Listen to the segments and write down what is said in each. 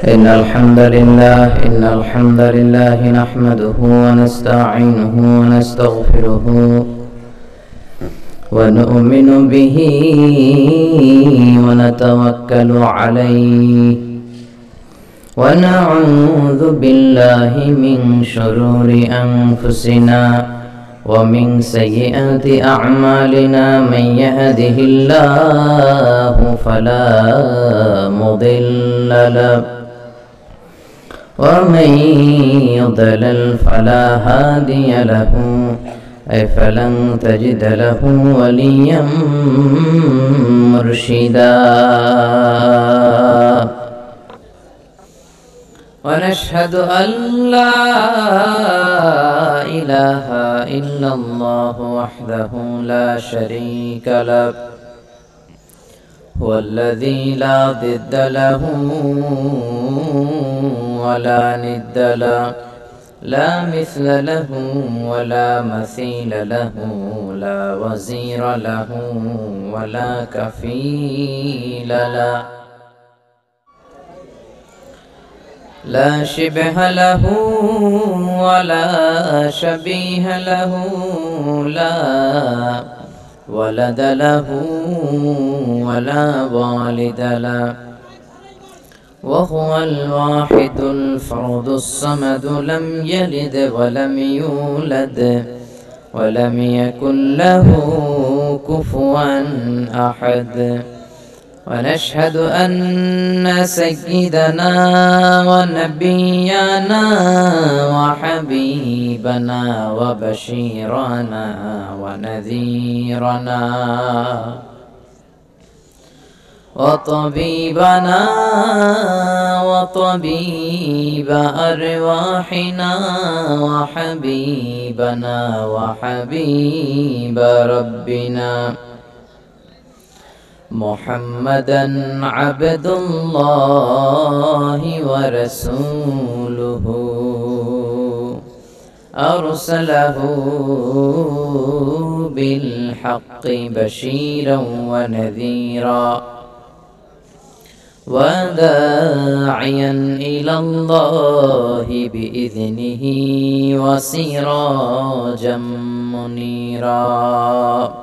إن الحمد لله نحمده ونستعينه ونستغفره ونؤمن به ونتوكل عليه ونعوذ بالله من شرور أنفسنا ومن سيئات أعمالنا من يهده الله فلا مضل له ومن يضلل فلا هادي له فلن تجد له وليا مرشدا ونشهد أن لا إله إلا الله وحده لا شريك له هو الذي لا ضد له ولا ند له لا مثل له ولا مثيل له لا وزير له ولا كفيل له لا شبه له ولا شبيه له لا ولد له ولا والد له وهو الواحد الفرد الصمد لم يلد ولم يولد ولم يكن له كفوا أحد ونشهد أن سيدنا ونبينا وحبيبنا وبشيرنا ونذيرنا وطبيبنا وطبيب أرواحنا وحبيبنا وحبيب ربنا محمدا عبد الله ورسوله أرسله بالحق بشيرا ونذيرا وداعيا إلى الله بإذنه وسراجا منيرا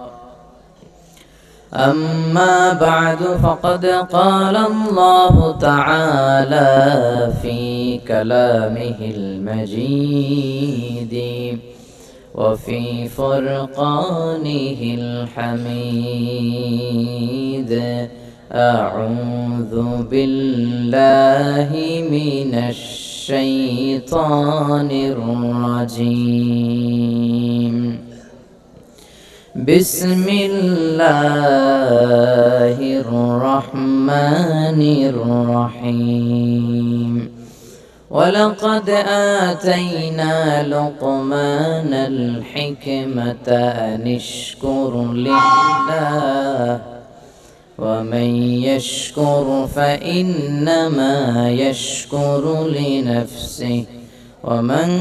أما بعد فقد قال الله تعالى في كلامه المجيد وفي فرقانه الحميد أعوذ بالله من الشيطان الرجيم بسم الله الرحمن الرحيم ولقد آتينا لقمان الحكمة أن اشكر لله ومن يشكر فإنما يشكر لنفسه ومن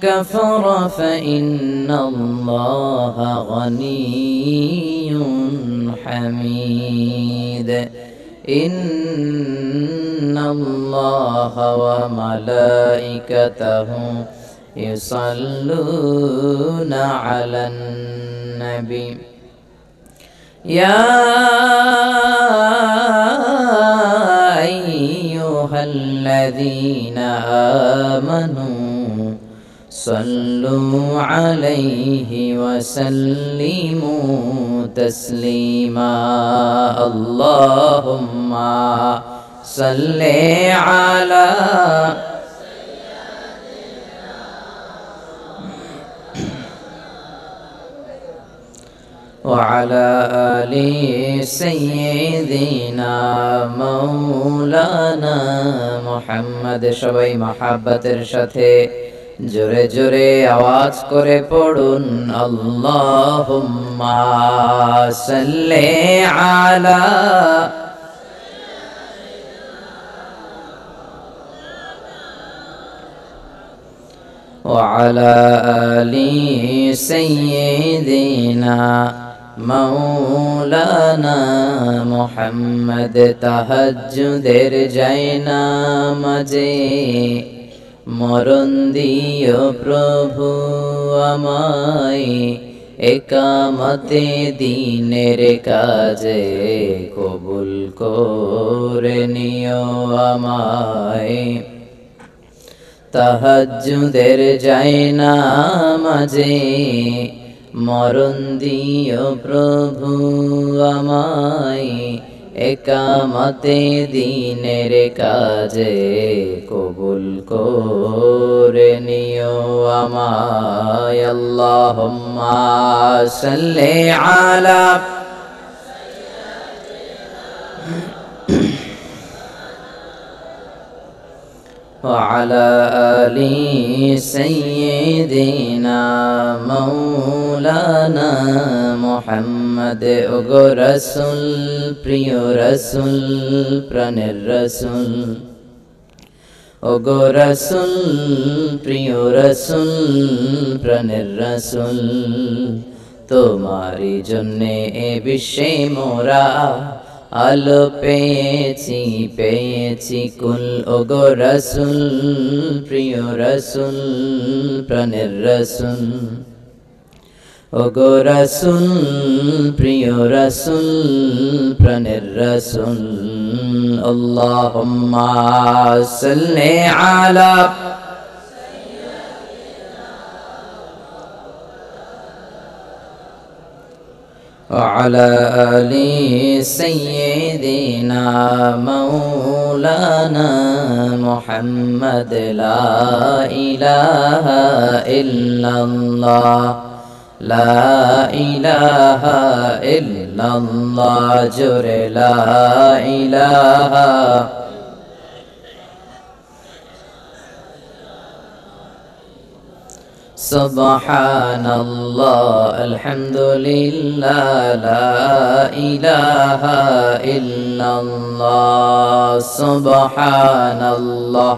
كفر فإن الله غني حميد إن الله وملائكته يصلون على النبي يا أيها الذين آمنوا صلوا عليه وسلموا تسليما اللهم صل على وعلى آل سيدنا مولانا محمد সবাই মহব্বতের সাথে জোরে জোরে আওয়াজ করে পড়ুন আল্লাহুম্মা সাল্লি আলা وعلى آل سيدنا মাওলানা মুহাম্মদ তাহাজ্জুদের জায়নামাজে মরণ দিও প্রভু আমায় একামতে দিনের কাজে কবুল করে নিও আমায় তাহাজ্জুদের জায়নামাজে মরণ দিও প্রভু আমায় একামতে দিনের কাজে কবুল করে নিও আমায় আল্লাহুম্মা সাল্লি আলা وعلى آل سيدنا مولانا محمد ওগো রাসূল প্রিয় রাসূল প্রাণের রাসূল ওগো রাসূল প্রিয় রাসূল প্রাণের রাসূল তোমারই জন্যে এ বিশ্বে মোরা আলো পেয়েছি পেয়েছি কুল ওগো রাসূল প্রিয় রাসূল প্রাণের রাসূল ওগো রাসূল প্রিয় রাসূল প্রাণের রাসূল আল্লাহুম্মা সাল্লি আলা وعلى آل سيدنا مولانا محمد لا إله إلا الله لا إله إلا الله جر لا إله سبحان الله الحمد لله لا إله إلا الله سبحان الله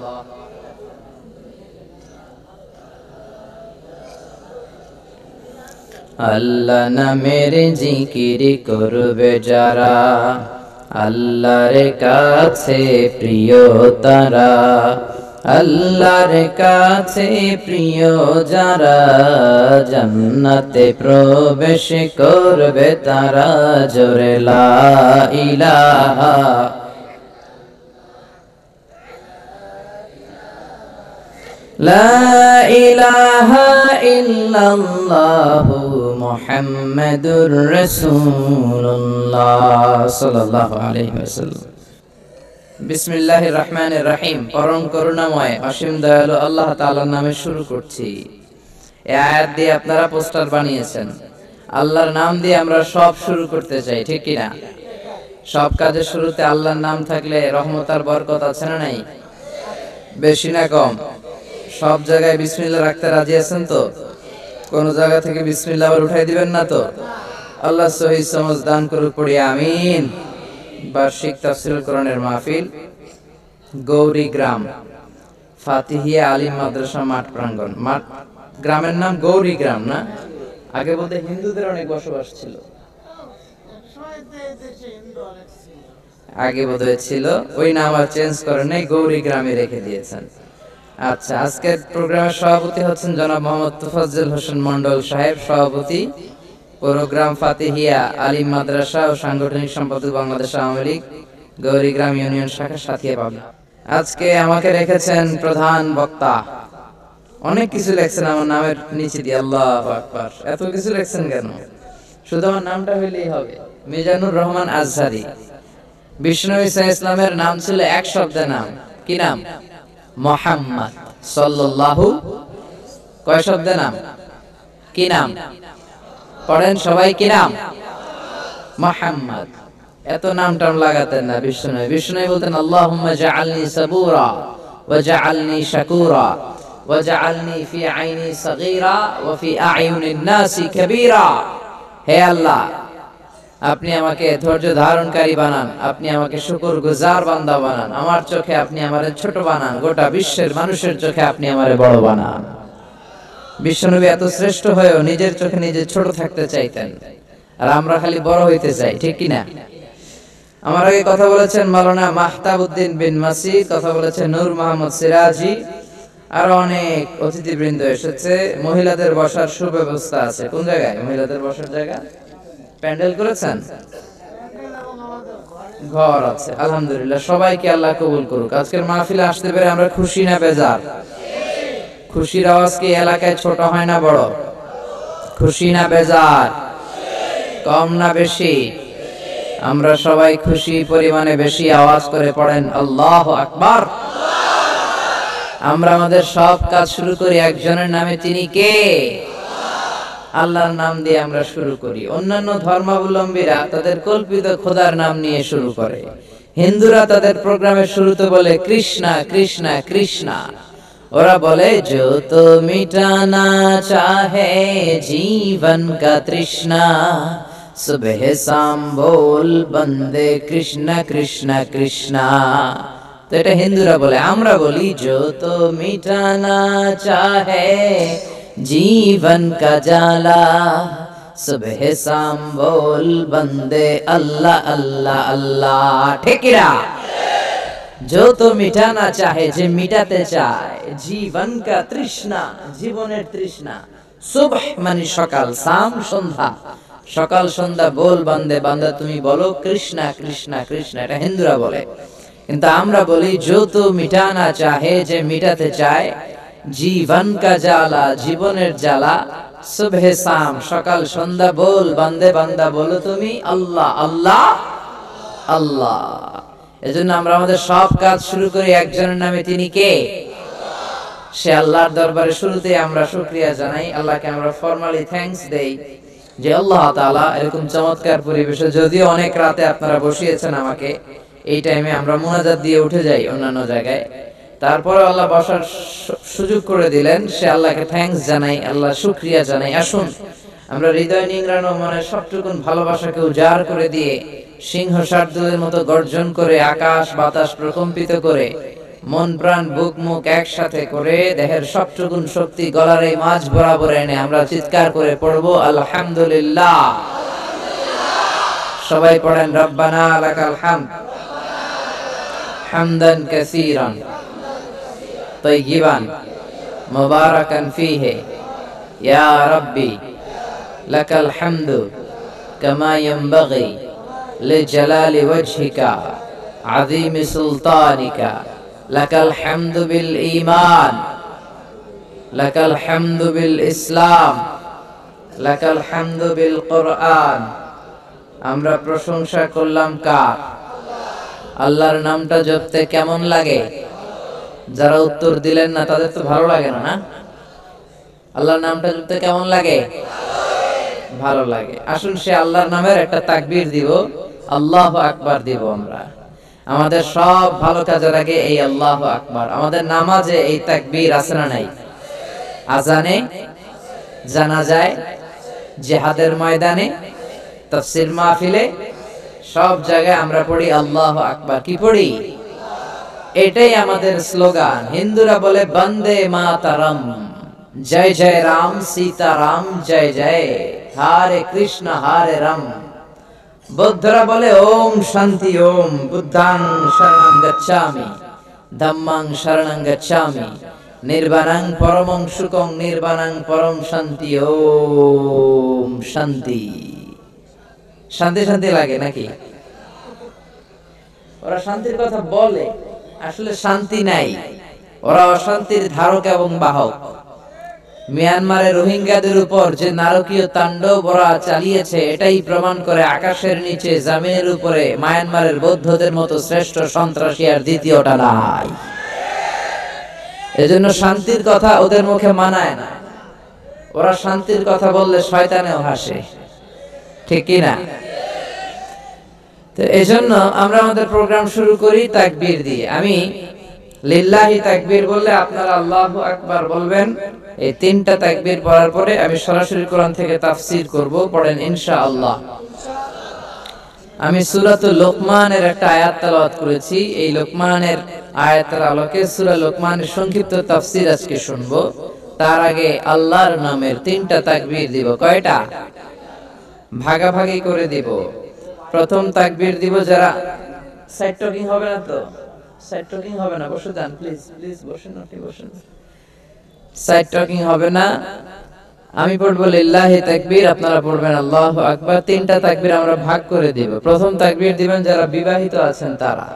আল্লাহ নামের জিকির করবে যারা আল্লাহর কাছে প্রিয় তারা আল্লাহর কাছে প্রিয় যারা জান্নাতে প্রবেশ করবে তারা জোরে লা ইলাহা লা ইলাহা ইল্লাল্লাহু মুহাম্মাদুর রাসূলুল্লাহ সাল্লাল্লাহু আলাইহি ওয়াসাল্লাম বিসমিল্লাহির রহমানির রহিম পরম করুণাময় অসীম দয়ালু আল্লাহ তাআলার নামে শুরু করছি। এই আয়াত দিয়ে আপনারা পোস্টার বানিয়েছেন। আল্লাহর নাম দিয়ে আমরা সব শুরু করতে চাই, ঠিক কি না? সব কাজের শুরুতে আল্লাহর নাম থাকলে রহমত আর বরকত আছে না নাই? বেশি না কম? সব জায়গায় বিসমিল্লাহ রাখতে রাজি আছেন তো? কোন জায়গা থেকে বিসমিল্লাহ আবার উঠাই দিবেন না তো? আল্লাহ সহিহ সমঝ দান করুক, পড়ি আমিন। বার্ষিক তাফসীরুল কোরআনের মাহফিল গৌরীগ্রাম ফাতিহিয়া আলিম মাদ্রাসা মাঠ প্রাঙ্গণ। মাঠ গ্রামের নাম গৌরীগ্রাম না? আগে বলতে হিন্দুদের অনেক বসবাস ছিল, আগে বোধহয় ছিল, ওই নাম আর চেঞ্জ করে নাই, গৌরীগ্রামে রেখে দিয়েছেন। আচ্ছা, আজকের প্রোগ্রামের সভাপতি হচ্ছেন জনাব মোহাম্মদ তোফাজ্জল হোসেন মন্ডল সাহেব, সভাপতি প্রোগ্রাম ফাতিহিয়া আলিম মাদ্রাসা ও সাংগঠনিক সম্পাদক বাংলাদেশ আওয়ামী লীগ গৌরীগ্রাম ইউনিয়ন শাখা সাথিয়া পাবনা। আজকে আমাকে রেখেছেন প্রধান বক্তা। অনেক কিছু লেখছেন আমার নামের নিচে দিয়ে, আল্লাহু আকবার। এত কিছু লেখছেন কেন? শুধু আমার নামটা হইলেই হবে, মিজানুর রহমান আজহারী। বিষ্ণু ঈসা ইসলামের নাম ছিল এক শব্দের নাম। কি নাম? মুহাম্মদ সাল্লাল্লাহু। কয় শব্দের নাম? কি নাম? পড়েন সবাই, কি নাম? মুহাম্মদ। এত নাম টাম লাগাতেন না বিষ্ণু। বিষ্ণু বলতেন আল্লাহুম্মা জাআলনি সাবুরা ওয়া জাআলনি শাকুরা ওয়া জাআলনি ফি আইনি সাগীরা ওয়া ফি আ'য়ুনিন নাসি কাবীরা। হে আল্লাহ, আপনি আমাকে ধৈর্য ধারণকারী বানান, আপনি আমাকে শুকরগুজার বান্দা বানান, আমার চোখে আপনি আমারে ছোট বানান, গোটা বিশ্বের মানুষের চোখে আপনি আমারে বড় বানান। বিশ্বনবী এত শ্রেষ্ঠ হয়েও নিজের চোখে নিজে ছোট থাকতে চাইতেন। আর আমরা খালি বড় হইতে চাই, ঠিক কি না? আমার আগে কথা বলেছেন মাওলানা মাহতাবউদ্দিন বিন মাসিদ, কথা বলেছেন নূর মোহাম্মদ সিরাজি, আর অনেক অতিথিবৃন্দ এসেছে। মহিলাদের বসার সুব্যবস্থা আছে। কোন জায়গায় মহিলাদের বসার জায়গা? প্যান্ডেল করেছেন? ঘর আছে, আলহামদুলিল্লাহ। সবাইকে আল্লাহ কবুল করুক। আজকের মাহফিলে আসতে পেরে আমরা খুশি না বেজার? খুশির আওয়াজ কি এলাকায় ছোট হয় না বড়? খুশি না বেজার? কম না বেশি? আমরা সবাই খুশি পরিমাণে বেশি আওয়াজ করে পড়েন আল্লাহু আকবার। আমরা আমাদের সব কাজ শুরু করি একজনের নামে, তিনি কে? আল্লাহর নাম দিয়ে আমরা শুরু করি। অন্যান্য ধর্মাবলম্বীরা তাদের কল্পিত খোদার নাম নিয়ে শুরু করে। হিন্দুরা তাদের প্রোগ্রামের শুরুতে বলে কৃষ্ণা কৃষ্ণা কৃষ্ণা। ওরা বলে जो तो मिटाना चाहे जीवन का तृष्णा सुबह शाम बोल बंदे कृष्णा कृष्णा कृष्णा। তো এটা হিন্দুরা বলে। আমরা বলি जो तो मिटाना चाहे जीवन का जाला सुबह शाम बोल बंदे अल्लाह अल्लाह अल्लाह। ठीक है? जो तो मिटाना चाहे, जे मिटाते चाय, जीवन का तृष्णा, জীবনের তৃষ্ণা। সুবহ মানে সকাল, শাম সন্ধ্যা, সকাল সন্ধ্যা बोल बंदे, বান্দা তুমি বলো কৃষ্ণা কৃষ্ণা কৃষ্ণা। এটা হিন্দুরা বলে। কিন্তু আমরা বলি जो तो मिटाना चाहे, যে মিটাতে চায়, জীবন কা জ্বালা, জীবনের জ্বালা, সুবহ শাম, সকাল সন্ধ্যা, बोल बंदे, বান্দা বলো তুমি আল্লাহ আল্লাহ আল্লাহ। এজন্য আমরা আমাদের সব কাজ শুরু করি একজনের নামে, তিনি কে? সে আল্লাহর দরবারে শুরুতেই আমরা শুকরিয়া জানাই, আল্লাহকে আমরা ফরমালি থ্যাঙ্কস দেই যে আল্লাহ তাআলা এরকম চমৎকার পরিবেশে, যদিও অনেক রাতে আপনারা বসিয়েছেন আমাকে, এই টাইমে আমরা মুনাজাত দিয়ে উঠে যাই অন্যান্য জায়গায়, তারপরে আল্লাহ বসার সুযোগ করে দিলেন। সে আল্লাহকে থ্যাঙ্কস জানাই, আল্লাহ শুকরিয়া জানাই। আসুন আমরা হৃদয় নিংড়ানো মনে সবটুকুন ভালোবাসাকে উজাড় করে দিয়ে, সিংহ শার্দুলের মতো গর্জন করে, আকাশ বাতাস প্রকম্পিত করে, মন প্রাণ বুক মুখ একসাথে করে, দেহের সবটুকুন শক্তি গলার এই মাঝ বরাবর এনে আমরা চিৎকার করে পড়বো আলহামদুলিল্লাহ। সবাই পড়েন রব্বানা লাকাল হামদ হামদান কাসীরান তাইয়িবান মুবারাকান ফীহি ইয়া রাব্বি লাকাল হামদু কামা ইয়ানবাগি লিজালালি ওয়াজহিকা আযীমি সুলতানিকা লাকাল হামদু বিল ঈমান লাকাল হামদু বিল ইসলাম লাকাল হামদু বিল কুরআন। আমরা প্রশংসা করলাম কার? আল্লাহর নামটা জপতে কেমন লাগে? যারা উত্তর দিলেন না তাদের তো ভালো লাগে না, না? আল্লাহর নামটা জপতে কেমন লাগে? ভালো লাগে। আসুন সে আল্লাহর নামের একটা তাকবীর দিব, আল্লাহু আকবার দিব। আমরা আমাদের সব ভালো কাজের আগে এই আল্লাহু আকবার। আমাদের নামাজে এই তাকবীর আছে না নাই? আজানে, জানাজায়, জিহাদের ময়দানে, তাফসীর মাহফিলে, সব জায়গায় আমরা পড়ি আল্লাহু আকবার। কি পড়ি? এটাই আমাদের স্লোগান। হিন্দুরা বলে বন্দে মাতরম, জয় জয় রাম সীতারাম জয় জয়, হরে কৃষ্ণ হরে রাম। বৌদ্ধরা বলে ওম শান্তি ওম, বুদ্ধাং শরণং গচ্ছামি ধাম্মাং শরণং গচ্ছামি নির্বাণাং পরমং সুখং নির্বাণাং পরম শান্তি। ওম শান্তি। শান্তি শান্তি লাগে নাকি? ওরা শান্তির কথা বলে, আসলে শান্তি নাই। ওরা অশান্তির ধারক এবং বাহক। মিয়ানমারের রোহিঙ্গাদের উপর যে নারকীয় তাণ্ডব ওরা চালিয়েছে, এটাই প্রমাণ করে আকাশের নিচে জমিনের উপরে মিয়ানমারের বৌদ্ধদের মতো শ্রেষ্ঠ সন্ত্রাসী আর দ্বিতীয়টা নাই। এজন্য শান্তির কথা ওদের মুখে মানায় না। ওরা শান্তির কথা বললে শয়তানেও হাসে, ঠিক কি না? তো এজন্য আমরা আমাদের প্রোগ্রাম শুরু করি তাকবীর দিয়ে। আমি লিল্লাহি তাকবীর বললে আপনারা আল্লাহু আকবার বলবেন। এই তিনটা তাকবীর পড়ার পরে আমি সরাসরি কোরআন থেকে তাফসীর করব। পড়েন ইনশাআল্লাহ। আমি সূরাতুল লোকমানের একটা আয়াত তেলাওয়াত করেছি। এই লোকমানের আয়াতের আলোকে সূরা লোকমানের সংক্ষিপ্ত তাফসীর আজকে শুনবো। তার আগে আল্লাহর নামের তিনটা তাকবীর দিব। কয়টা? ভাগাভাগি করে দিব। প্রথম তাকবীর দিব যারা, সাইড টকিং হবে না তো, সাইড টকিং হবে না, বসে যান প্লিজ, প্লিজ বসেন, আপনি বসেন, সাইড টকিং হবে না। আমি পড়বো লিল্লাহি তাকবীর, আপনারা পড়বেন আল্লাহু আকবার। তিনটা তাকবীর আমরা ভাগ করে দিব। প্রথম তাকবীর দিবেন যারা বিবাহিত আছেন তারা,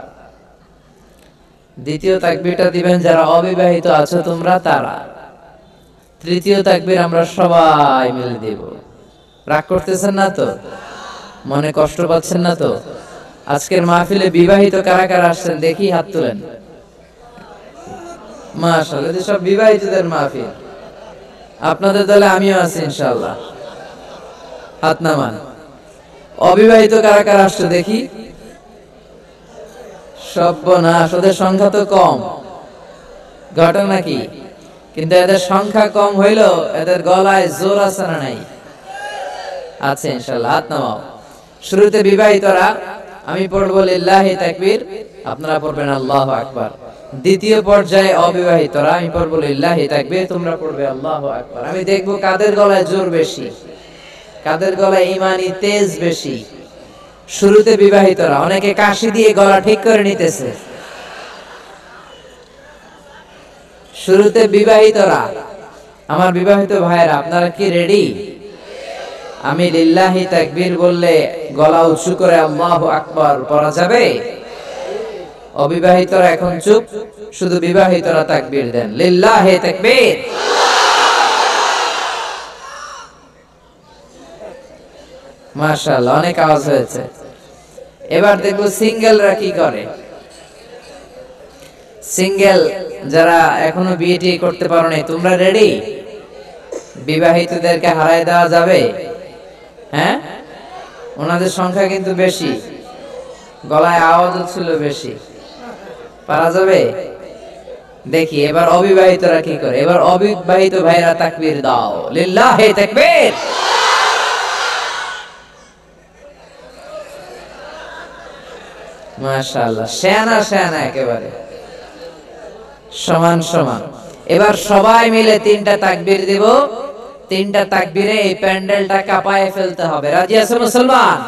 দ্বিতীয় তাকবীরটা দিবেন যারা অবিবাহিত আছো তোমরা তারা, তৃতীয় তাকবীর আমরা সবাই মিলে দিব। রাগ করতেছেন না তো? মনে কষ্ট পাচ্ছেন না তো? আজকের মাহফিলে বিবাহিত কারা কারা আসছেন দেখি, হাত তুলেন। মাশাআল্লাহ, এই সব বিবাহিতদের মাহফিল। আপনাদের দলে আমিও আছি ইনশাআল্লাহ, হাত নামান। অবিবাহিত কারা কারা আসছে দেখি। সর্বনাশ, ওদের সংখ্যা তো কম, ঘটনা কি? কিন্তু এদের সংখ্যা কম হইলেও এদের গলায় জোর আছে না নাই? আছে ইনশাআল্লাহ, হাত নামাও। শুরুতে বিবাহিতরা, আমি পড়বো লিল্লাহি তাকবীর, আপনারা পড়বেন আল্লাহু আকবার। দ্বিতীয় পর্যায়ে অবিবাহিতরা, আমি পড়বো লিল্লাহি তাকবীর, তোমরা পড়বে আল্লাহু আকবার। আমি দেখবো কাদের গলায় জোর বেশি, কাদের গলায় ঈমানি তেজ বেশি। শুরুতে বিবাহিতরা, অনেকে কাশি দিয়ে গলা ঠিক করে নিতেছে। শুরুতে বিবাহিতরা, আমার বিবাহিত ভাইরা, আপনারা কি রেডি? আমি লিল্লাহি তাকবীর বললে গলা উঁচু করে আল্লাহু আকবার পড়া যাবে? অবিবাহিতরা এখন চুপ, শুধু বিবাহিতরা তাকবীর দেন, লিল্লাহি তাকবীর। মাশাআল্লাহ, অনেক আওয়াজ হয়েছে। এবার দেখবো সিঙ্গেলরা কি করে। সিঙ্গেল যারা এখনো বিয়ে টিয়ে করতে পারো নাই, তোমরা রেডি? বিবাহিতদেরকে হারায় দেওয়া যাবে? হ্যাঁ, ওনাদের সংখ্যা কিন্তু বেশি, গলায় আওয়াজও ছিল বেশি, পারা যাবে? দেখি এবার অবিবাহিতরা কি করে। এবার অবিবাহিত ভাইরা তাকবীর দাও, লিল্লাহি তাকবীর। মাশাআল্লাহ, শানা শানা, একেবারে সমান সমান। এবার সবাই মিলে তিনটা তাকবীর দিব। তিনটা তাকবীরে এই প্যান্ডেলটা কাঁপায় ফেলতে হবে। রাজি আছো মুসলমান?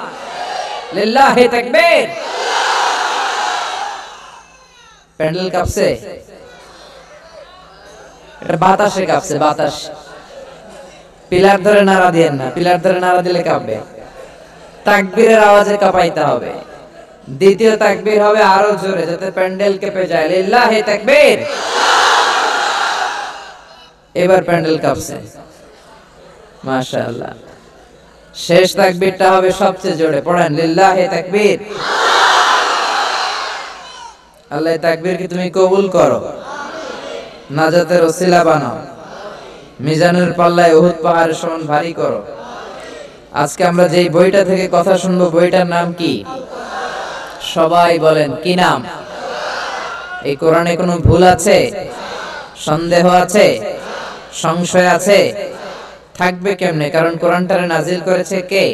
লিল্লাহি তাকবীর। প্যান্ডেল কাঁপছে, এটা বাতাসে কাঁপছে, বাতাস। পিলার ধরে নাড়া দিয়েন না, পিলার ধরে নাড়া দিলে কাঁপবে। তাকবীরের আওয়াজে কাঁপাইতে হবে। দ্বিতীয় তাকবীর হবে আরো জোরে, যাতে প্যান্ডেল কেঁপে যায়, লিল্লাহি তাকবীর। এবার প্যান্ডেল কাঁপছে, মাশাআল্লাহ। শেষ তাকবীরটা হবে সবচেয়ে জোরে, পড়েন লিল্লাহি তাকবীর। আল্লাহ তাকবীরকে তুমি কবুল করো, নাজাতের ওসিলা বানাও, মিজানের পাল্লায় উহুদ পাহাড়ের সমান ভারী করো। আজকে আমরা যেই বইটা থেকে কথা শুনবো, বইটার নাম কি? সবাই বলেন, কি নাম? এই কোরআনে কোনো ভুল আছে? সন্দেহ আছে? সংশয় আছে? থাকবে কেমনে? কারণ কোরআনটারে নাজিল করেছে কে?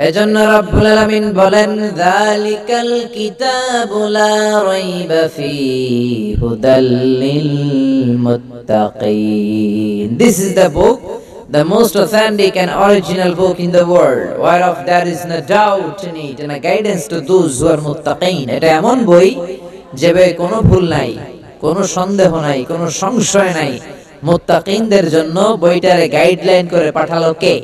এজন্য রব্বুল আলামিন বলেন, যালিকাল কিতাবু লা রাইবা ফীহি হুদাল লিল মুত্তাকিন। This is the book, the most authentic and original book in the world, whereof there is no doubt in it, and a guidance to those who are muttaqin. এটা এমন বই যে বইয়ে কোনো ভুল নাই, কোনো সন্দেহ নাই, কোনো সংশয় নাই। মুত্তাকিনদের জন্য বইটারে গাইডলাইন করে পাঠালো কে?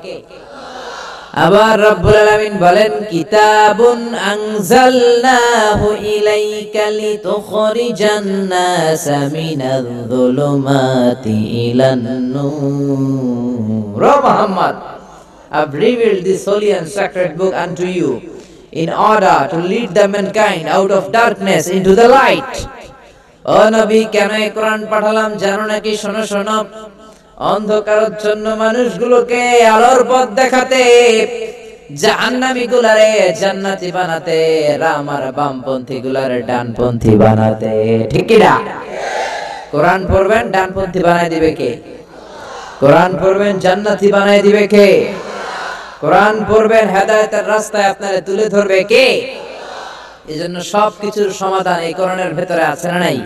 আবার রব্বুল আলামিন বলেন, কিতাবুন আনজালনাহু ইলাইকা লিতুখরিজান নাসা মিনাল যুলুমাতি ইলান নূর। O Muhammad, I've revealed this holy and sacred book unto you in order to lead the mankind out of darkness into the light. ও নবী, কেন এই কোরআন পাঠালাম জানো নাকি? শোনো শোনো, অন্ধকারাচ্ছন্ন মানুষগুলোকে আলোর পথ দেখাতে, জাহান্নামী গুলারে জান্নাতি বানাতে, আমার বামপন্থী গুলারে ডানপন্থী বানাতে। ঠিক কি না? কোরআন পড়বেন, ডানপন্থী বানাই দিবে কে? কোরআন পড়বেন, জান্নাতি বানাই দিবে কে? কোরআন পড়বেন, হেদায়েতের রাস্তায় আপনারে তুলে ধরবে কে? এজন্য সবকিছুর সমাধান এই কোরআনের ভেতরে আছে না নাই?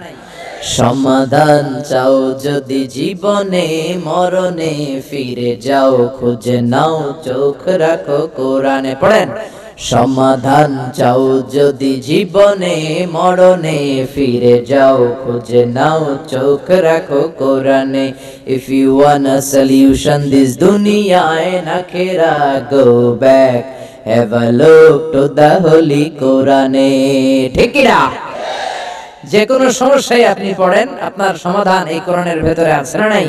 সমাধান চাও যদি জীবনে মরণে ফিরে যাও খুঁজে নাও চোখ রাখো কোরআনে পড়েন সমাধান চাও যদি জীবনে মরণে ফিরে যাও খুঁজে নাও চোখ রাখো কোরআনে if you want a solution this দুনিয়ায় না Kheda go back have a look to the holy কোরআনে ঠিক কি না যে কোনো সমস্যায় আপনি পড়েন আপনার সমাধান এই কোরআনের ভেতরে আছে না নাই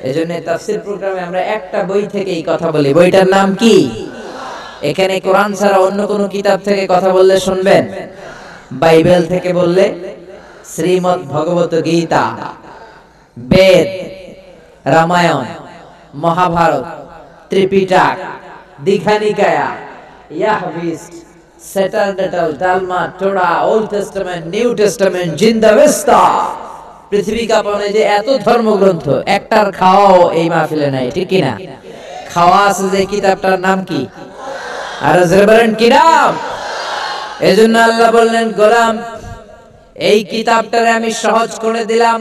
এজন্য তাফসীর প্রোগ্রামে আমরা একটা বই থেকেই কথা বলি বইটার নাম কি এখানে কোরআন ছাড়া অন্য কোনো কিতাব থেকে কথা বললে শুনবেন বাইবেল থেকে বললে শ্রীমদ্ ভগবত গীতা বেদ রামায়ণ মহাভারত ত্রিপিটক দীঘানিকায়া ইয়াহভিস্ট সেটারডেটাল ডালমা Torah Old Testament New Testament Zend Avesta পৃথিবী কাঁপানো যে এত ধর্মগ্রন্থ একটার খাওয়াও এই মাহফিলে নাই ঠিক কি না খাওয়া আছে যে কিতাবটার নাম কি আর জেরবারেন কি নাম এজন্য আল্লাহ বললেন গোলাম এই কিতাবটারে আমি সহজ করে দিলাম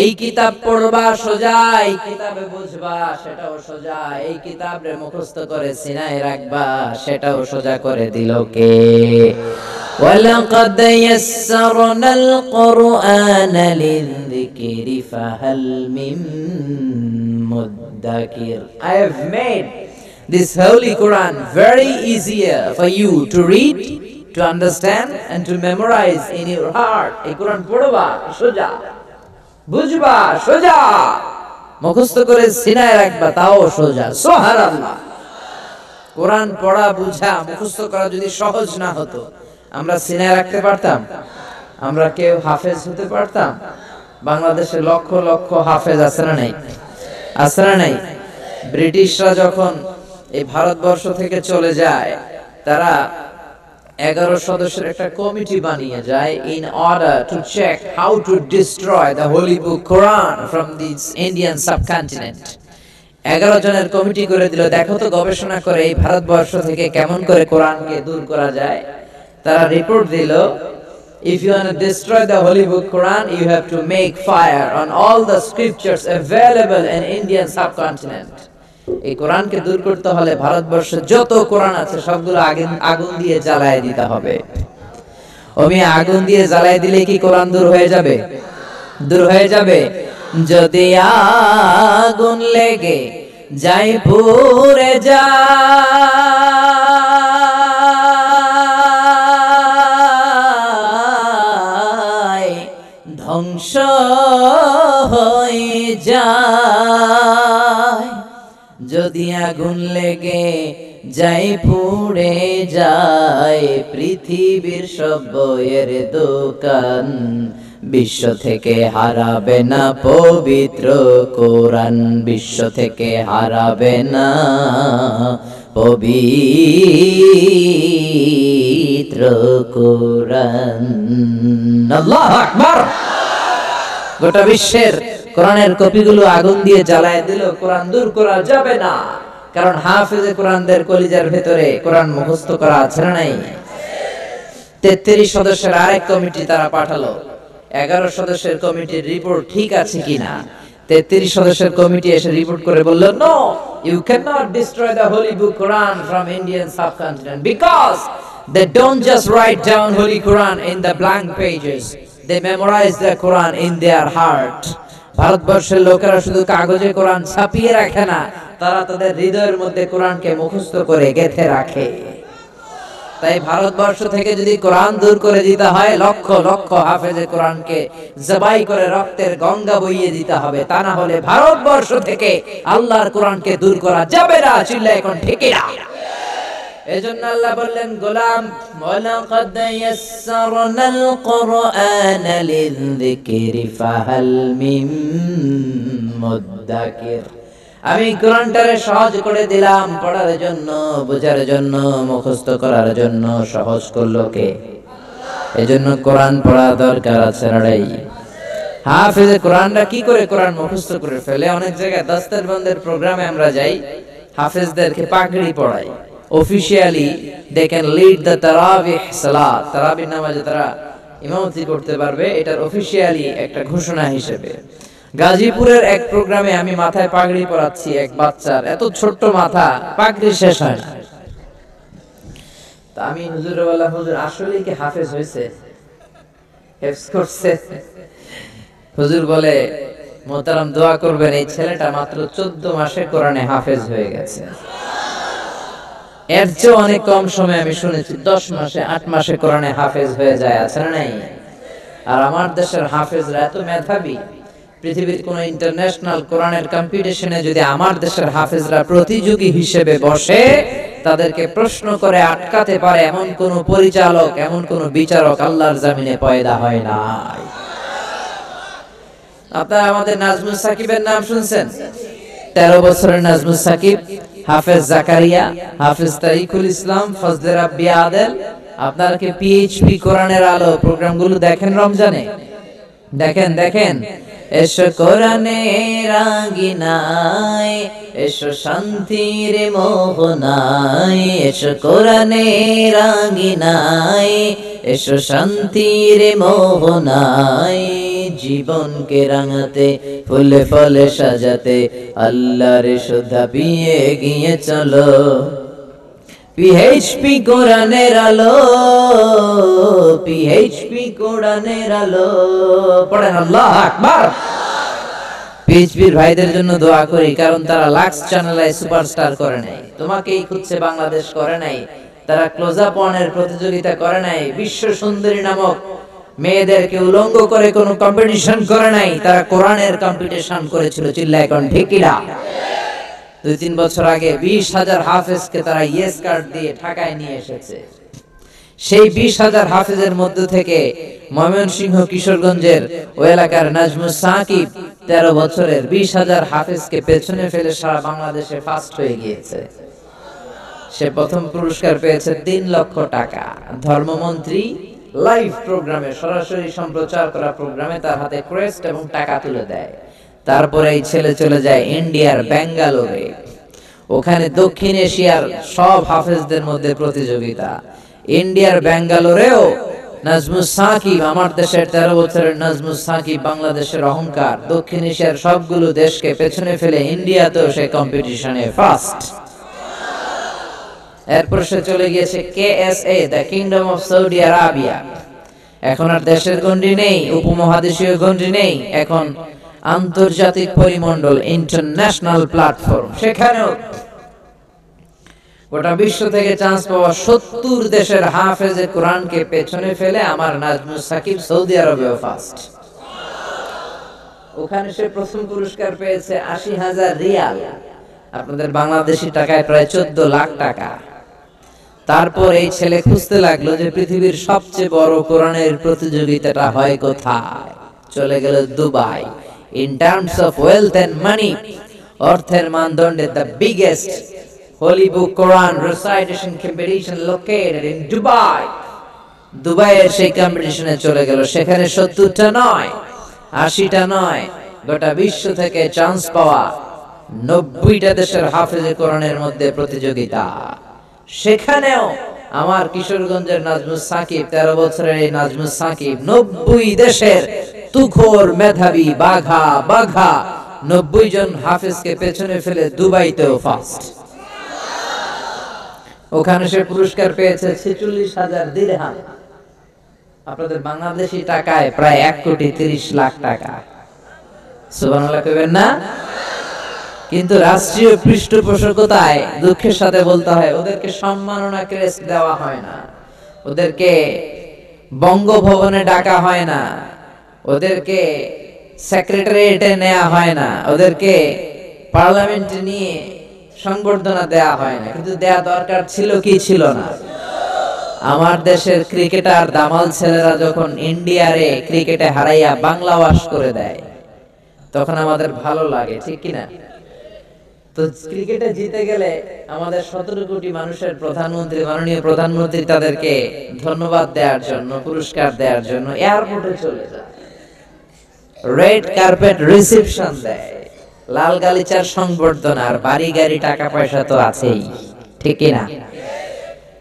এই কিতাব পড়বা সোজা এই কিতাবে বুঝবা সেটাও সোজা এই কিতাবরে মুখস্থ করে সিনায় রাখবা সেটাও সোজা করে দিল কে ওয়ালাকাদ ইয়াসসারনাল কুরআনা লিযিকরি ফাহাল মিন মুদ্দাকির I have made this holy Quran very easier for you to read to understand and to memorize in your heart এই কোরআন পড়বা সোজা বুঝবা সোজা মুখস্থ করে সিনায় রাখবা তাও সোজা সুবহানাল্লাহ কোরআন পড়া বুঝা মুখস্থ করা যদি সহজ না হতো আমরা সিনায় রাখতে পারতাম আমরা কেউ হাফেজ হতে পারতাম বাংলাদেশে লক্ষ লক্ষ হাফেজ আছে না নাই আছে না নাই ব্রিটিশরা যখন এই ভারতবর্ষ থেকে চলে যায় তারা 11 সদস্যের একটা কমিটি বানিয়ে যায় in order to check how to destroy the holy book Quran from this Indian subcontinent 11 জনের কমিটি করে দিল দেখো তো গবেষণা করে এই ভারতবর্ষ থেকে কেমন করে কোরআনকে দূর করা যায় তারা রিপোর্ট দিল if you want to destroy the holy book Quran you have to make fire on all the scriptures available in Indian subcontinent এই কোরআনকে দূর করতে হলে ভারতবর্ষে যত কোরআন আছে সবগুলো আগুন দিয়ে জ্বালায় দিতে হবে ওমি আগুন দিয়ে জ্বালায় দিলে কি কোরআন দূর হয়ে যাবে দূর হয়ে যাবে যদি আগুন লেগে যায় পুড়ে যায় ধ্বংস হয়ে যায় যদি আগুন লেগে যাই পুড়ে যায় পৃথিবীর সব বইয়ের দোকান বিশ্ব থেকে হারাবে না পবিত্র কোরআন বিশ্ব থেকে হারাবে না পবিত্র কোরআন আল্লাহু আকবার গোটা বিশ্বের কোরআনের কপিগুলো আগুন দিয়ে জ্বালায় দিল কোরআন দূর করা যাবে না কারণ হাফেজে কোরআনদের কলিজার ভেতরে কোরআন মুখস্থ করা আছে না নাই 33 সদস্যের আরেক কমিটি তারা পাঠালো 11 সদস্যের কমিটির রিপোর্ট ঠিক আছে কিনা 33 সদস্যের কমিটি এসে রিপোর্ট করে বলল no you can not destroy the holy book Quran from Indian subcontinent because they don't just write down holy Quran in the blank pages they memorize the Quran in their heart ভারতবর্ষের লোকেরা শুধু কাগজে কোরআন ছাপিয়ে রাখে না তারা তাদের হৃদয়ের মধ্যে কোরআনকে মুখস্থ করে গেঁথে রাখে তাই ভারতবর্ষ থেকে যদি কোরআন দূর করে দিতে হয় লক্ষ লক্ষ হাফেজে কোরআনকে জবাই করে রক্তের গঙ্গা বইয়ে দিতে হবে তা না হলে ভারতবর্ষ থেকে আল্লাহর কোরআনকে দূর করা যাবে না চিল্লা এখন ঠিক না এজন্য আল্লাহ বললেন গোলাম ওয়ালাকাদ ইয়াসসারনাল কুরআনা লিযিকরি ফাহাল মিন মুদ্দাকির আমি কোরআনটারে সহজ করে দিলাম পড়ার জন্য বোঝার জন্য মুখস্থ করার জন্য সহজ করলো কে এজন্য কোরআন পড়া দরকার আছে রাই হাফেজে কোরআনরা কি করে কোরআন মুখস্থ করে ফেলে অনেক জায়গায় দস্তরবন্দের প্রোগ্রামে আমরা যাই হাফেজদেরকে পাগড়ি পড়াই officially they can lead the tarawih salat tarawih নামাজে তারা ইমামতি করতে পারবে, এটার অফিসিয়ালি একটা ঘোষণা হিসেবে। গাজীপুরের এক প্রোগ্রামে আমি মাথায় পাগড়ি পরাচ্ছি এক বাচ্চার, এত ছোট্ট মাথা, পাগড়ি শেষ হয় না। তা আমি হুজুরে বললাম, হুজুর আসলে কি হাফেজ হয়েছে, হেফজ করছে? হুজুর বলে, মোহতারাম দোয়া করবেন, এই ছেলেটা মাত্র 14 মাসে কোরআনে হাফেজ হয়ে গেছে। এর চেয়ে অনেক কম সময় আমি শুনেছি 10 মাসে 8 মাসে কোরআনে হাফেজ হয়ে যায়, আছে না নাই? আর আমার দেশের হাফেজরা এত মেধাবী, পৃথিবীর কোন ইন্টারন্যাশনাল কোরআনের কম্পিটিশনে যদি আমার দেশের হাফেজরা প্রতিযোগী হিসেবে বসে, তাদেরকে প্রশ্ন করে আটকাতে পারে এমন কোন পরিচালক, এমন কোন বিচারক আল্লাহর জমিনে পয়দা হয় নাই। আপনারা আমাদের নাজমুস সাকিবের নাম শুনছেন? 13 বছরের নাজমুস সাকিব, হাফেজ জাকারিয়া, হাফেজ তারিকুল ইসলাম, ফজলে রাব্বি আদেল। আপনারা কি পিএইচপি কোরআনের আলো প্রোগ্রামগুলো দেখেন রমজানে? দেখেন। এসো কোরআনের আঙ্গিনায়, এসো শান্তির মোহনায়, এসো কোরআনের আঙ্গিনায়, এসো শান্তির মোহনায়, জীবনকে রাঙাতে, ফুলে ফলে সাজাতে, আল্লাহর সুধা পিয়ে গিয়ে চলো। পিএইচপি কোরআনের আলো, পিএইচপি কোরআনের আলো। পড়েন আল্লাহু আকবার। পিএইচপির ভাইদের জন্য দোয়া করি, কারণ তারা লাক্স চ্যানেলে সুপারস্টার করে নাই, তোমাকেই খুঁজছে বাংলাদেশ করে নাই, তারা ক্লোজ আপ ওয়ানের প্রতিযোগিতা করে নাই, বিশ্ব সুন্দরী নামক মেয়েদেরকে উলঙ্গ করে কোনো কম্পিটিশন করে নাই, তারা কোরআনের কম্পিটিশন করেছিল। চিল্লায় কোন ঠিক কিনা? 2-3 বছর আগে 20,000 হাফেজকে তারা ইয়েস কার্ড দিয়ে ঢাকায় নিয়ে এসেছে। সেই 20,000 হাফেজের মধ্য থেকে ময়মনসিংহ কিশোরগঞ্জের ওই এলাকার নাজমুস সাকিব 13 বছরের 20,000 হাফেজকে পেছনে ফেলে সারা বাংলাদেশে ফার্স্ট হয়ে গিয়েছে। সে প্রথম পুরস্কার পেয়েছে 3 লক্ষ টাকা। ধর্মমন্ত্রী লাইভ প্রোগ্রামে, সরাসরি সম্প্রচার করা প্রোগ্রামে তার হাতে ক্রেস্ট এবং টাকা তুলে দেয়। তারপরে এই ছেলে চলে যায় ইন্ডিয়ার ব্যাঙ্গালোরে, ওখানে দক্ষিণ এশিয়ার সব হাফেজদের মধ্যে প্রতিযোগিতা। ইন্ডিয়ার ব্যাঙ্গালোরেও নাজমুস সাকিব, আমার দেশের 13 বছরের নাজমুস সাকিব বাংলাদেশের অহংকার, দক্ষিণ এশিয়ার সবগুলো দেশকে পেছনে ফেলে ইন্ডিয়াতেও সে কম্পিটিশনে ফার্স্ট। এরপর সে চলে গিয়েছে KSA, the kingdom of Saudi Arabia. এখন আর দেশের গণ্ডি নেই, উপমহাদেশীয় গণ্ডি নেই, এখন আন্তর্জাতিক পরিমণ্ডল, ইন্টারন্যাশনাল প্ল্যাটফর্ম। সেখানেও গোটা বিশ্ব থেকে চান্স পাওয়া 70 দেশের হাফেজে কোরআনকে পেছনে ফেলে আমার নাজমুস সাকিব সৌদি আরবেও ফার্স্ট। ওখানে সে প্রথম পুরস্কার পেয়েছে 80,000 রিয়াল, আপনাদের বাংলাদেশি টাকায় প্রায় 14 লাখ টাকা। তারপর এই ছেলে খুঁজতে লাগলো যে পৃথিবীর সবচেয়ে বড় কোরআনের প্রতিযোগিতাটা হয় কোথায়। চলে গেল Dubai. In terms of wealth and money, অর্থের মানদণ্ডে the biggest holy book Quran recitation competition located in Dubai. দুবাইয়ের সেই কম্পিটিশনে চলে গেল। সেখানে 70টা নয়, 80টা নয়, গোটা বিশ্ব থেকে চান্স পাওয়া 90টা দেশের হাফেজে কোরআনের মধ্যে প্রতিযোগিতা। সেখানেও আমার কিশোরগঞ্জের নাজমুস সাকিব, 13 বছরের এই নাজমুস সাকিব 90 দেশের তুখোর মেধাবী বাঘা 90 জন হাফেজকে পেছনে ফেলে দুবাইতেও ফার্স্ট। ওখানে সে পুরস্কার পেয়েছে 46,000 দিরহাম, আপনাদের বাংলাদেশি টাকায় প্রায় 1,30,00,000 টাকা। সুবহানাল্লাহ কইবেন না? কিন্তু রাষ্ট্রীয় পৃষ্ঠপোষকতায় দুঃখের সাথে বলতে হয়, ওদেরকে সম্মাননা ক্রেস্ট দেওয়া হয় না, ওদেরকে বঙ্গভবনে ডাকা হয় না, ওদেরকে সেক্রেটারিয়েটে নেওয়া হয় না, ওদেরকে পার্লামেন্টে নিয়ে সংবর্ধনা দেওয়া হয় না। কিন্তু দেয়া দরকার ছিল কি ছিল না? আমার দেশের ক্রিকেটার দামাল ছেলেরা যখন ইন্ডিয়ারে ক্রিকেটে হারাইয়া বাংলা ওয়াশ করে দেয়, তখন আমাদের ভালো লাগে, ঠিক কিনা? তো ক্রিকেটে জিতে গেলে আমাদের 17 কোটি মানুষের প্রধানমন্ত্রী, মাননীয় প্রধানমন্ত্রী তাদেরকে ধন্যবাদ দেওয়ার জন্য, পুরস্কার দেওয়ার জন্য এয়ারপোর্টে চলে যায়, রেড কার্পেট রিসেপশন দেয়, লাল গালিচার সংবর্ধনা, আর বাড়ি গাড়ি টাকা পয়সা তো আছেই, ঠিক কিনা?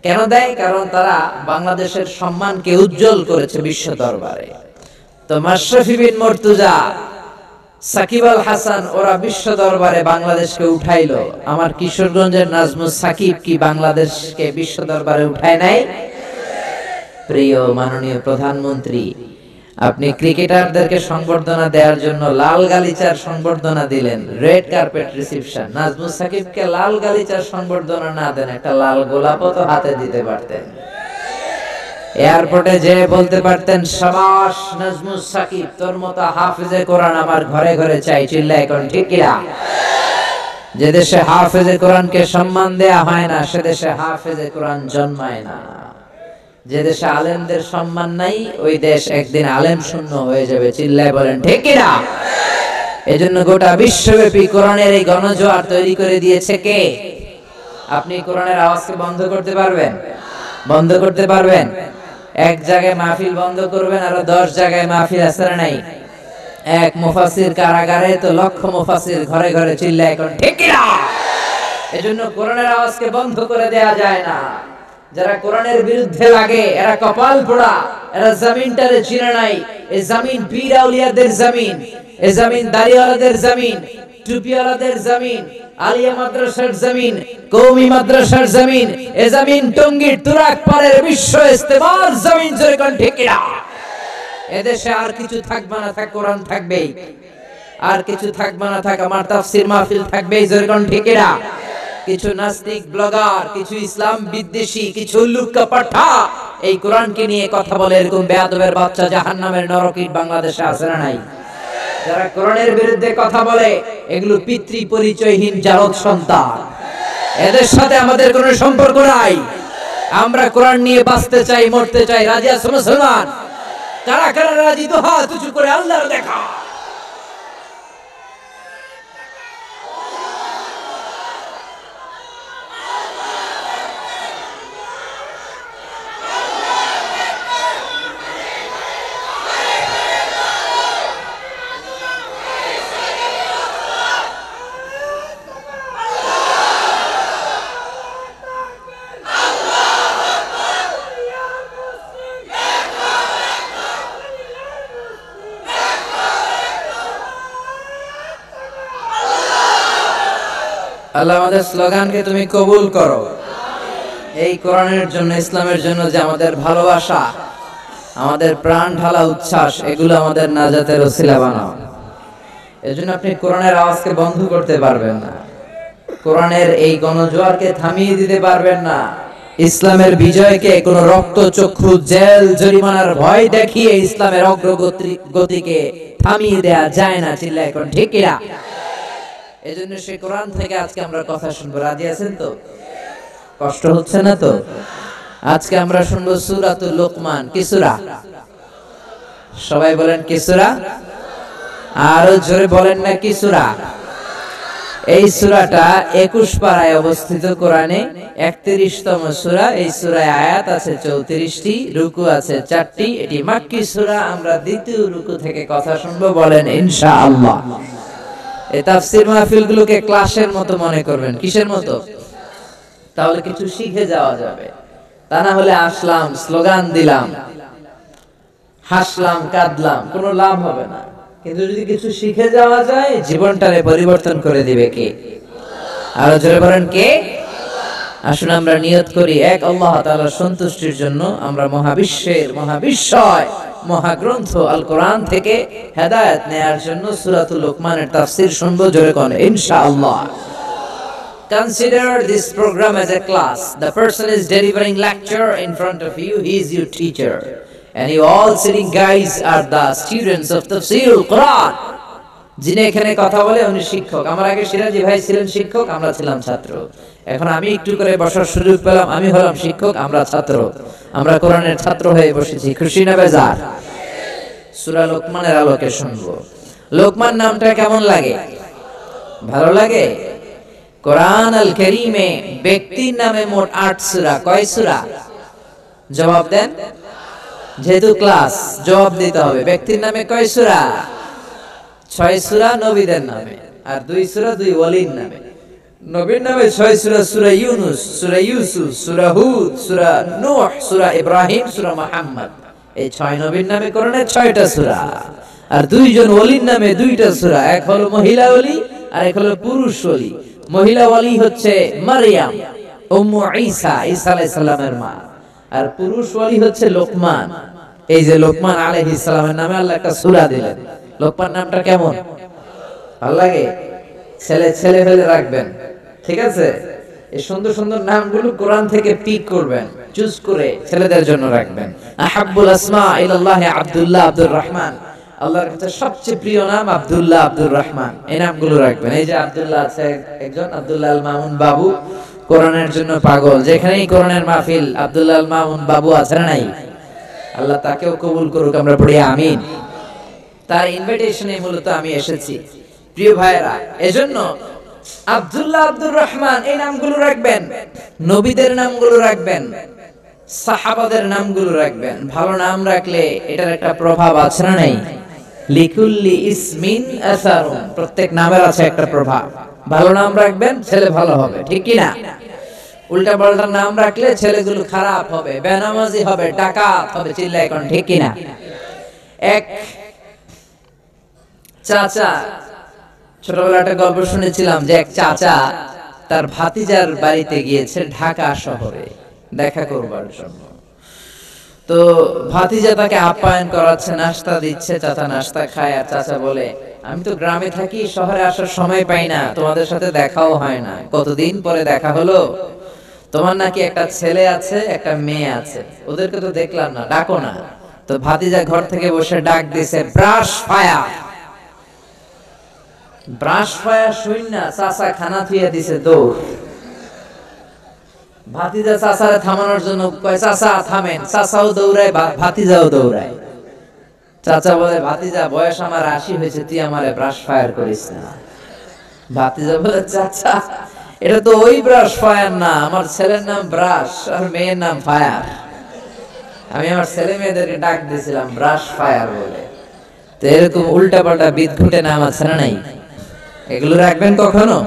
কেন দেয়? কারণ তারা বাংলাদেশের সম্মানকে উজ্জ্বল করেছে বিশ্ব দরবারে। তো মাশরাফি বিন মুর্তজা, সাকিব আল হাসান ওরা বিশ্ব দরবারে বাংলাদেশকে উঠাইলো। আমার কিশোরগঞ্জের নাজমুস সাকিব কি বাংলাদেশকে বিশ্ব দরবারে উঠায় নাই? প্রিয় মাননীয় প্রধানমন্ত্রী, আপনি ক্রিকেটারদেরকে সংবর্ধনা দেওয়ার জন্য লাল গালিচার সংবর্ধনা দিলেন, রেড কার্পেট রিসিপশন। নাজমুস সাকিবকে লাল গালিচার সংবর্ধনা না দেন, একটা লাল গোলাপও তো হাতে দিতে পারতেন। এয়ারপোর্টে যে বলতে পারতেন, শাবাশ নাজমুস সাকিব, তোর মতো হাফেজে কোরআন আমার ঘরে ঘরে চাই। চিল্লায় এখন ঠিক কিনা? যে দেশে হাফেজে কোরআনকে সম্মান দেয়া হয় না, সে দেশে হাফেজে কোরআন জন্মায় না। যে দেশে আলেমদের সম্মান নাই, ওই দেশ একদিন আলেম শূন্য হয়ে যাবে। চিল্লায় বলেন ঠিক কিনা? এজন্য গোটা বিশ্বব্যাপী কোরআনের এই গণজোয়ার তৈরি করে দিয়েছে কে? আপনি কোরআনের আওয়াজকে বন্ধ করতে পারবেন? বন্ধ করতে পারবেন? এক জায়গায় মাহফিল বন্ধ করবেন, আর 10 জায়গায় মাহফিল আছে না নাই? এক মুফাসসির কারাগারে তো লক্ষ মুফাসসির ঘরে ঘরে। চিল্লায় এখন ঠিক কিনা? এজন্য কোরআনের আওয়াজকে বন্ধ করে দেয়া যায় না। যারা কোরআনের বিরুদ্ধে লাগে এরা কপাল পোড়া, এরা জমিনটারে চিনে নাই। এই জমিন পীর আউলিয়াদের জমিন, এই জমিন দাড়িওয়ালাদের জমিন, টুপিওয়ালাদের জমিন, আলিয়া মাদ্রাসার জমিন, কওমি মাদ্রাসার জমিন, এই জমিন টঙ্গীর তুরাগ পাড়ের বিশ্ব ইস্তেমার জমিন। জোরে কোন ঠিক কিনা? এদেশে আর কিছু থাকবে না, থাক কোরআন থাকবেই। আর কিছু থাকবে না, থাক আমার তাফসীর মাহফিল থাকবেই। জোরে কোন ঠিক কিনা? কিছু নাস্তিক ব্লগার, কিছু ইসলাম বিদ্বেষী, কিছু লুক্কা পাঠা এই কোরআনকে নিয়ে কথা বলে, এরকম বেয়াদবের বাচ্চা জাহান্নামের নরকীট বাংলাদেশে আছে না নাই? যারা কোরআনের বিরুদ্ধে কথা বলে এগুলো পিতৃ পরিচয়হীন জারদ সন্তান। এদের সাথে আমাদের কোনো সম্পর্ক নাই। আমরা কোরআন নিয়ে বাঁচতে চাই, মরতে চাই। রাজি আছো মুসলমান? কারা কারা রাজি? তো হাত উঁচু করে আল্লাহর দেখা। আল্লাহ আমাদের স্লোগানকে তুমি কবুল করো। এই কোরআনের জন্য, ইসলামের জন্য যে আমাদের ভালোবাসা, আমাদের প্রাণ ঢালা উচ্ছ্বাস, এগুলো আমাদের নাজাতের ওসিলা বানাও। এজন্য আপনি কোরআনের আওয়াজকে বন্ধ করতে পারবেন না, কোরআনের এই গণজোয়ারকে থামিয়ে দিতে পারবেন না। ইসলামের বিজয়কে কোন রক্ত চক্ষু জেল জরিমানার ভয় দেখিয়ে ইসলামের অগ্রগতিকে থামিয়ে দেয়া যায় না। চিল্লায় এখন ঠিক কিনা? এজন্য সেই কোরআন থেকে আজকে আমরা কথা শুনবো। রাজি আছেন তো? কষ্ট হচ্ছে না তো? আজকে আমরা শুনবো সূরাতুল লোকমান। কি সূরা? সবাই বলেন কি সূরা? আরো জোরে বলেন না কি সূরা? এই সূরাটা 21 পারায় অবস্থিত কোরআনে, 31তম সূরা। এই সূরায় আয়াত আছে 34টি, রুকু আছে 4টি। এটি মাক্কি সূরা। আমরা দ্বিতীয় রুকু থেকে কথা শুনবো। বলেন ইনশাআল্লাহ। এই তাফসীর মাহফিলগুলোকে ক্লাসের মতো মনে করবেন। কিসের মতো? তাহলে কিছু শিখে যাওয়া যাবে। তা না হলে আসলাম, স্লোগান দিলাম, হাসলাম, কাঁদলাম, কোনো লাভ হবে না। কিন্তু যদি কিছু শিখে যাওয়া যায়, জীবনটারে পরিবর্তন করে দিবে কে? আরো জোরে বলেন কে? আসুন আমরা নিয়ত করি এক আল্লাহ তাআলার সন্তুষ্টির জন্য আমরা মহাবিশ্বের মহাবিশ্বয় মহাগ্রন্থ আল কোরআন থেকে হেদায়েত নেয়ার জন্য সূরাতুল লোকমানের তাফসীর শুনবো। জোরে কোন ইনশাআল্লাহ। Consider this program as a class. The person is delivering lecture in front of you. He is your teacher. And you all sitting guys are the students of Tafsirul Quran. যিনি এখানে কথা বলে উনি শিক্ষক। আমার আগে সিরাজি ভাই ছিলেন শিক্ষক, আমরা ছিলাম ছাত্র। এখন আমি একটু করে বসার সুযোগ পেলাম, আমি হলাম শিক্ষক, আমরা ছাত্র। আমরা কোরআনের ছাত্র হয়ে বসেছি। খুশি না বেজার? সূরা লোকমানের আলোকে শুনবো। লোকমান নামটা কেমন লাগে? ভালো লাগে? কোরআন আল কারীমে ব্যক্তির নামে মোট 8 সূরা। কয় সূরা? জবাব দেন। যেহেতু ক্লাস, জবাব দিতে হবে। ব্যক্তির নামে কয় সূরা? 6 সূরা নবীদের নামে, আর 2 সূরা 2 ওলির নামে। নবীর নামে 6 সূরা, সূরা ইউনূস, সূরা ইউসুফ, সূরা হুদ, সূরা নূহ, সূরা ইব্রাহিম, সূরা মুহাম্মদ। এই 6 নবীর নামে কোরআনে 6টা সূরা। আর দুইজন ওলির নামে 2টা সূরা, এক হলো মহিলা ওলি আর এক হলো পুরুষ ওলি। মহিলা ওলি হচ্ছে মারইয়াম উম্মু ঈসা, ঈসা আলাইহিস সালামের মা। আর পুরুষ ওলি হচ্ছে লোকমান। এই যে লোকমান আলাইহিস সালামের নামে আল্লাহ একটা সূরা দিলেন। লোকমান নামটা কেমন? ভালো লাগে? ছেলে ছেলে ফেলে রাখবেন, ঠিক আছে? এই সুন্দর সুন্দর নামগুলো কোরআন থেকে পিক করবেন, চুজ করে ছেলেদের জন্য রাখবেন। আহাব্বুল আসমা ইলাল্লাহি আব্দুল্লাহ, আব্দুর রহমান। আল্লাহর কাছে সবচেয়ে প্রিয় নাম আব্দুল্লাহ, আব্দুর রহমান। এই নামগুলো রাখবেন। এই যে আব্দুল্লাহ আছে একজন, আব্দুল্লাহ আল মামুন বাবু, কোরআনের জন্য পাগল। যেখানেই কোরআনের মাহফিল আব্দুল্লাহ আল মামুন বাবু আছে না নাই? আল্লাহ তাকেও কবুল করুক, আমরা পড়ি আমিন। তার ইনভিটেশনে মূলত আমি এসেছি। প্রিয় ভাইরা, এজন্য আব্দুল্লাহ, আব্দুর রহমান এই নামগুলো রাখবেন। নবীদের নামগুলো রাখবেন, সাহাবাদের নামগুলো রাখবেন। ভালো নাম রাখলে এটার একটা প্রভাব আছে না নাই? লিকুল্লি ইসমিন আসারুন, প্রত্যেক নামের আছে একটা প্রভাব। ভালো নাম রাখবেন, ছেলে ভালো হবে, ঠিক কি না? উল্টা পাল্টা নাম রাখলে ছেলেগুলো খারাপ হবে, বেনামাজি হবে, ডাকাত হবে। চিল্লায় কোন, ঠিক কি না? এক চাচা, ছোটবেলায় একটা গল্প শুনেছিলাম যে এক চাচা তার ভাতিজার বাড়িতে গিয়েছে ঢাকা শহরে দেখা করবার জন্য। তো ভাতিজা তাকে আপ্যায়ন করাচ্ছে, নাস্তা দিচ্ছে। চাচা নাস্তা খায় আর চাচা বলে, আমি তো গ্রামে থাকি, শহরে আসার সময় পাই না, তোমাদের সাথে দেখাও হয় না। কতদিন পরে দেখা হলো। তোমার নাকি একটা ছেলে আছে, একটা মেয়ে আছে, ওদেরকে তো দেখলাম না, ডাকো না। তো ভাতিজা ঘর থেকে বসে ডাক দিছে, ব্রাশ ফায়ার। ব্রাশ ফায়ার শূন্য, চাচা খানা থুইয়া দিছে দৌড়। ভাতিজা চাচারে থামানোর জন্য কয়, চাচা থামেন। চাচাও দৌড়ায়, ভাতিজাও দৌড়ায়। চাচা বলে, ভাতিজা বয়স আমার 80 হয়েছে, তুই আমারে ব্রাশ ফায়ার করিস না। ভাতিজা বলে, চাচা এটা তো ওই ব্রাশ ফায়ার না, আমার ছেলের নাম ব্রাশ আর মেয়ের নাম ফায়ার। আমি আমার ছেলে মেয়েদেরকে ডাক দিয়েছিলাম ব্রাশ ফায়ার বলে। তো এরকম উল্টা পাল্টা বিদঘুটে নাম আছে না নাই? এগুলো রাখবেন কখনো?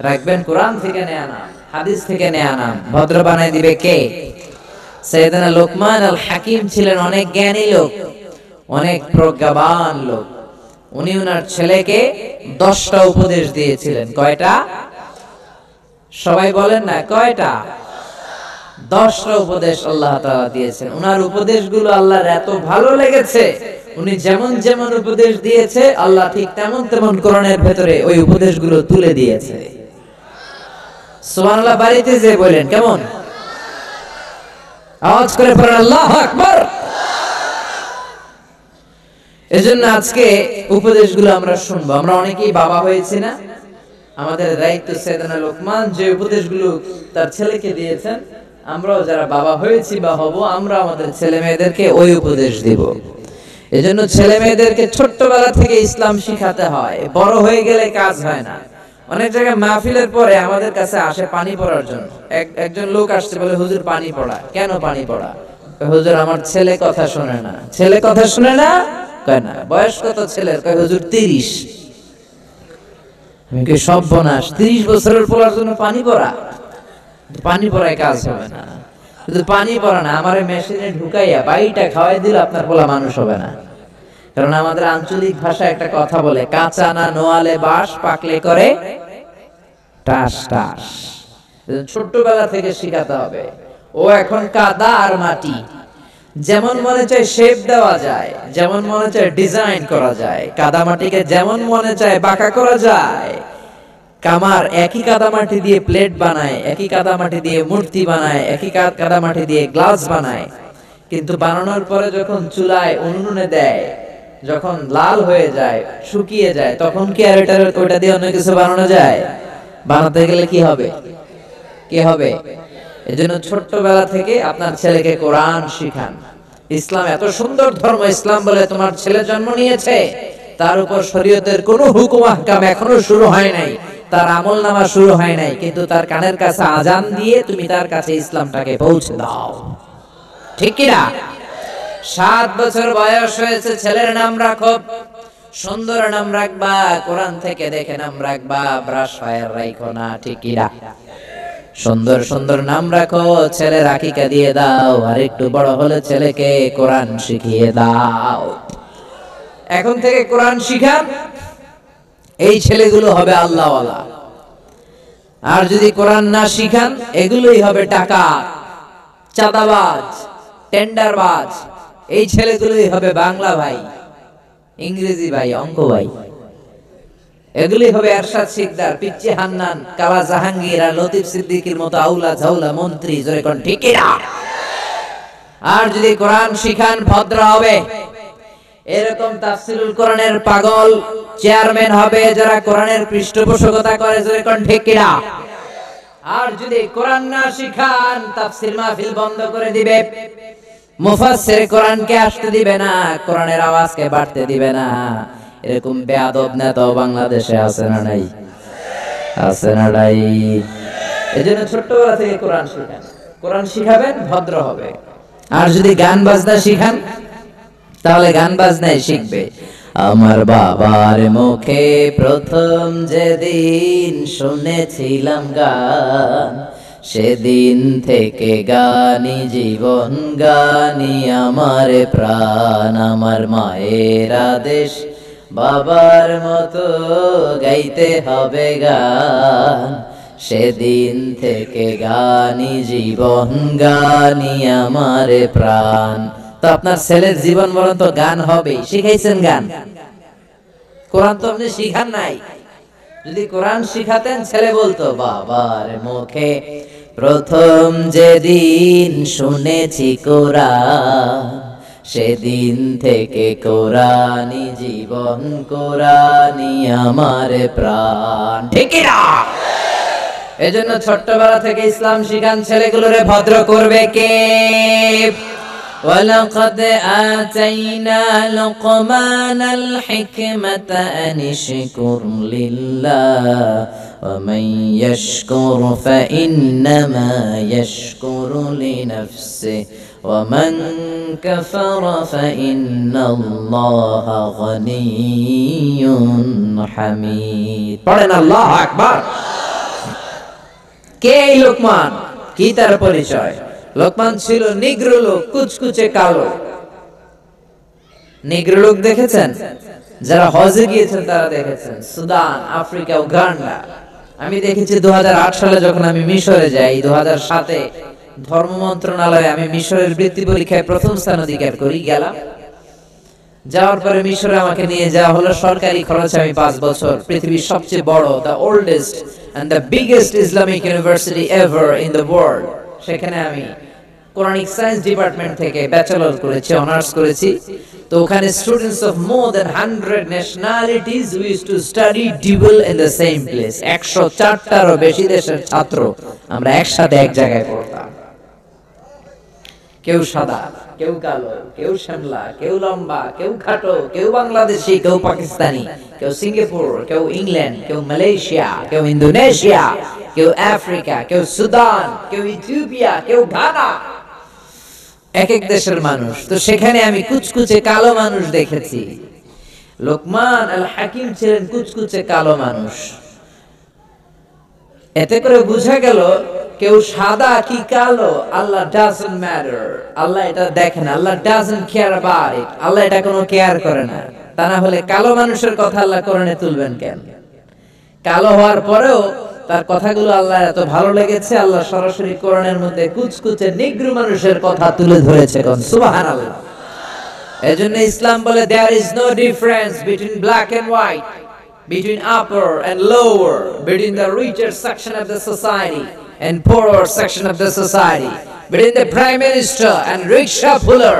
রাখবেন কোরআন থেকে নেয়া নাম, হাদিস থেকে নেয়া নাম। ভদ্র বানাই দিবে কে? সাইয়েদনা লোকমান আল হাকিম ছিলেন অনেক জ্ঞানী লোক, অনেক প্রজ্ঞাবান লোক। উনি ওনার ছেলেকে 10টা উপদেশ দিয়েছিলেন। কয়টা? সবাই বলেন না, কয়টা? 10টা উপদেশ আল্লাহ তাআলা দিয়েছেন। ওনার উপদেশগুলো আল্লাহর এত ভালো লেগেছে, উনি যেমন যেমন উপদেশ দিয়েছে আল্লাহ ঠিক তেমন তেমন কোরআনের ভেতরে ওই উপদেশগুলো তুলে দিয়েছে। সুবহানাল্লাহ। বাড়িতে যে বলেন কেমন? আওয়াজ করে পড়েন আল্লাহু আকবার। এজন্য আজকে উপদেশগুলো আমরা শুনবো। আমরা অনেকেই বাবা হয়েছি না? আমাদের দায়িত্ব সাইয়েদনা লোকমান যে উপদেশগুলো তার ছেলেকে দিয়েছেন, আমরাও যারা বাবা হয়েছি বা হব, আমরা আমাদের ছেলে মেয়েদেরকে ওই উপদেশ দিব। এজন্য ছেলে মেয়েদেরকে ছোট্টবেলা থেকে ইসলাম শিখাতে হয়, বড় হয়ে গেলে কাজ হয় না। অনেক জায়গায় মাহফিলের পরে আমাদের কাছে আসে পানি পড়ার জন্য। একজন লোক আসছে, বলে হুজুর পানি পড়া। কেন পানি পড়া? হুজুর আমার ছেলে কথা শুনে না। ছেলে কথা শুনে না? কয় না। বয়স কত ছেলের? কয় হুজুর 30। আমি কি সর্বনাশ, 30 বছরের পোলার জন্য পানি পড়া? পানি পড়ায় কাজ হবে না। শুধু পানি পড়া না, আমার মেশিনে ঢুকাইয়া বাইটা খাওয়াই দিলে আপনার পোলা মানুষ হবে না। কারণ আমাদের আঞ্চলিক ভাষায় একটা কথা বলে, কাঁচা না নোয়ালে বাস, পাকলে করে টাস টাস। ছোট্টবেলা থেকে শিখাতে হবে। ও এখন কাদা আর মাটি, যেমন মনে চায় শেপ দেওয়া যায়, যেমন মনে চায় ডিজাইন করা যায়। কাদা মাটিকে যেমন মনে চায় বাঁকা করা যায়। কামার একই কাদামাটি দিয়ে প্লেট বানায়, একই কাদামাটি দিয়ে মূর্তি বানায়, একই কাদামাটি দিয়ে গ্লাস বানায়। কিন্তু বানানোর পরে যখন চুলায় উনুনে দেয়, যখন লাল হয়ে যায়, শুকিয়ে যায়, তখন কি আর ওইটা দিয়ে অন্য কিছু বানানো যায়? বানাতে গেলে কি হবে? কি হবে? এজন্য ছোট্টবেলা থেকে আপনার ছেলেকে কোরআন শিখান। ইসলাম এত সুন্দর ধর্ম, ইসলাম বলে তোমার ছেলে জন্ম নিয়েছে, তার উপর শরীয়তের কোনো হুকুম আহকাম এখনো শুরু হয় নাই, তার আমল নামা শুরু হয় নাই, কিন্তু তার কানের কাছে আজান দিয়ে তুমি তার কাছে ইসলামটাকে পৌঁছে দাও, ঠিক কি না? 7 বছর বয়স হয়েছে, ছেলের নাম রাখো। সুন্দর নাম রাখবা, কোরআন থেকে দেখে নাম রাখবা, ব্রাশ ফায়ার রাখো না, ঠিক কি না? সুন্দর সুন্দর নাম রাখো, ছেলে আকিকা দিয়ে দাও, আর একটু বড় হলে ছেলেকে কোরআন শিখিয়ে দাও। এখন থেকে কোরআন শিখান, এই ছেলেগুলো হবে আল্লাহওয়ালা। আর যদি কোরআন না শিখান, এগুলোই হবে টাকা, চাঁদাবাজ, টেন্ডারবাজ। এই ছেলেগুলোই হবে বাংলা ভাই, ইংরেজি ভাই, অঙ্ক ভাই। এগুলি হবে এরশাদ শিকদার, পিচ্চি হান্নান, কালা জাহাঙ্গীর আর লতিফ সিদ্দিকীর মতো আউলা ঝাউলা মন্ত্রী, জোরে কোন ঠিক না? আর যদি কোরআন শিখান, ভদ্র হবে। এরকম তাফসীরুল কোরআনের পাগল চেয়ারম্যান হবে যারা কোরআনের পৃষ্ঠপোষকতা করে, জোরে কোন ঠিক না? আর যদি কোরআন না শিখান, তাফসীর মাহফিল বন্ধ করে দিবে, মুফাসসির কোরআনকে আসতে দিবে না, কোরআনের আওয়াজকে বাড়তে দিবে না। এরকম বেয়াদব নেতাও বাংলাদেশে আছে না নাই? আছে না নাই? এজন্য ছোট্টবেলা থেকে কোরআন শিখান, কোরআন শিখাবেন, ভদ্র হবে। আর যদি গান বাজনা শিখান, তাহলে গান বাজনাই শিখবে। আমার বাবার মুখে প্রথম যেদিন শুনেছিলাম গান, সেদিন থেকে গানি জীবন, গানি আমার প্রাণ। আমার মায়ের আদেশ, বাবার মতো গাইতে হবে গান, সেদিন থেকে গানি জীবন, গানি আমার প্রাণ। তো আপনার ছেলের জীবন বলেন তো গান হবে, শিখাইছেন গান? কোরআন তো আপনি শিখান নাই। যদি কোরআন শিখাতেন, ছেলে বলতো বাবার মুখে প্রথম যেদিন শুনেছি কোরআন, সেদিন থেকে কোরআনই জীবন, কোরআনই আমার প্রাণ, ঠিক না? এজন্য ছোট্টবেলা থেকে ইসলাম শিখান, ছেলেগুলোরে ভদ্র করবে কে? ولقد آتينا لقمان الحكمة أن اشكر لله ومن يشكر فإنما يشكر لنفسه ومن كفر فإن الله غني حميد. পড়েন আল্লাহু আকবার। কে এই লোকমান? কি তার পরিচয়? লোকমান ছিল নিগ্রো লোক, কুচকুচে কালো। নিগ্রো লোক দেখেছেন? যারা হজে গিয়েছেন তারা দেখেছেন, সুদান, আফ্রিকা, উগান্ডা। আমি দেখেছি 2008 সালে যখন আমি মিশরে যাই, 2007-এ ধর্ম মন্ত্রণালয়ে আমি মিশরের বৃত্তি পরীক্ষায় প্রথম স্থান অধিকার করি। গেলাম, যাওয়ার পরে মিশরে আমাকে নিয়ে যাওয়া হলো সরকারি খরচে। আমি 5 বছর পৃথিবীর সবচেয়ে বড়, the oldest and the biggest Islamic university ever in the world, সেখানে আমি কোরআনিক সায়েন্স ডিপার্টমেন্ট থেকে ব্যাচেলর করেছি, অনার্স করেছি। তো ওখানে students of more than 100 nationalities we used to study dual in the same place. 104টারও বেশি দেশের ছাত্র আমরা একসাথে এক জায়গায় পড়তাম। কেউ সাদা, কেউ কালো, কেউ শ্যামলা, কেউ লম্বা, কেউ খাটো, কেউ বাংলাদেশি, কেউ পাকিস্তানি, কেউ সিঙ্গাপুর, কেউ ইংল্যান্ড, কেউ মালয়েশিয়া, কেউ ইন্দোনেশিয়া, কেউ আফ্রিকা, কেউ সুদান, কেউ ইথিওপিয়া, কেউ ঘানা, এক এক দেশের মানুষ। তো সেখানে আমি কুচকুচে কালো মানুষ দেখেছি। লোকমান আল হাকিম ছিলেন কুচকুচে কালো মানুষ। এতে করে বোঝা গেল কেউ সাদা কি কালো, আল্লাহ ডাজন্ট ম্যাটার, আল্লাহ এটা দেখেন, আল্লাহ ডাজন্ট কেয়ার অ্যাবাউট ইট, আল্লাহ এটা কোনো কেয়ার করে না। তা না হলে কালো মানুষের কথা আল্লাহ কোরআনে তুলবেন কেন? কালো হওয়ার পরেও তার কথাগুলো আল্লাহ এত ভালো লেগেছে, আল্লাহ সরাসরি কোরআনের মধ্যে কুচকুচে নিগ্রো মানুষের কথা তুলে ধরেছে। সুবহানাল্লাহ। এজন্য ইসলাম বলে there is no difference between black and white, between upper and lower, between the richer section of the society and poorer section of the society, between the prime minister and rickshaw puller.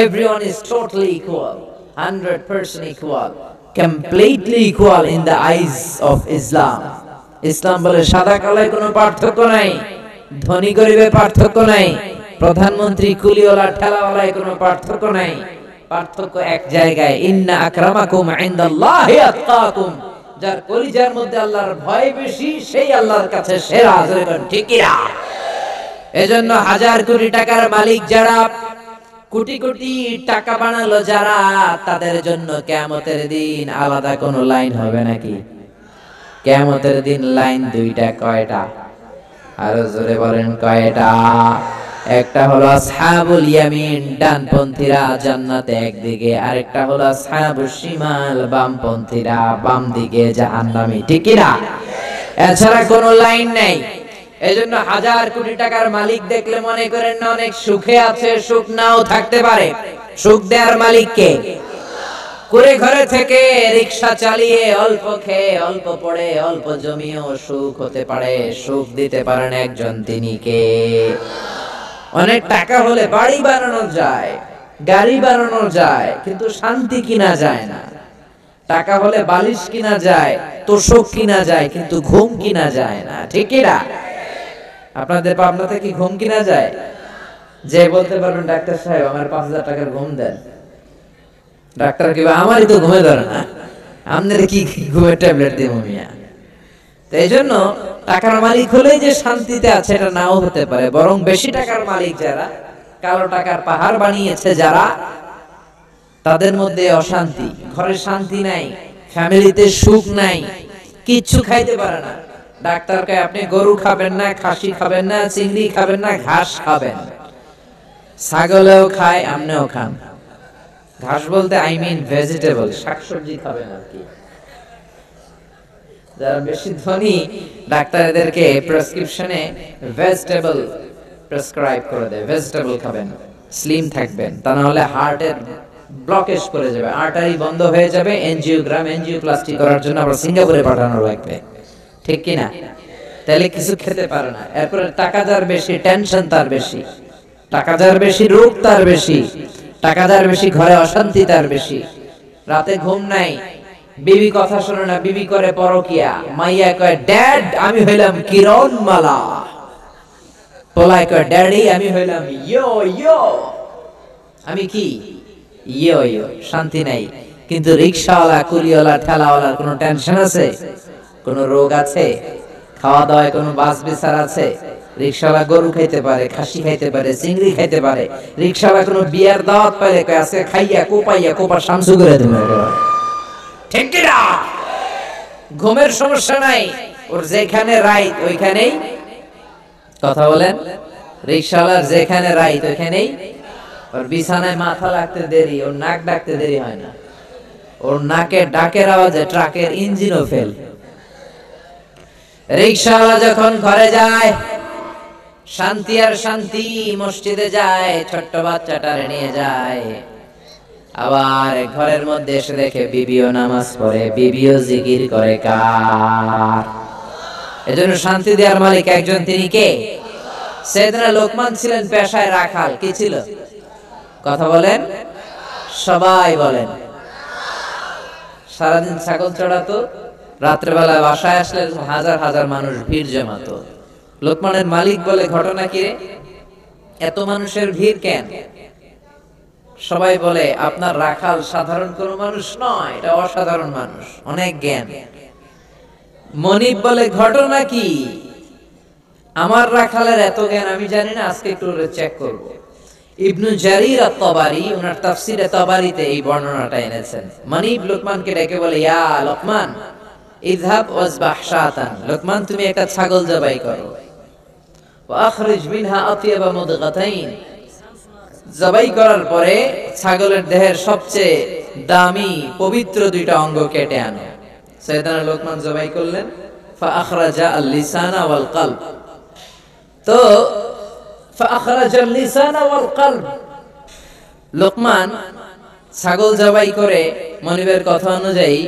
Everyone is totally equal, 100% equal, completely equal in the eyes of Islam. ইসলাম বলে সাদা কালায় কোনো পার্থক্য নাই, ধনী গরিবের পার্থক্য নাই, প্রধানমন্ত্রী কুলিওয়ালা ঠেলাওয়ালায় কোনো পার্থক্য নাই। পার্থক্য এক জায়গায়, ইন্না আকরামাকুম ইনদাল্লাহি আতকাকুম, যার কলিজার মধ্যে আল্লাহর ভয় বেশি সেই আল্লাহর কাছে সেরা। ঠিক না? এজন্য হাজার কোটি টাকার মালিক যারা, কোটি কোটি টাকা বানালো যারা, তাদের জন্য কিয়ামতের দিন আলাদা কোনো লাইন হবে নাকি? কিয়ামতের দিন লাইন দুইটা। কয়টা? আরো জোরে বলেন কয়টা? একটা হলো আসহাবুল ইয়ামিন, ডানপন্থীরা জান্নাতে একদিকে, আরেকটা হলো আসহাবুশ শিমাল, বামপন্থীরা বাম দিকে জাহান্নামী। ঠিক কি না? এছাড়া কোনো লাইন নেই। এজন্য হাজার কোটি টাকার মালিক দেখলে মনে করেন না অনেক সুখে আছে, সুখ নাও থাকতে পারে। সুখ দেওয়ার মালিক কে? কুড়ে ঘরে থেকে রিক্সা চালিয়ে অল্প খেয়ে অল্প পড়ে অল্প জমিয়েও সুখ হতে পারে, সুখ দিতে পারেন একজন, তিনি কে? অনেক টাকা হলে বাড়ি বানানো যায়, গাড়ি বানানো যায়, কিন্তু শান্তি কিনা যায় না। টাকা হলে বালিশ কিনা যায়, তোষক কিনা যায়, কিন্তু ঘুম কিনা যায় না। ঠিক কি না? আপনাদের পাবনাতে কি ঘুম কিনা যায়? যে বলতে পারবেন ডাক্তার সাহেব আমার 5,000 টাকার ঘুম দেন, ডাক্তার কি আমারই তো ঘুমে ধরে না, আপনার কি ঘুমের ট্যাবলেট দিব মিয়া? তো এই জন্য টাকার মালিক হলেই যে শান্তিতে আছে এটা নাও হতে পারে, বরং বেশি টাকার মালিক যারা, কালো টাকার পাহাড় বানিয়েছে যারা, তাদের মধ্যে অশান্তি, ঘরে শান্তি নাই, ফ্যামিলিতে সুখ নাই, কিচ্ছু খাইতে পারে না। ডাক্তার কয় আপনি গরু খাবেন না, খাসি খাবেন না, চিংড়ি খাবেন না, ঘাস খাবেন। ছাগলেও খায়, আপনিও খান। ঘাস বলতে আই মিন ভেজিটেবল, শাকসবজি খাবেন আর কি। যারা বেশি ধনী ডাক্তার এদেরকে প্রেসক্রিপশনে ভেজিটেবল প্রেসক্রাইব করে দেয়, ভেজিটেবল খাবেন, স্লিম থাকবেন, তা না হলে হার্টের ব্লকেজ করে যাবে, আর্টারি বন্ধ হয়ে যাবে, এনজিওগ্রাম এনজিওপ্লাস্টি করার জন্য আবার সিঙ্গাপুরে পাঠানো লাগবে। ঠিক কি না? তাহলে কিছু খেতে পারে না। এরপরে টাকা যার বেশি টেনশন তার বেশি, টাকা যার বেশি রোগ তার বেশি, টাকা যার বেশি ঘরে অশান্তি তার বেশি, রাতে ঘুম নাই, বিবি কথা শোনে না, বিবি করে পরকিয়া, মাইয়া কয় ড্যাড আমি হইলাম কিরণ মালা, পোলায় কয় ড্যাডি আমি হইলাম ইয়ো ইয়ো, আমি কি ইয়ো ইয়ো। শান্তি নাই। কিন্তু রিকশাওয়ালা, কুলিওয়ালা, ঠেলাওয়ালার কোনো টেনশন আছে? কোনো রোগ আছে? খাওয়া দাওয়ায় কোনো বাস বিচার আছে? রিকশাওয়ালা গরু খাইতে পারে, খাসি খাইতে পারে, চিংড়ি খাইতে পারে। রিকশাওয়ালা কোনো বিয়ার দাওয়াত পাইলে কয় আজকে খাইয়া কোপাইয়া কোপা শামসু করে দেবে। ঠিক কি না? ঘুমের সমস্যা নাই, ওর যেখানে রাইত ওইখানেই। কথা বলেন। রিকশাওয়ালার যেখানে রাইত ওইখানেই। ওর বিছানায় মাথা লাগতে দেরি, ওর নাক ডাকতে দেরি হয় না। ওর নাকে ডাকের আওয়াজে ট্রাকের ইঞ্জিনও ফেল। রিকশাওয়ালা যখন ঘরে যায় শান্তি আর শান্তি, মসজিদে যায়, ছোট্ট বাচ্চাটারে নিয়ে যায়, আবার ঘরের মধ্যে এসে দেখে বিবিও নামাজ পড়ে, বিবিও জিকির করে। কার? এজন্য শান্তি দেওয়ার মালিক একজন, তিনি কে? সাইয়েদনা লোকমান ছিলেন পেশায় রাখাল। কি ছিল? কথা বলেন, সবাই বলেন। সারাদিন ছাগল চড়াতো, রাত্রেবেলা বাসায় আসলে হাজার হাজার মানুষ ভিড় জমাতো। লোকমানের মালিক বলে ঘটনা কি রে, এত মানুষের ভিড় কেন? সবাই বলে আপনার রাখাল সাধারণ কোন মানুষ নয়, এটা অসাধারণ মানুষ, অনেক জ্ঞান। মনিব বলে ঘটনা কি? আমার রাখালের এত জ্ঞান আমি জানি না, আজকে একটু চেক করব। ইবনু জারির আত-তাবারি ওনার তাফসীরে তাবারিতে এই বর্ণনাটা এনেছেন। মনিব লোকমানকে ডেকে বলে ইয়া লোকমান ইযহাব ওয়াজবাহ শাতান, লোকমান তুমি একটা ছাগল জবাই করো, ওয়া আখরিজ মিনহা আতিয়াবা মুদগাতাইন, জবাই করার পরে ছাগলের দেহের সবচেয়ে দামি পবিত্র দুইটা অঙ্গ কেটে আনো। সাইয়েদনা লোকমান জবাই করলেন, ফাআখরাজা আল-লিসানা ওয়াল কলব। তো ফাআখরাজা আল-লিসানা ওয়াল কলব, লোকমান ছাগল জবাই করে মনিবের কথা অনুযায়ী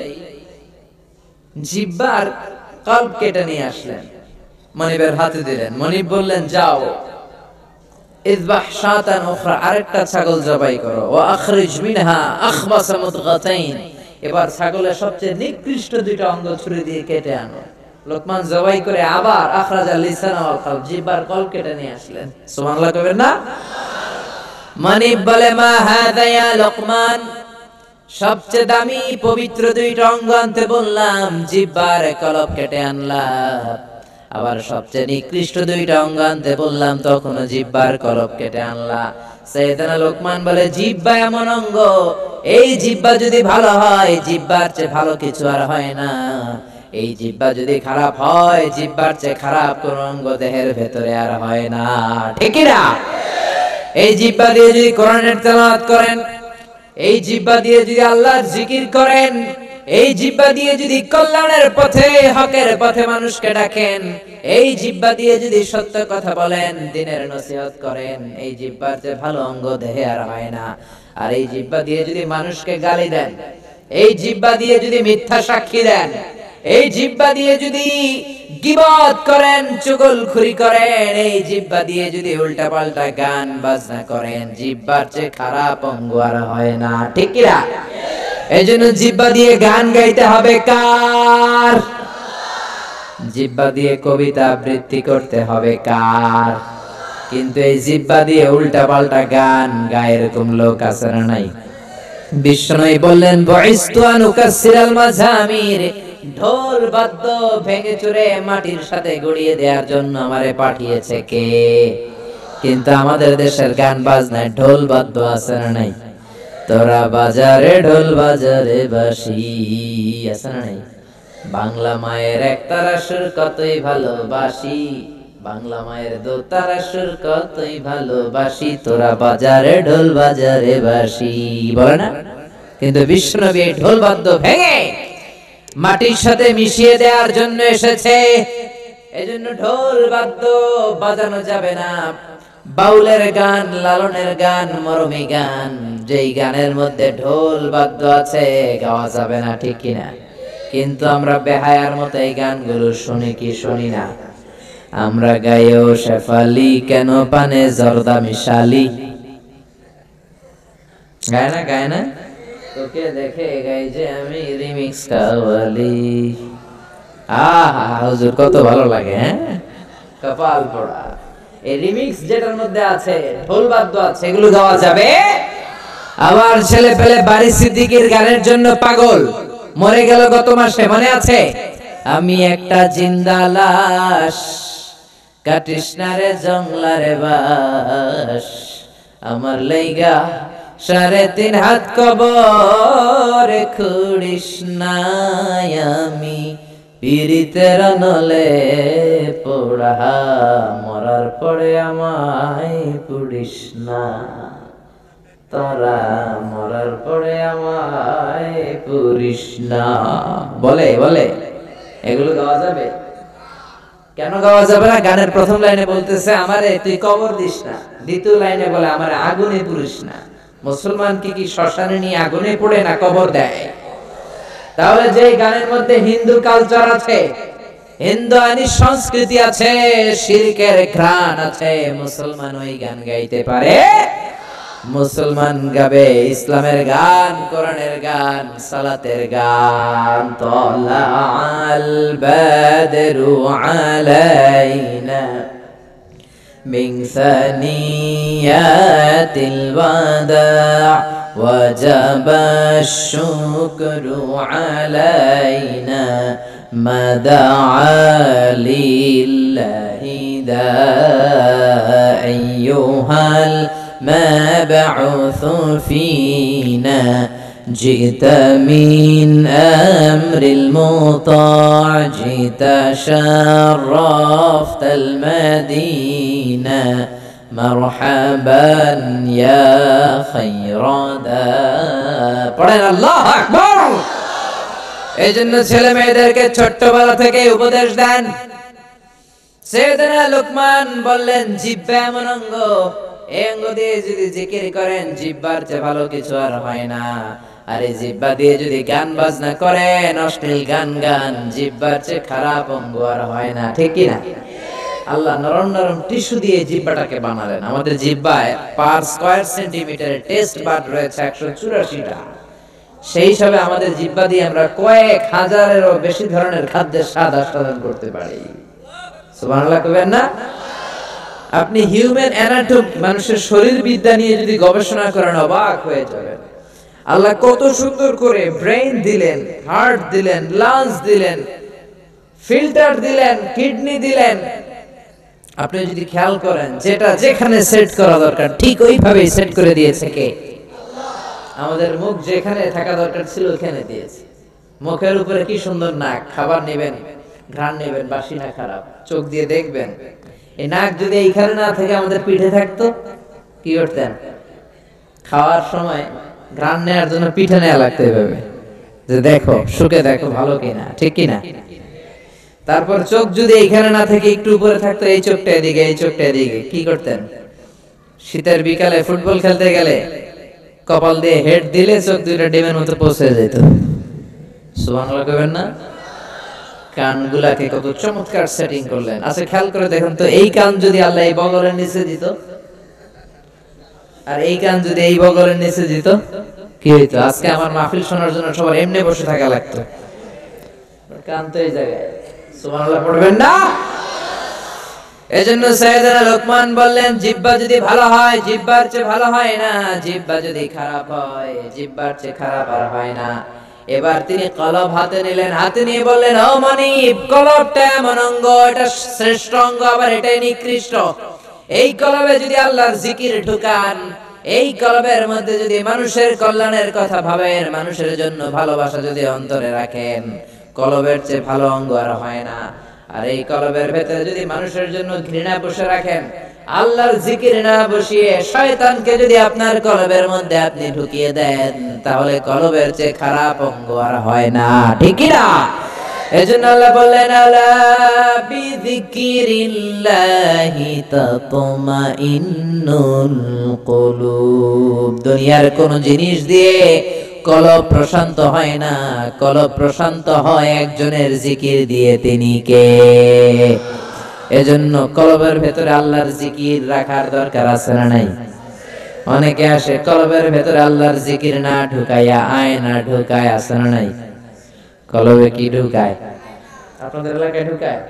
জিহ্বার কলব কেটে নিয়ে আসলেন, মনিবের হাতে দিলেন। মনিব বললেন যাও ইযবাহ শাতান উখরা, আরেকটা ছাগল জবাই করো, ওয়া আখরিজ মিনহা আখবাস মুদগাতাইন, এবার ছাগলের সবচেয়ে নিকৃষ্ট দুইটা অঙ্গ ছুরি দিয়ে কেটে আনো। লোকমান জবাই করে আবার আখরাজা লিসানা ওয়াল কলব, জিহ্বার কলব কেটে নিয়ে আসলেন। সুবহানাল্লাহ কইবেন না? মনিব বলে মা হাদা ইয়া লোকমান, সবচেয়ে দামি পবিত্র দুইটা অঙ্গ আনতে বললাম, জিহ্বার কলব কেটে আনলাম, আবার সবচেয়ে নিকৃষ্ট দুইটা অঙ্গ আনতে বললাম, তখনও জিহ্বার কলব কেটে আনলা। সাইয়েদনা লোকমান বলে জিহ্বা এমন অঙ্গ, এই জিহ্বা যদি ভালো হয়, জিহ্বার চেয়ে ভালো কিছু আর হয় না। এই জিহ্বা যদি খারাপ হয়, জিহ্বার চেয়ে খারাপ কোন অঙ্গ দেহের ভেতরে আর হয় না, ঠিক কি না? এই জিহ্বা দিয়ে যদি কোরআনের তেলাওয়াত করেন, এই জিহ্বা দিয়ে যদি আল্লাহর জিকির করেন, এই জিহ্বা দিয়ে যদি কল্যাণের পথে, হকের পথে মানুষকে ডাকেন, এই জিহ্বা দিয়ে যদি সত্য কথা বলেন, দ্বীনের নসিহত করেন, এই জিহ্বার যে ভালো অঙ্গ দেহে আর হয় না। আর এই জিহ্বা দিয়ে যদি মানুষকে গালি দেন, এই জিহ্বা দিয়ে যদি মিথ্যা সাক্ষী দেন, এই জিহ্বা দিয়ে যদি গীবত করেন, চুগলখুরি করেন, এই জিহ্বা দিয়ে যদি উল্টাপাল্টা গান বাজনা করেন, জিহ্বার চেয়ে খারাপ অঙ্গ আর হয় না, ঠিক কি না? এইজন্য জিহ্বা দিয়ে গান গাইতে হবে কার? জিহ্বা দিয়ে কবিতা আবৃত্তি করতে হবে কার? কিন্তু এই জিহ্বা দিয়ে উল্টাপাল্টা গান গায় এরকম লোক আছে না নাই? বিষ্ণু বললেন বয়স্তু আনুকাসসিরাল মাযামির, ঢোল বাদ্য ভেঙে চুরে মাটির সাথে গড়িয়ে দেওয়ার জন্য আমারে পাঠিয়েছে কে? কিন্তু আমাদের দেশের গান বাজনায় ঢোল বাদ্য আছে না নাই? তোরা বাজারে ঢোল বাজারে বাঁশি আছে না নাই? বাংলা মায়ের একতারা সুর কতই ভালোবাসি, বাংলা মায়ের দোতারা সুর কতই ভালোবাসি, তোরা বাজারে ঢোল বাজারে বাঁশি বলে না? কিন্তু বিষ্ণুনবী এই ঢোল বাদ্য ভেঙে মাটির সাথে মিশিয়ে দেওয়ার জন্য এসেছে। এজন্য ঢোল বাদ্য বাজানো যাবে না। বাউলের গান, লালনের গান, মরমী গান, যেই গানের মধ্যে ঢোল বাদ্য আছে গাওয়া যাবে না, ঠিক কিনা? কিন্তু আমরা বেহায়ার মতো এই গানগুলো শুনি কি শুনি না? আমরা গাইও শেফালি কেন পানে জর্দা মিশালি, গায় না? গায় না? তোকে দেখে গাই যে আমি রিমিক্স কাওয়ালি। আহা হুজুর কত ভালো লাগে, হ্যাঁ? কপাল পোড়া। এই রিমিক্স যেটার মধ্যে আছে, ঢোল বাদ্য আছে, এগুলো গাওয়া যাবে? আবার ছেলে পেলে বাড়ি সিদ্দিকীর গানের জন্য পাগল, মরে গেল গত মাসে, মনে আছে? আমি একটা জিন্দা লাশ, কাটিস না রে জংলারে বাস, আমার লাইগা 3.5 হাত কবর খুঁড়িস নাই, আমি পীড়িতের নলে পোড়া, মরার পরে আমায় পুড়িস না, তোরা মরার পরে আমায় পুড়িস না। বলে বলে এগুলো গাওয়া যাবে? কেন গাওয়া যাবে না? গানের প্রথম লাইনে বলতেছে আমারে তুই কবর দিস না, দ্বিতীয় লাইনে বলে আমারে আগুনে পুড়িস না। মুসলমান কি শ্মশানে নিয়ে আগুনে পুড়ে না কবর দেয়? তাহলে যে গানের মধ্যে হিন্দু কালচার আছে, হিন্দু আইনি সংস্কৃতি আছে, শিরকের ঘ্রাণ আছে, মুসলমান ওই গান গাইতে পারে? মুসলমান গাবে ইসলামের গান, কোরআনের গান, সালাতের গান। তালাআল বাদরু আলাইনা মিন সানিয়াতিল ওয়াদা ওয়াজাবা শুকরু আলাইনা মা দাআ লিল্লাহি দা'আইয়ুহাল مبعوث فينا جئت من أمر المطاع جئت شرفت المدينة مرحبا يا خير داء পড়েন আল্লাহু আকবার। এইজন্য ছেলে মেয়েদেরকে ছোট্টবেলা থেকে উপদেশ দেন। সাইয়েদনা লোকমান বললেন জিহ্বা এমন অঙ্গ, এই অঙ্গ দিয়ে যদি জিকির করেন, জিহ্বার চেয়ে ভালো কিছু আর হয় না। আর এই জিহ্বা দিয়ে যদি গান বাজনা করেন, অশ্লীল গান গান, জিহ্বার চেয়ে খারাপ অঙ্গ আর হয় না, ঠিক কি না? আল্লাহ নরম নরম টিস্যু দিয়ে জিহ্বাটাকে বানালেন। আমাদের জিহ্বায় পার স্কয়ার সেন্টিমিটারে টেস্ট বাড রয়েছে 184টা। সেই হিসাবে আমাদের জিহ্বা দিয়ে আমরা কয়েক হাজারেরও বেশি ধরনের খাদ্যের স্বাদ আস্বাদন করতে পারি। সুবহানাল্লাহ কইবেন না? আপনি হিউম্যান অ্যানাটমি, মানুষের শরীর বিদ্যা নিয়ে যদি গবেষণা করেন অবাক হয়ে যাবেন। আল্লাহ কত সুন্দর করে ব্রেইন দিলেন, হার্ট দিলেন, লাংস দিলেন, ফিল্টার দিলেন, কিডনি দিলেন, আপনি যদি খেয়াল করেন যেটা যেখানে সেট করা দরকার ঠিক ওইভাবেই সেট করে দিয়েছে কে? আমাদের মুখ যেখানে থাকা দরকার ছিল ওখানে দিয়েছে। মুখের উপরে কি সুন্দর নাক, খাবার নেবেন, ঘ্রাণ নেবেন, বাসি না খারাপ, চোখ দিয়ে দেখবেন। এই নাক যদি এইখানে না থেকে আমাদের পিঠে থাকতো কি করতেন? খাওয়ার সময় ঘ্রাণ নেওয়ার জন্য পিঠে নেওয়া লাগতে হবে, যে দেখো শুকে দেখো ভালো কিনা, ঠিক কিনা। তারপর চোখ যদি এইখানে না থেকে একটু উপরে থাকতো, এই চোখটা এদিকে, এই চোখটা এদিকে, কি করতেন? শীতের বিকালে ফুটবল খেলতে গেলে কপাল দিয়ে হেড দিলে চোখ দুইটা ডিমের মতো পৌঁছে যেত। সুবহানাল্লাহ কইবেন না? কানগুলাকে কত চমৎকার সেটিং করলেন। আচ্ছা খেয়াল করে দেখুন তো, এই কান যদি আল্লাহ এই বগলের নিচে দিত, আর এই কান যদি এই বগলের নিচে দিত, কি হইতো? আজকে আমার মাহফিল শোনার জন্য সবার এমনি বসে থাকা লাগতো। কান তো এই জায়গায়। সুবহানাল্লাহ পড়বেন না? এজন্য সাইয়েদনা লোকমান বললেন, জিহ্বা যদি ভালো হয় জিহ্বার চেয়ে ভালো হয় না, জিহ্বা যদি খারাপ হয় জিহ্বার চেয়ে খারাপ আর হয় না। এবার তিনি কলব হাতে নিলেন, হাতে নিয়ে বললেন, ও মনিব, কলবটা এমন অঙ্গ, এটা শ্রেষ্ঠ অঙ্গ, আবার এটাই নিকৃষ্ট। এই কলবে যদি আল্লাহর জিকির ঢুকান, এই কলবের মধ্যে যদি মানুষের কল্যাণের কথা ভাবেন, মানুষের জন্য ভালোবাসা যদি অন্তরে রাখেন, কলবের চেয়ে ভালো অঙ্গ আর হয় না। আর এই কলবের ভেতরে যদি মানুষের জন্য ঘৃণা বসে রাখেন, আল্লাহর জিকির না বসিয়ে শয়তানকে যদি আপনার কলবের মধ্যে আপনি ঢুকিয়ে দেন, তাহলে কলবের চেয়ে খারাপ অঙ্গ আর হয় না, ঠিক কি না? এজন্য আল্লাহ বললেন, আলা বিযিকিরিল্লাহি তাতমাইন্নুল কুলুব। দুনিয়ার কোন জিনিস দিয়ে কলব প্রশান্ত হয় না, কলব প্রশান্ত হয় একজনের জিকির দিয়ে, তিনি কে? এজন্য কলবের ভেতরে আল্লাহর জিকির রাখার দরকার আছে না নাই? অনেকে আসে কলবের ভেতরে আল্লাহর জিকির না ঢুকাইয়া আয়না ঢুকায়, আছে না নাই? কলবে কি ঢুকায়? আপনাদের এলাকায় ঢুকায়?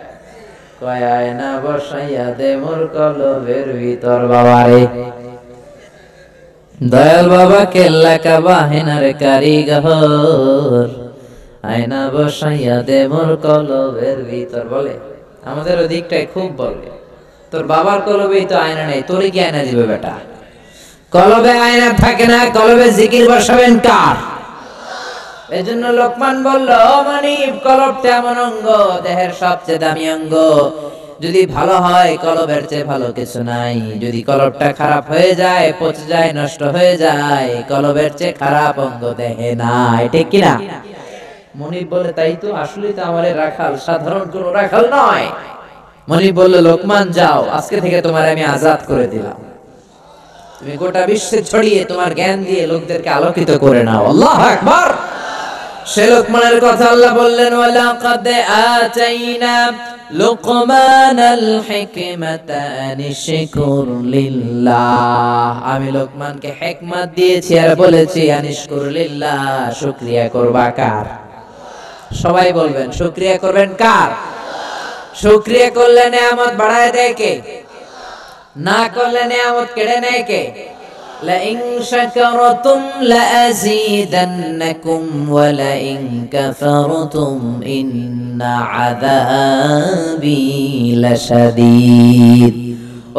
কয় আয়না বসাইয়া দে মোর কলবের ভিতর। বাবারে দয়াল বাবা কেল্লা কাবা হেনার কারিগর, আয়না বসাইয়া দে মোর কলবের ভিতর। বলে আমাদের ওদিকটাই খুব বলে, তোর বাবার কলবেই তো আয়না নেই, তোরে কি আয়না দিবে বেটা? কলবে আয়না থাকে না, কলবে জিকির বসাবেন কার? এজন্য লোকমান বলল, মানিব, কলবটা এমন অঙ্গ, দেহের সবচেয়ে দামি অঙ্গ। যদি ভালো হয় কলবের চেয়ে ভালো কিছু নাই। যদি কলবটা খারাপ হয়ে যায়, পচে যায়, নষ্ট হয়ে যায়, কলবের চেয়ে খারাপ অঙ্গ দেহে নাই, ঠিক কিনা? মনিব বলে, তাই তো, আসলেই তো আমার রাখাল সাধারণ কোন রাখাল নয়। মনিব বলল, লোকমান যাও, আজকে থেকে তোমার আমি আজাদ করে দিলাম, তুমি গোটা বিশ্বে ছড়িয়ে তোমার জ্ঞান দিয়ে লোকদেরকে আলোকিত করে নাও। আল্লাহু আকবার। সে লোকমানের কথা আল্লাহ বললেন, ওয়ালাকাদ আতাইনা লুকমানাল হিকমাতা আনিশকুর লিল্লাহ। আমি লোকমানকে হিকমত দিয়েছি আর বলেছি আনিশকুর লিল্লাহ, শুকরিয়া করবা কার? সবাই বলবেন, শুকরিয়া করবেন কার? শুকরিয়া করলে নিয়ামত বাড়ায় দেয় কে? না করলে নিয়ামত কেড়ে নেয় কে? لئن شكرتم لأزيدنكم ولئن كفرتم إن عذابي لشديد।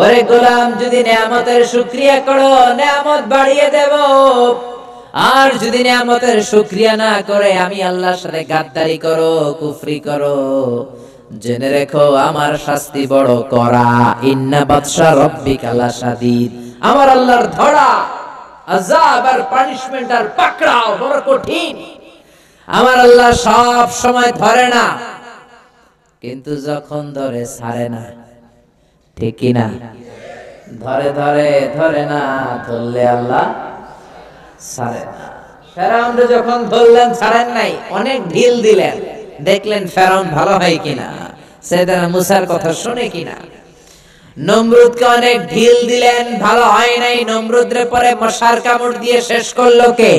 ওরে গোলাম, যদি নিয়ামতের শুকরিয়া করো নিয়ামত বাড়িয়ে দেব, আর যদি নিয়ামতের শুকরিয়া না করে আমি আল্লাহর সাথে গাদ্দারি করো, কুফরি করো, জেনে রেখো আমার শাস্তি বড় কড়া। ইন্না বাতশা রাব্বিকা লাশাদীদ। আমার আল্লাহর ধরা, আযাব আর পানিশমেন্ট আর পাকড়াও বড় কঠিন। আমার আল্লাহ সব সময় ধরে না, কিন্তু যখন ধরে ছাড়ে না, ঠিক কি না? ধরে ধরে ধরে না, ধরলে আল্লাহ ছাড়ে না। ফেরাউনকে যখন ধরলেন ছাড়েন নাই, অনেক ঢিল দিলেন, দেখলেন ফেরাউন ভালো হয় কিনা, সাইয়েদনা মুসার কথা শুনে কিনা। নমরুদকে অনেক ঢিল দিলেন, ভালো হয় নাই। নমরুদের পরে মশার কামড় দিয়ে শেষ করলো কে?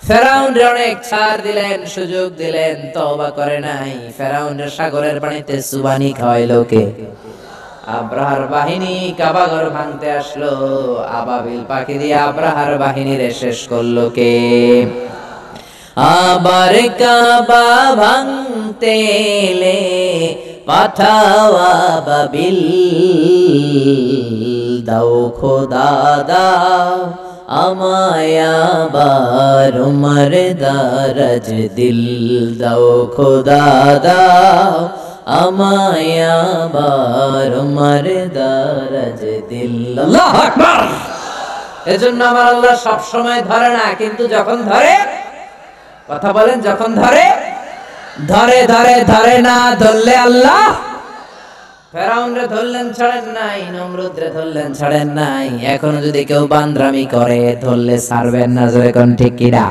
ফেরাউনের অনেক ছাড় দিলেন, সুযোগ দিলেন, তওবা করে নাই। ফেরাউনের সাগরের পানিতে সুবানি খাওয়াইলো কে? আব্রাহার বাহিনী কাবাঘর ভাঙতে আসলো, আবাবিল পাখি দিয়ে আব্রাহার বাহিনীরে শেষ করলো কে? আবার কাবা ভাঙতে এলে পাঠাও আবাবিল, দাও খোদা দাও আমায় আবার উমর দারাজ দিল, দাও খোদা দাও আমায় আবার উমর দারাজ দিল। আল্লাহু আকবার। এজন্য আমার আল্লাহ সব সময় ধরে না, কিন্তু যখন ধরে, কথা বলেন, যখন ধরে ধরে ধরে ধরে না, ধরলে আল্লাহ ফেরাউনরে ধরলেন ছাড়েন নাই, নমরুদরে ধরলেন ছাড়েন নাই, এখনো যদি কেউ বান্দরামি করে ধরলে ছাড়বেন না। জোরে কোন ঠিক কিনা?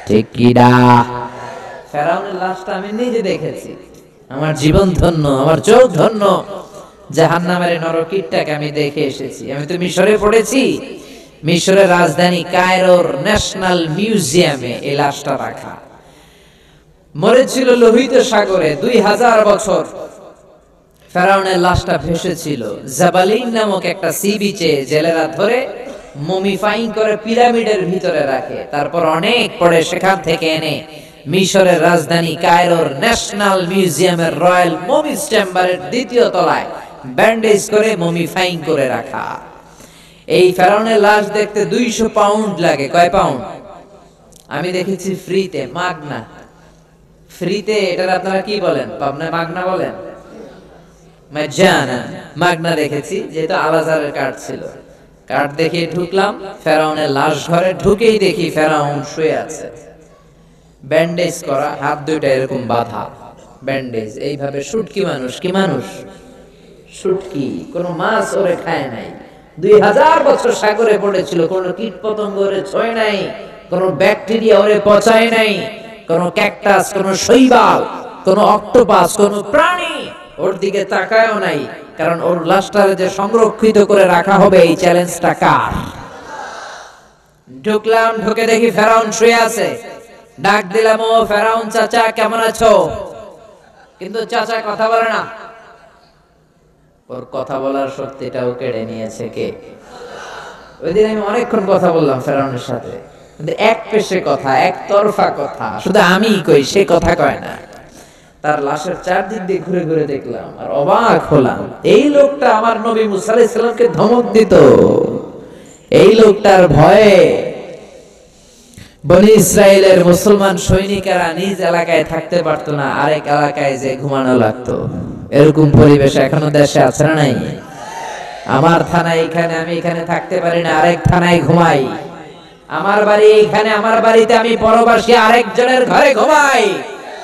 ঠিক কিনা? ফেরাউনের লাশটা আমি নিজে দেখেছি, আমার জীবন ধন্য, আমার চোখ ধন্য। জাহান্নামের নরকীটটাকে আমি দেখে এসেছি। আমি তো মিশরে পড়েছি, মিশরের রাজধানী কায়রোর ন্যাশনাল মিউজিয়ামে এই লাশটা রাখা। মরেছিল লোহিত সাগরে 2000 বছর। ফেরাউনের লাশটা ভেসেছিল জাবালিন নামক একটা সি বিচে। জেলেরা ধরে মমিফাইং করে পিরামিডের ভিতরে রাখে, তারপর অনেক পরে সেখান থেকে এনে মিশরের রাজধানী কায়রোর ন্যাশনাল মিউজিয়ামের রয়্যাল মমিস চেম্বারের 2য় তলায় ব্যান্ডেজ করে মমিফাইং করে রাখা। এই ফেরাউনের লাশ দেখতে 200 পাউন্ড লাগে। কয় পাউন্ড? আমি দেখেছি ফ্রিতে, মাগনা। ফ্রিতে এটার আপনারা কি বলেন? পাবনা মাগনা বলেন? মাগনা দেখেছি, যেহেতু আলাজারের কার্ড ছিল। কার্ড দেখে ঢুকলাম ফেরাউনের লাশ ঘরে। ঢুকেই দেখি ফেরাউন শুয়ে আছে, ব্যান্ডেজ করা, হাত দুইটা এরকম বাঁধা, ব্যান্ডেজ এইভাবে। শুটকি মানুষ, কি মানুষ? শুটকি। কোনো মাছ ওরে খায় নাই। 2000 বছর সাগরে পড়েছিল, কোনো কীট পতঙ্গ ওরে ছোঁয় নাই, কোনো ব্যাকটেরিয়া ওরে পচায় নাই, কোনো ক্যাকটাস, কোনো শৈবাল, কোনো অক্টোপাস, কোনো প্রাণী ওর দিকে তাকায়ও নাই। কারণ ওর লাশটারে যে সংরক্ষিত করে রাখা হবে, এই চ্যালেঞ্জটা কার? ঢুকলাম, ঢুকে দেখি ফেরাউন শুয়ে আছে। ডাক দিলাম, ও ফেরাউন চাচা কেমন আছো? কিন্তু চাচা কথা বলে না। ওর কথা বলার শক্তিটাও কেড়ে নিয়েছে কে? ওই দিন আমি অনেকক্ষণ কথা বললাম ফেরাউনের সাথে, কিন্তু এক পেশে কথা, একতরফা কথা, শুধু আমিই কই, সে কথা কয় না। তার লাশের চারদিক দিয়ে ঘুরে ঘুরে দেখলাম আর অবাক হলাম। এই লোকটা আমার নবী মুসা আলাইহিস সালামকে ধমক দিত। এই লোকটার ভয়ে বনি ইসরায়েলের মুসলমান সৈনিকেরা নিজ এলাকায় থাকতে পারতো না, আরেক এলাকায় যে ঘুমানো লাগতো। এরকম পরিবেশ এখনো দেশে আছে না নাই? আমার থানা এইখানে, আমি এখানে থাকতে পারি না, আরেক থানায় ঘুমাই। আমার বাড়ি এইখানে, আমার বাড়িতে আমি পরবাসী, আরেকজনের ঘরে ঘুমাই।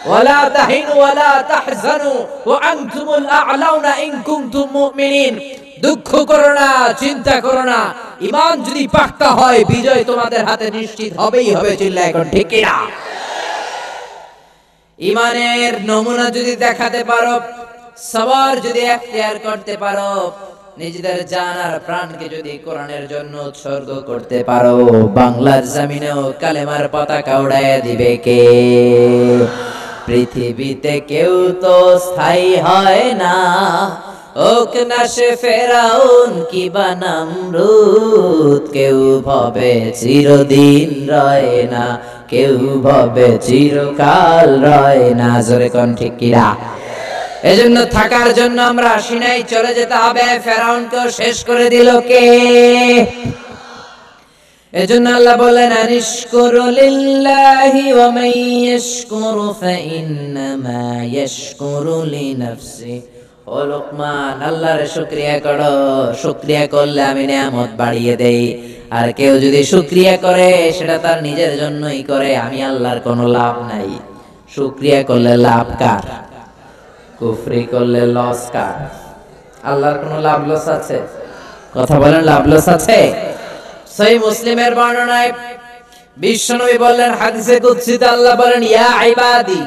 ওয়ালা তাহিনু ওয়ালা তাহজানু ওয়া আনতুমুল আ'লাউনা ইন কুনতুম মুমিনিন। দুঃখ করো না, চিন্তা করো না, ঈমান যদি পাক্কা হয় বিজয় তোমাদের হাতে নিশ্চিত হবেই হবে। চিল্লায় এখন ঠিক কি না? ঈমানের নমুনা যদি দেখাতে পারো, সবার যদি এখতিয়ার করতে পারো, নিজেদের জান আর প্রাণকে যদি কোরআনের জন্য উৎসর্গ করতে পারো, বাংলার জমিনেও কালেমার পতাকা উড়াইয়া দিবে কে? পৃথিবীতে কেউ তো স্থায়ী হয় না, ওক না সে ফেরাউন কিবা নমরুদ। কেউ ভাবে চিরদিন রয় না, কেউ ভাবে চিরকাল রয় না। জোরে কোন ঠিক কিনা? এজন্য থাকার জন্য আমরা আসি নাই, চলে যেতে হবে। ফেরাউনকেও শেষ করে দিল কে? এজন্য আল্লাহ বলেন, আনিশকুরু লিল্লাহি ওয়া মান ইয়াশকুরু ফাইন্নামা ইয়াশকুরু লিনাফসি। ও লোকমান, আল্লাহর শুকরিয়া করো, শুকরিয়া করলে আমি নিয়ামত বাড়িয়ে দেই। আর কেউ যদি শুকরিয়া করে সেটা তার নিজের জন্যই করে, আমি আল্লাহর কোনো লাভ নাই। শুকরিয়া করলে লাভ কার? কুফরি করলে লস কার? আল্লাহর কোনো লাভ লস আছে? কথা বলেন, লাভ লস আছে? সহিহ মুসলিমের বর্ণনায় বিশ্বনবী বললেন, হাদিসে কুদসিতে আল্লাহ বলেন, ইয়া ইবাদি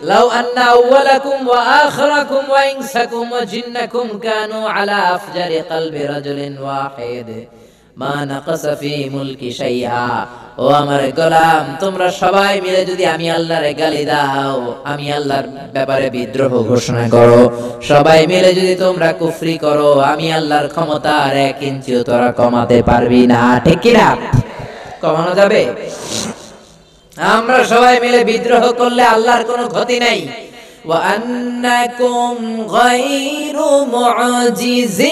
লাউ আন্না আউওয়ালাকুম ওয়া আখিরাকুম ওয়া ইনসাকুম ওয়া জিন্নাকুম কানু আলা আফজারি কলবি রাজুলিন ওয়াহিদ মা নাকাসা ফি মুলকি শাইআ। ও আমার গোলাম, তোমরা সবাই মিলে যদি আমি আল্লাহরে গালি দাও, আমি আল্লাহর ব্যাপারে বিদ্রোহ ঘোষণা করো, সবাই মিলে যদি তোমরা কুফরি করো, আমি আল্লাহর ক্ষমতা আর 1 ইঞ্চিও তোরা কমাতে পারবি না। ঠিক কি না? কমানো যাবে? আমরা সবাই মিলে বিদ্রোহ করলে আল্লাহর কোনো ক্ষতি নাই। ওয়া আন্নাকুম গায়রু মুজিজিল্লাহ।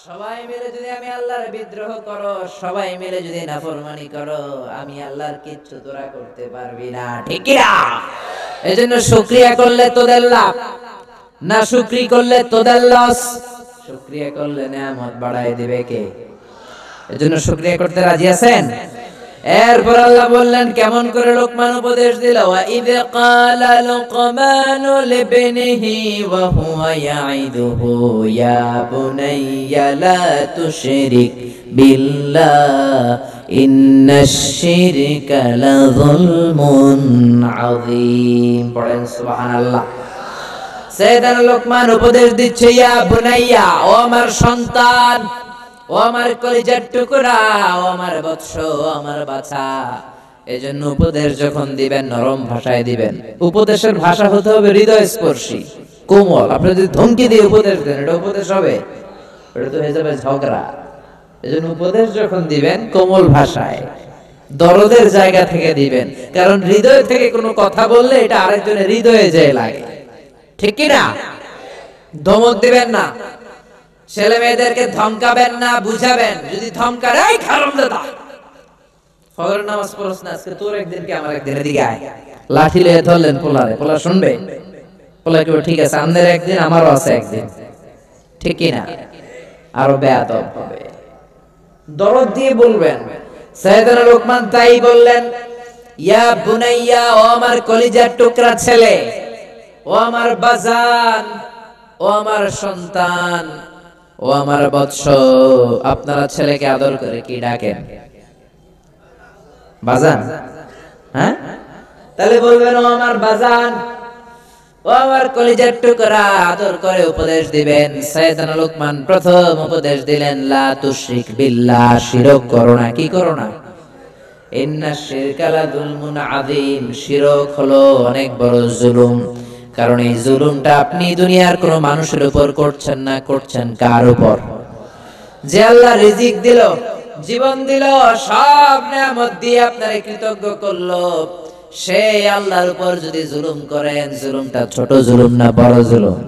সবাই মিলে যদি আমি আল্লাহর বিদ্রোহ করো, সবাই মিলে যদি নাফরমানি করো, আমি আল্লাহর কিচ্ছু তোরা করতে পারবি না, ঠিক কি না? এজন্য শুকরিয়া করলে তোদের লাভ, না শুকরি করলে তোদের লস। শুকরিয়া করলে নিয়ামত বাড়ায় দিবে কে? এজন্য শুকরিয়া করতে রাজি আছেন? এরপর আল্লাহ বললেন কেমন করে লোকমান উপদেশ দিল, ওয়া ইয ক্বালা লুকমানু লিবনিহি ওয়া হুয়া ইয়াইদুহু ইয়া বুনাইয়া লা তুশরিক বিল্লাহ ইন্নাশ শিরকা লাযুলমুন আযীম। পড়েন সুবহানাল্লাহ। সাইয়েদানা লোকমান উপদেশ দিচ্ছে, ইয়া বুনাইয়া, ও আমার সন্তান, ও আমার কলিজার টুকরা, ও আমার বৎস, ও আমার বাছা। এজন্য উপদেশ যখন দিবেন নরম ভাষায় দিবেন। উপদেশের ভাষা হতে হবে হৃদয়স্পর্শী, কোমল। আপনি যদি ধমকি দিয়ে উপদেশ দেন, এটা উপদেশ হবে? এটা তো হয়ে যাবে ঝগড়া। এজন্য উপদেশ যখন দিবেন কোমল ভাষায়, দরদের জায়গা থেকে দিবেন। কারণ হৃদয় থেকে কোনো কথা বললে এটা আরেকজনের হৃদয়ে যায় লাগে, ঠিক কি না? ধমক দিবেন না, ছেলে মেয়েদেরকে ধমকাবেন না, বুঝাবেন। যদি ধমকার, এই হারামজাদা, ফজর নামাজ পড়ছ না আজকে, তোর একদিন কি আমার একদিন, এদিকে আয়। লাঠি লয়ে ধরলেন পোলারে, পোলা শুনবে? পোলা কি ঠিক আছে, আমাদের একদিন আমারও আছে একদিন, ঠিক কি না? আরো বেয়াদব হবে। দরদ দিয়ে বলবেন। সাইয়েদনা লোকমান তাই বললেন, ইয়া বুনাইয়া, ও আমার কলিজার টুকরা ছেলে, ও আমার বাজান, ও আমার সন্তান, ও আমার বৎস। আপনারা ছেলেকে আদর করে কি ডাকেন? বাজান। হ্যাঁ, তাহলে বলবেন ও আমার বাজান, ও আমার কলিজার টুকরা, আদর করে উপদেশ দিবেন। সাইয়েদনা লোকমান প্রথম উপদেশ দিলেন, লা তুশরিক বিল্লাহ, শিরক করো না। কি করো না? ইন্নাশ শিরকা লাযুলমুন আযীম, শিরক হলো অনেক বড় জুলুম। কারণ এই জুলুমটা আপনি দুনিয়ার কোন মানুষের উপর করছেন না, করছেন কার উপর? যে আল্লাহ রিজিক দিল, জীবন দিল, সব নিয়ামত দিয়ে আপনারে কৃতজ্ঞ করলো, সেই আল্লাহর উপর যদি জুলুম করেন, জুলুমটা ছোট জুলুম না বড় জুলুম?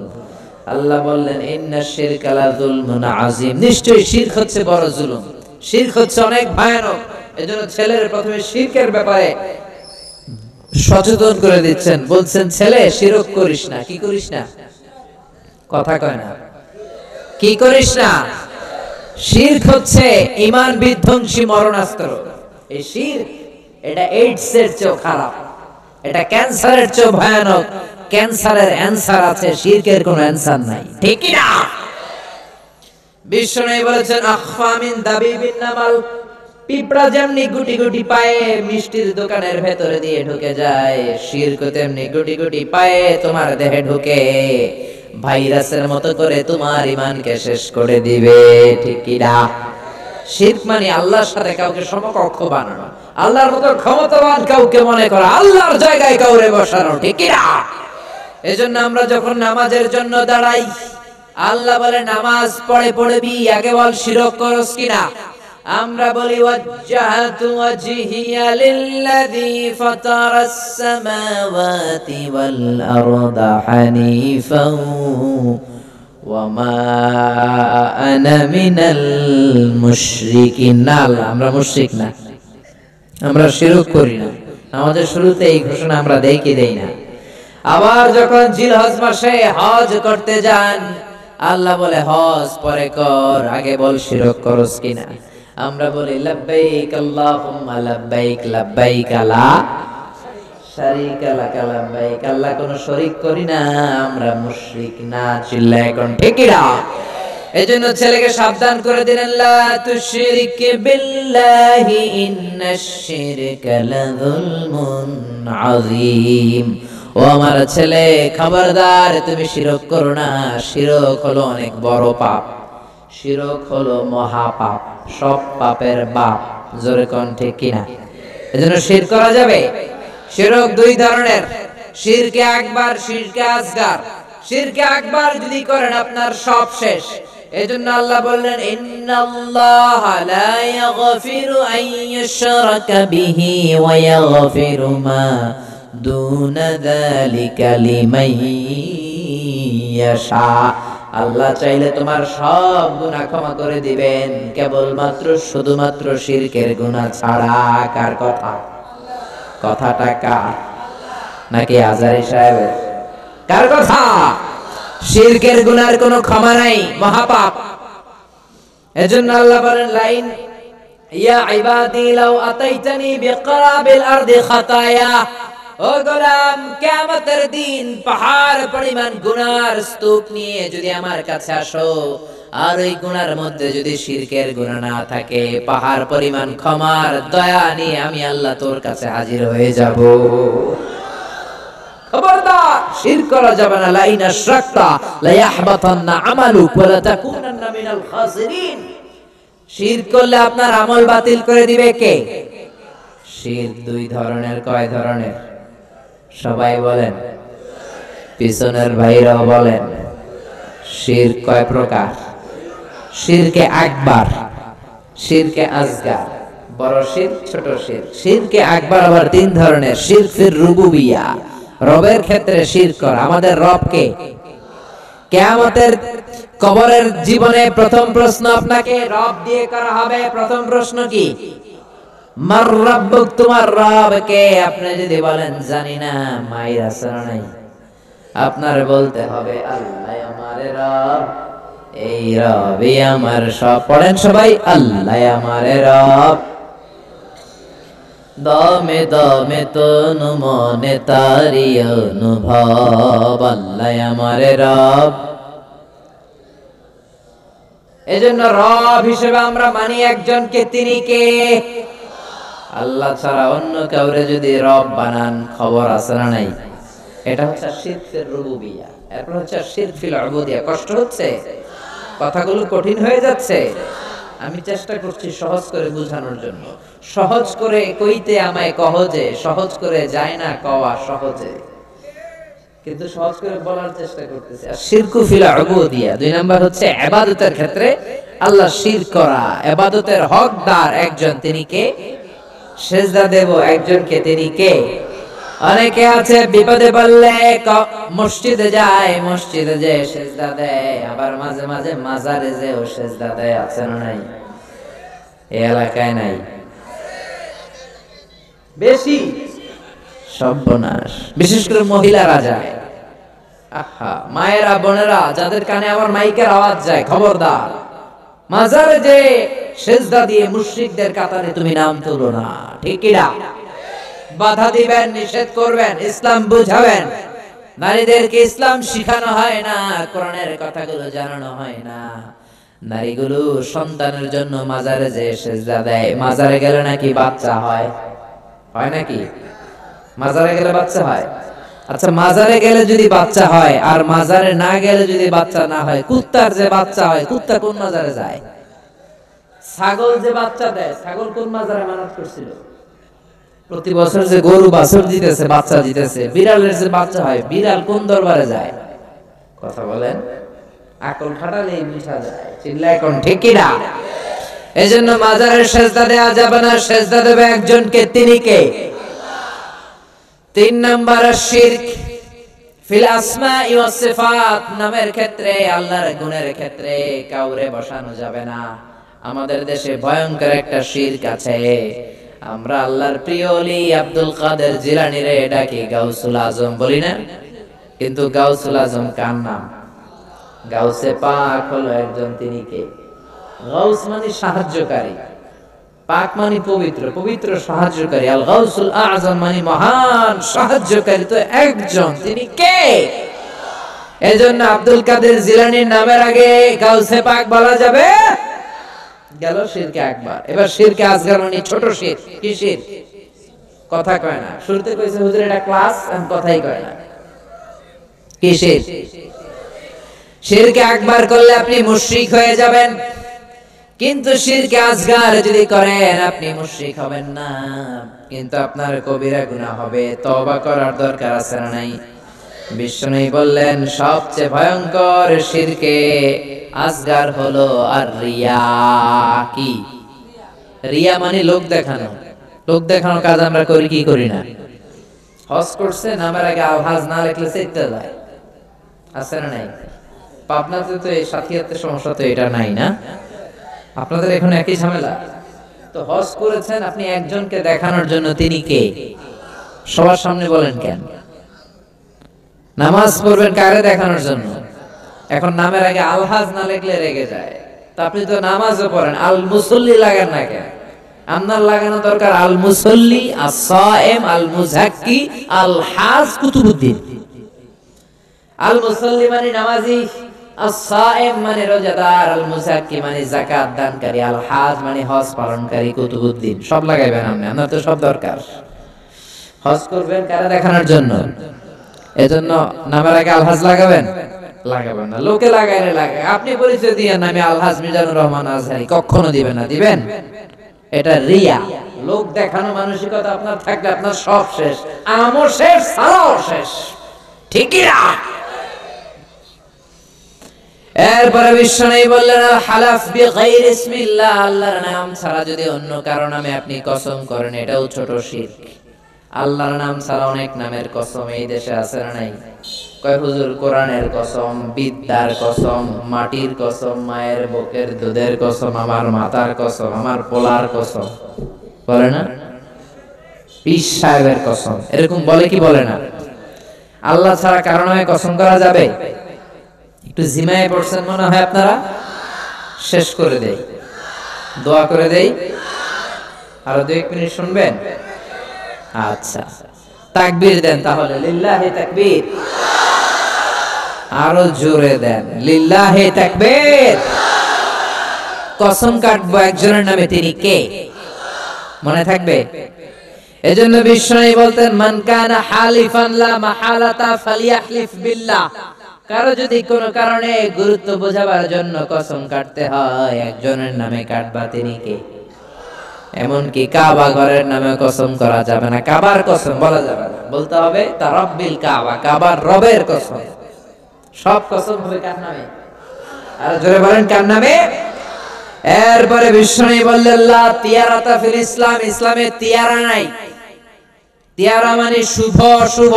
আল্লাহ বললেন, ইন্নাশ শিরকা লাযুলমুন আযীম, নিশ্চয়ই শিরক হচ্ছে বড় জুলুম, শিরক হচ্ছে অনেক ভয়ানক। এজন্য ছেলের প্রথমে শিরকের ব্যাপারে সচেতন করে দিচ্ছেন, বলছেন ছেলে শিরক করিস না। কি করিস না? কথা কয় না, কি করিস না? শিরক হচ্ছে ঈমান বিধ্বংসী মরণাস্ত্র। এই শিরক, এটা এইডস এর চেয়েও খারাপ, এটা ক্যান্সারের চেয়েও ভয়ানক। ক্যান্সারের অ্যানসার আছে, শিরকের কোনো অ্যানসার নাই, ঠিক কি না? বিশ্বনবী বলেছেন, আখফা মিন দাবিবিন নামাল, পিঁপড়া যেমনি গুটি গুটি পায়ে মিষ্টির দোকানের ভেতরে দিয়ে ঢুকে যায়, শিরক তেমনি গুটি গুটি পায়ে তোমার দেহে ঢুকে ভাইরাসের মতো করে তোমার ঈমানকে শেষ করে দিবে, ঠিক কি না? শিরক মানে আল্লাহর সাথে কাউকে সমকক্ষ বানানো, আল্লাহর মতো ক্ষমতাবান কাউকে মনে করা, আল্লাহর জায়গায় কাউরে বসানো, ঠিক কি না? এজন্য আমরা যখন নামাজের জন্য দাঁড়াই, আল্লাহ বলে নামাজ পড়ে পড়বি, আগে বল শিরক করস কিনা। আমরা বলি ওয়াজ্জাহাতু ওয়াজহিয়া লিল্লাযী ফাতারাস সামাওয়াতি ওয়াল আরদা হানিফাও ওয়া মা আনা মিনাল মুশরিকিন। না, আমরা মুশরিক না, আমরা শিরক করি না। আমাদের শুরুতে এই ঘোষণা আমরা দেই কি দেই না? আবার যখন জিলহজ মাসে হজ করতে যান, আল্লাহ বলে হজ পরে কর, আগে বল শিরক করস কিনা। আমরা বলি লাব্বাইক আল্লাহুম্মা লাব্বাইক, লাব্বাইক লা শারীকা লাক লাব্বাইক, আল্লাহ কোনো শরীক করি না, আমরা মুশরিক না। চিল্লায় কোন ঠিক না? এজন্য ছেলেকে সাবধান করে দিলেন, লা তুশরিক বিল্লাহি ইন্নাশ শিরকা লাযুলমুন আযীম। ও আমার ছেলে, খবরদার তুমি শিরক করো না। শিরক হলো অনেক বড় পাপ, শিরক হলো মহাপাপ, সব পাপের বাপ। জোরে কোন ঠিক কিনা? এজন্য শিরক করা যাবে? শিরক দুই ধরনের, শিরকে আকবার, শিরকে আসগার। শিরকে আকবার যদি করেন আপনার সব শেষ। এজন্য আল্লাহ বললেন ইন্নাল্লাহা লা ইয়াগফিরু আন ইউশরাকা বিহি ওয়া ইয়াগফিরু মা দুনা যালিকা লিমান ইয়াশা। আল্লাহ চাইলে তোমার সব গুনাহ ক্ষমা করে দিবেন, কেবলমাত্র শুধুমাত্র শিরকের গুনাহ ছাড়া। কার কথা? কথাটা কার? নাকি আজারি সাহেবের? কার কথা? শিরকের গুনার কোনো ক্ষমা নাই, মহাপাপ। এজন্য আল্লাহ বলেন লাইন ইয়া ইবাদি লাউ আতাইতানি বিকরাবিল আরদি খাতায়া, ও গোলাম কিয়ামতের দিন পাহাড় পরিমাণ গুনার স্তূপ নিয়ে যদি আমার কাছে আসো, আর ওই গুনার মধ্যে যদি শিরকের গুনাহ না থাকে, পাহাড় পরিমাণ ক্ষমার দয়া নিয়ে আমি আল্লাহ তোর কাছে হাজির হয়ে যাব। খবরদার শিরক করা যাবে না। লাইন আশরাকতা লা ইয়াহবাতান্না আমালুক ওয়া লা তাকুনান্না মিনাল খাসিরিন। শিরক করলে আপনার আমল বাতিল করে দিবে কে? শিরক দুই ধরনের। কয় ধরনের? সবাই বলেন, পিছনের ভাইরাও বলেন। শিরক কয় প্রকার? শিরকে আকবার, শিরকে আসগার, বড় শিরক, ছোট শিরক। শিরকে আকবার আবার তিন ধরনের। শিরক ফির রুবুবিয়া, রবের ক্ষেত্রে শিরক করা। আমাদের রব কে? কিয়ামতের কবরের জীবনে প্রথম প্রশ্ন আপনাকে রব দিয়ে করা হবে। প্রথম প্রশ্ন কি? মার রাব্বুক, তোমার রব কে? আপনি যদি বলেন জানি না, মায়ের আসরা নাই, আপনার বলতে হবে আল্লাহ আমার রব, এই রবই আমার সব। পড়েন সবাই, আল্লাহ আমার রব। দমে দমে তনু মনে তারি অনুভব, আল্লাহ আমার রব। এজন্য রব হিসেবে আমরা মানি একজনকে, তিনি কে? আল্লাহ ছাড়া অন্য কাউরে যদি রব বানান, খবর আছে না নাই? এটা হচ্ছে শিরকের রুবুবিয়া। এরপর হচ্ছে শিরক ফিল উবুদিয়া। কষ্ট হচ্ছে? কথাগুলো কঠিন হয়ে যাচ্ছে? আমি চেষ্টা করছি সহজ করে বোঝানোর জন্য। সহজ করে কইতে আমায় কহজে, সহজ করে যায় না কওয়া সহজে, কিন্তু সহজ করে বলার চেষ্টা করতেছি। আর শিরকু ফিল উবুদিয়া, দুই নাম্বার হচ্ছে ইবাদতের ক্ষেত্রে আল্লাহ শিরক করা। ইবাদতের হকদার একজন, তিনি কে? সেজদা দেব একজনকে, তিনি কে? অনেকে আছে বিপদে পড়লে মসজিদে যায়, মসজিদে যে সেজদা দেয়, আবার মাঝে মাঝে মাজারে যেও সেজদা দেয়। আছে না নাই? এই এলাকায় নাই? বেশি সর্বনাশ। বিশেষ করে মহিলারা যায়। আহা, মায়েরা, বোনেরা যাদের কানে আমার মাইকের আওয়াজ যায়, খবরদার, মাজারে যে সেজদা দিয়ে মুশরিকদের কাতারে তুমি নাম তুলো না। ঠিক কি না? বাধা দিবেন, নিষেধ করবেন, ইসলাম বুঝাবেন। নারীদেরকে ইসলাম শিখানো হয় না, কোরআনের কথাগুলো জানানো হয় না। নারীগুলো সন্তানের জন্য মাজারে যে সেজদা দেয়। মাজারে গেলে নাকি বাচ্চা হয়? হয় নাকি? মাজারে গেলে বাচ্চা হয়? আচ্ছা, মাজারে গেলে যদি বাচ্চা হয় আর মাজারে না গেলে যদি বাচ্চা না হয়, কুত্তার যে বাচ্চা হয়, কুত্তা কোন মাজারে যায়? ছাগল যে বাচ্চা দেয়, ছাগল কোন মাজারে মানত করছিল? প্রতি বছর যে গরু বাছুর দিতেছে, বাচ্চা দিতেছে, বিড়ালের যে বাচ্চা হয়, বিড়াল কোন দরবারে যায়? কথা বলেন, আকল খাটালে মিশা যায়। চিল্লা এখন ঠিক কি না? এজন্য মাজারের সেজদা দেয়া যাবে না, সেজদা দেবে একজনকে, তিনি কে? তিন নাম্বার শিরক ফিল আসমাই ওয়াস সিফাত, নামের ক্ষেত্রে, আল্লাহর গুণের ক্ষেত্রে কাউরে বসানো যাবে না। আমাদের দেশে ভয়ঙ্কর একটা শিরক আছে। আমরা আল্লাহর প্রিয় ওলি আব্দুল কাদের জিলানী রে ডাকি গাউসুল আজম বলি না, কিন্তু গাউসুল আজম কার নাম? গাউসে পাক হলো একজন, তিনি কে? গাউস মানে সাহায্যকারী, পাক মানে পবিত্র, পবিত্র সাহায্যকারী। আল গাউসুল আযম মানে মহান সাহায্যকারী, তো একজন, তিনি কে? এজন্য আব্দুল কাদের জিলানীর নামের আগে গাউসে পাক বলা যাবে? গেল শিরকে আকবার। এবার শিরকে আসগার মানে ছোট শিরক। কি শিরক? কথা কয় না। শুরুতে কইছে হুজুর এটা ক্লাস, আমি কথাই কয় না। কি শিরক? শিরকে আকবার করলে আপনি মুশরিক হয়ে যাবেন, কিন্তু শিরকে আসগার যদি করেন আপনি মুশরিক হবেন না, কিন্তু আপনার কবিরা গুনাহ হবে। তওবা করার দরকার আছে না নাই? বিষ্ণু বললেন সবচেয়ে ভয়ঙ্কর শিরকে আসগার হলো আর রিয়া। কি রিয়া? মানে লোক দেখানো। লোক দেখানোর কাজ আমরা করি কি করি না? হজ করছে নামের আগে আলহাজ না লিখলে চেতে যায়, আছে না নাই? পাবনাতে তো এই সাথিয়াতের সমস্যা তো এটা নাই না? আপনাদের এখানে একই ঝামেলা তো। হজ করেছেন আপনি একজনকে দেখানোর জন্য, তিনি কে? সবার সামনে বলেন কেন? নামাজ পড়বেন কারে দেখানোর জন্য? এখন নামের আগে আলহাজ না লিখলে রেগে যায়। তা আপনি তো নামাজও পড়েন, আল মুসল্লি লাগান না কেন? আপনার লাগানো দরকার আল মুসল্লি, আস-সায়েম, আল মুজাক্কি, আল হাজ কুতুবুদ্দিন। আল মুসল্লি মানে নামাজি, আস-সায়েম মানে রোজাদার, আল মুজাক্কি মানে যাকাত দানকারী, আল হাজ মানে হজ পালনকারী কুতুবুদ্দিন। সব লাগাইবেন আপনি, আপনার তো সব দরকার। হজ করবেন কারে দেখানোর জন্য? এজন্য নামের আগে আলহাজ লাগাবেন? লাগাবেন না। লোকে লাগাইলে লাগায়, আপনি পরিচয় দিয়ে নামে আলহাজ মিজানুর রহমান আজহারি কখনো দিবেন না। দিবেন? এটা রিয়া, লোক দেখানো মানসিকতা আপনার থাকলে আপনার সব শেষ, আমও শেষ, সালাও শেষ। ঠিকই না? এরপরে বিষ্ণু বললেন আল হালাফ বিগাইর ইসমিল্লাহ, আল্লাহর নাম ছাড়া যদি অন্য কারো নামে আপনি কসম করেন, এটাও ছোট শিরক। আল্লাহর নাম ছাড়া অনেক নামের কসম এই দেশে আছে না নাই? কয় হুজুর কোরআনের কসম, বিদ্যার কসম, মাটির কসম, মায়ের বুকের দুধের কসম, আমার মাতার কসম, আমার পোলার কসম, বলে না? পীর সাহেবের কসম, এরকম বলে কি বলে না? আল্লাহ ছাড়া কারো নামে কসম করা যাবে? একটু জিমায়ে পড়ছেন মনে হয় আপনারা। শেষ করে দেই, দোয়া করে দেই, আরো 2 মিনিট শুনবেন? আচ্ছা, তাকবীর দেন তাহলে, লিল্লাহি তাকবীর। আরো জোরে দেন, লিল্লাহি তাকবীর। কসম কাটবো একজনের নামে, তিনি কে? মনে থাকবে? এজন্য বিষ্ণু বলতেন মান কানা হালিফান লা মাহালাতা ফালিয়াহলিফ বিল্লাহ। কারো যদি কোনো কারণে গুরুত্ব বোঝাবার জন্য কসম কাটতে হয়, একজনের নামে কাটবা, তিনি কে? এমনকি কাবা ঘরের নামে কসম করা যাবে না, কাবার কসম বলা যাবে না, বলতে হবে তারাব্বিল কাবা, কাবার রবের কসম। সব কসম হবে কার নামে? আর জোরে বলেন কার নামে? এরপরে বিষ্ণু বললেন লা তিয়ারাতা ফিল ইসলাম, ইসলামে তিয়ারা নাই। তিয়ারা মানে শুভ অশুভ,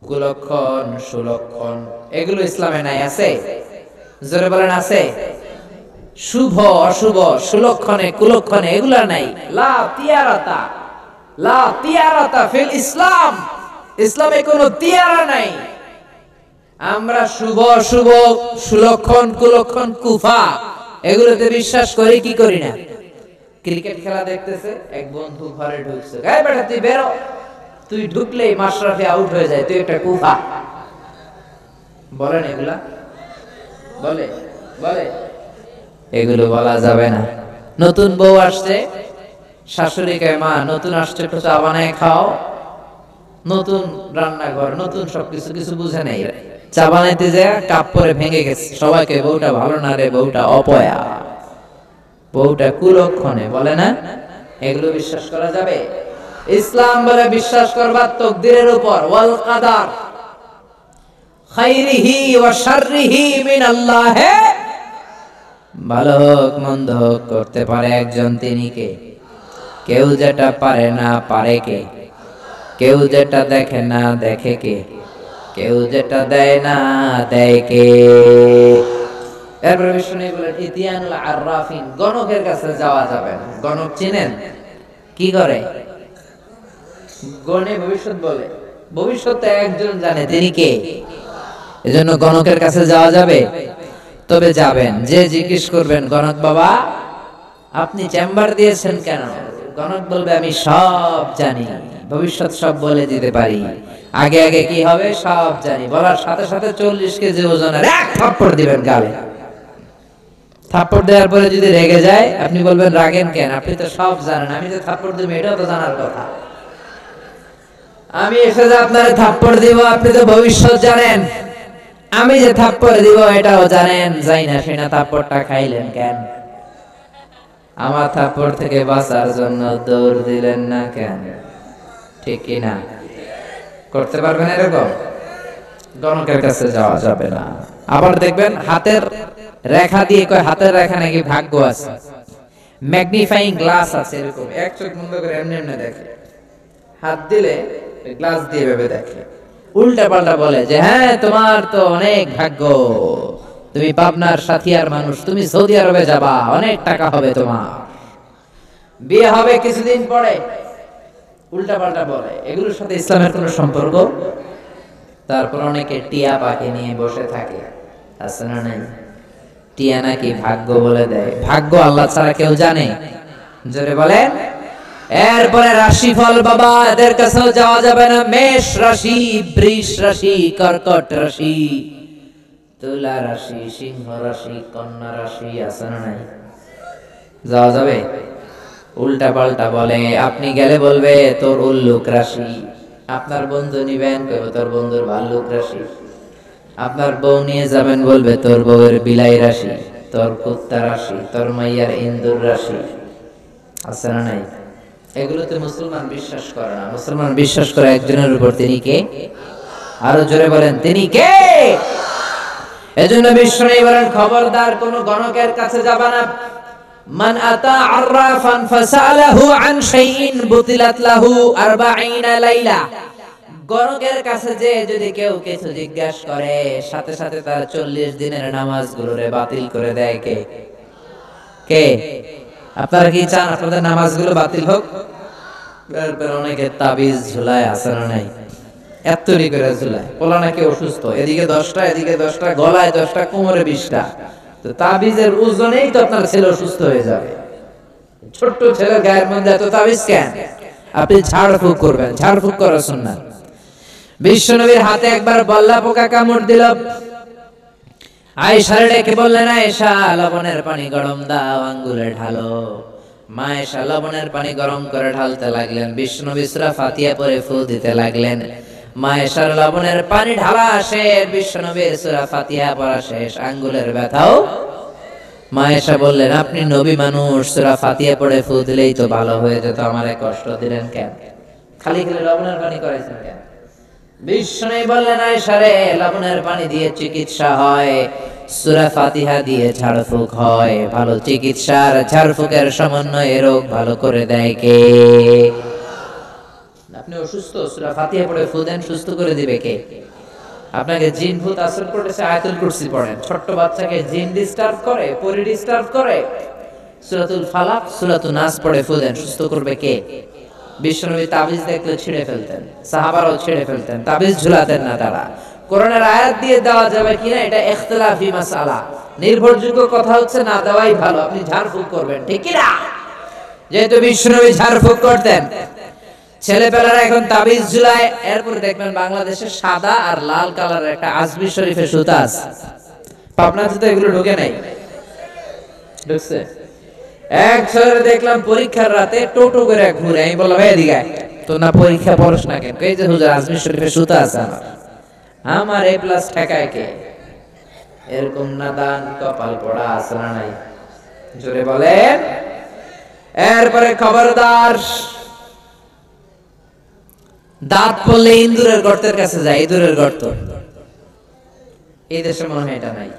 কুলক্ষণ সুলক্ষণ, এগুলো ইসলামে নাই। আছে? জোরে বলেন আছে? শুভ অশুভ, সুলক্ষণে কুলক্ষণে এগুলা নাই। লা তিয়ারাতা, লা তিয়ারাতা ফিল ইসলাম, ইসলামে কোনো তিয়ারা নাই। আমরা শুভ অশুভ, সুলক্ষণ কুলক্ষণ, কুফা, এগুলোতে বিশ্বাস করি কি করি না? ক্রিকেট খেলা দেখতেছে, এক বন্ধু ঘরে ঢুকছে, এই বেটা তুই বেরো, তুই ঢুকলেই মাশরাফি আউট হয়ে যায়, তুই একটা কুফা। বলেন এগুলা? বলে? বলে? এগুলো বলা যাবে না। নতুন বউ আসছে, শাশুড়ি কয় মা নতুন আসছে একটু চা বানায় খাও। নতুন রান্নাঘর, নতুন সবকিছু, কিছু বুঝে নেই, চা বানাইতে যায় কাপ পরে ভেঙে গেছে। সবাইকে বউটা ভালো না রে, বউটা অপয়া, বউটা কুলক্ষণে, বলে না? এগুলো বিশ্বাস করা যাবে? ইসলাম বলে বিশ্বাস করবা তাকদীরের উপর, ওয়াল কাদার, খাইরিহি ওয়া শাররিহি মিনাল্লাহ। ভালো হোক মন্দ হোক করতে পারে একজন, তিনি কে? কেউ যেটা পারে না পারে কে? কেউ যেটা দেখে না দেখে কে? কেউ যেটা দেয় না দেয় কে? এরপরে বিষ্ণু বলেন ইতিয়ানুল আররাফিন, গণকের কাছে যাওয়া যাবে না। গণক চিনেন? কি করে? গণে ভবিষ্যৎ বলে, ভবিষ্যৎ একজন জানে, তিনি কে? এজন্য গণকের কাছে যাওয়া যাবে? তবে যাবেন, যে জিজ্ঞেস করবেন গণক বাবা আপনি চেম্বার দিয়েছেন কেন? গণক বলবে আমি সব জানি, ভবিষ্যৎ সব বলে দিতে পারি, আগে আগে কি হবে সব জানি। বলার সাথে সাথে 40 কেজি ওজনের এক থাপ্পড় দিবেন গালে। থাপ্পড় দেওয়ার পরে যদি রেগে যায়, আপনি বলবেন রাগেন কেন? আপনি তো সব জানেন, আমি যে থাপ্পড় দিব এটাও তো জানার কথা। আমি এসে যে আপনার থাপ্পড় দিব, আপনি তো ভবিষ্যৎ জানেন, আমি যে থাপ্পড় দিব এটাও জানেন, যাই না সেনা থাপ্পড়টা খাইলেন কেন? আমার থাপ্পড় থেকে বাঁচার জন্য দৌড় দিলেন না কেন? ঠিক কি না? করতে পারবেন এরকম? গণকের কাছে যাওয়া যাবে না। আবার দেখবেন হাতের রেখা দিয়ে কয় হাতের রেখা নাকি ভাগ্য আছে, ম্যাগনিফাইং গ্লাস আছে, এরকম এক চোখ বন্ধ করে এমনি এমনি দেখে, হাত দিলে গ্লাস দিয়ে ভেবে দেখে, উল্টা পাল্টা বলে যে হ্যাঁ তোমার তো অনেক ভাগ্য, তুমি পাবনার সাথিয়ার মানুষ, তুমি সৌদি আরবে যাবা, অনেক টাকা হবে তোমার, বিয়ে হবে কিছুদিন পরে, উল্টা পাল্টা বলে। এগুলোর সাথে ইসলামের কোনো সম্পর্ক। তারপর অনেকে টিয়া পাখি নিয়ে বসে থাকে, আছে না নাই? টিয়া নাকি ভাগ্য বলে দেয়, ভাগ্য আল্লাহ ছাড়া কেউ জানে? জোরে বলেন। এরপরে রাশিফল, বাবা এদের কাছেও যাওয়া যাবে না। মেষ রাশি, বৃষ রাশি, কর্কট রাশি, তুলা রাশি, সিংহ রাশি, কন্যা রাশি, আছে না নাই? যাওয়া যাবে? উল্টা পাল্টা বলে। আপনি গেলে বলবে তোর উল্লুক রাশি, আপনার বন্ধু নিবেন কইবে তোর বন্ধুর ভাল্লুক রাশি, আপনার বউ নিয়ে যাবেন বলবে তোর বউয়ের বিলাই রাশি, তোর কুত্তা রাশি, তোর মাইয়ার ইন্দুর রাশি, আছে না নাই? এগুলোতে মুসলমান বিশ্বাস করে না। মুসলমান বিশ্বাস করে একজনের উপর, তিনি কে? আরো জোরে বলেন, তিনি কে? এজন্য বিষ্ণু বলেন খবরদার কোন গণকের কাছে যাবা না। মান আতা আররাফান ফাসালাহু আন শাইইন বুতিলাত লাহু 40 লাইলা। গণকের কাছে যে যদি কেউ কিছু জিজ্ঞাসা করে, সাথে সাথে তার 40 দিনের নামাজগুলোরে বাতিল করে দেয়। কে? কে? আপনারা কি চান আপনাদের নামাজগুলো বাতিল হোক? এরপর অনেকে তাবিজ ঝুলায়, আছে না নাই? এত তৈরি করে ঝুলায়, পোলা নাকি অসুস্থ, এদিকে 10টা এদিকে 10টা, গলায় 10টা, কোমরে 20টা। তো তাবিজের ওজনেই তো আপনার ছেলে অসুস্থ হয়ে যাবে। ছোট্ট ছেলের গায়ের মধ্যে এত তাবিজ কেন? আপনি ঝাড়ফুঁক করবেন, ঝাড়ফুঁক করা সুন্নাত। বিশ্বনবীর হাতে একবার বল্লা পোকা কামড় দিল। আয়েশা ডেকে বললেন, আয়েশা লবণের পানি গরম দাও, আঙ্গুলে ঢালো। মা আয়েশা লবণের পানি গরম করে ঢালতে লাগলেন, বিশ্বনবী সূরা ফাতিহা পড়ে ফু দিতে লাগলেন। মা আয়েশার লবণের পানি ঢালা শেষ, বিশ্বনবীর সূরা ফাতিহা পড়া শেষ, আঙ্গুলের ব্যথাও। মা আয়েশা বললেন, আপনি নবী মানুষ, সূরা ফাতিহা পড়ে ফু দিলেই তো ভালো হয়ে যেত, আমারে কষ্ট দিলেন কেন? খালি খালি লবণের পানি করাইছেন কেন? বিষ্ণু বললেন, আয়েশা রে, লবণের পানি দিয়ে চিকিৎসা হয়, সূরা ফাতিহা দিয়ে ঝাড়ফুঁক হয়। ভালো চিকিৎসার ঝাড়ফুঁকের সমন্বয়ে রোগ ভালো করে দেয় কে? আপনি অসুস্থ, সূরা ফাতিহা পড়ে ফু দেন, সুস্থ করে দিবে কে? আপনাকে জিন ভূত আসর করেছে, আয়াতুল কুরসি পড়েন। ছোট্ট বাচ্চাকে জিন ডিস্টার্ব করে, পরি ডিস্টার্ব করে, সূরাতুল ফালাক, সূরাতুন নাস পড়ে ফু দেন, সুস্থ করবে কে? বিশ্বনবী তাবিজ দেখলে ছিঁড়ে ফেলতেন, সাহাবারাও ছিঁড়ে ফেলতেন, তাবিজ ঝুলাতেন না তারা। কোরআনের আয়াত দিয়ে দেওয়া যাবে কিনা এটা ইখতিলাফি মাসআলা, নির্ভরযোগ্য কথা হচ্ছে না দেওয়াই ভালো। আপনি ঝাড়ফুঁক করবেন, ঠিক কি না? যেহেতু বিশ্বনবী ঝাড়ফুঁক করতেন, ছেলেপেলারা এখন তাবিজ ঝুলায়। এরপর দেখবেন বাংলাদেশে সাদা আর লাল কালারের একটা আজমি শরীফের সুতা আছে, পাবনাতে তো এগুলো ঢুকে নাই, ঢুকছে? এক ছেলে দেখলাম পরীক্ষার রাতে টোটো করে ঘুরে, আমি বললাম এদিকে তো না, পরীক্ষা পড়স না কেন? এই যে হুজুর আজমি শরীফের সুতা আছে আমার এ প্লাস ঠেকায় কে? এরকম নাদান কপাল পড়া আছে না নাই? জোরে বলেন। এরপরে খবরদার, দাঁত পড়লে ইন্দুরের গর্তের কাছে যায়। ইঁদুরের গর্ত এই দেশে মনে হয় এটা নাই,